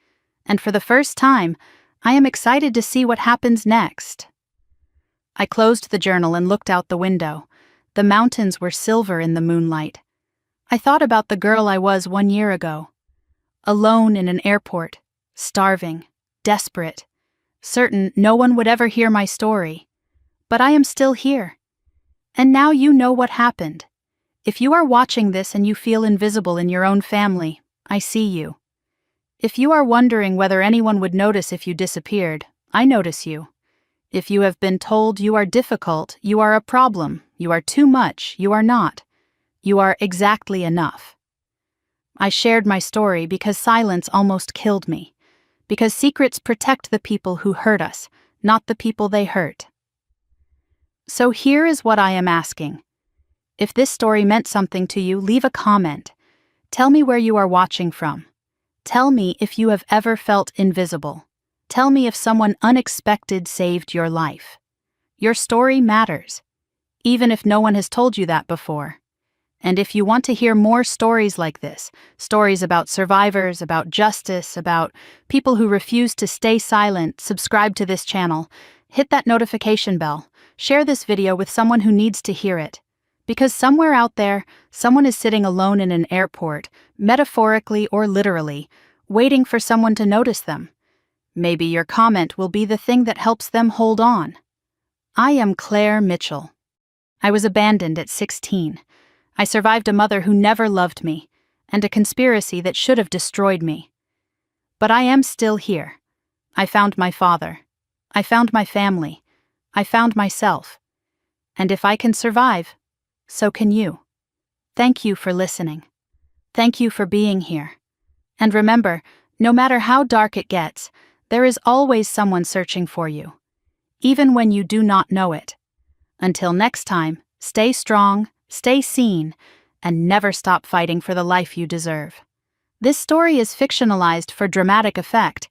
and for the first time, I am excited to see what happens next. I closed the journal and looked out the window. The mountains were silver in the moonlight. I thought about the girl I was 1 year ago. Alone in an airport, starving, desperate, certain no one would ever hear my story. But I am still here. And now you know what happened. If you are watching this and you feel invisible in your own family, I see you. If you are wondering whether anyone would notice if you disappeared, I notice you. If you have been told you are difficult, you are a problem, you are too much, you are not. You are exactly enough. I shared my story because silence almost killed me. Because secrets protect the people who hurt us, not the people they hurt. So here is what I am asking. If this story meant something to you, leave a comment. Tell me where you are watching from. Tell me if you have ever felt invisible. Tell me if someone unexpected saved your life. Your story matters, even if no one has told you that before. And if you want to hear more stories like this, stories about survivors, about justice, about people who refuse to stay silent, subscribe to this channel. Hit that notification bell. Share this video with someone who needs to hear it. Because somewhere out there, someone is sitting alone in an airport, metaphorically or literally, waiting for someone to notice them. Maybe your comment will be the thing that helps them hold on. I am Claire Mitchell. I was abandoned at 16. I survived a mother who never loved me, and a conspiracy that should have destroyed me. But I am still here. I found my father. I found my family. I found myself. And if I can survive, so can you. Thank you for listening. Thank you for being here. And remember, no matter how dark it gets, there is always someone searching for you, even when you do not know it. Until next time, stay strong, stay seen, and never stop fighting for the life you deserve. This story is fictionalized for dramatic effect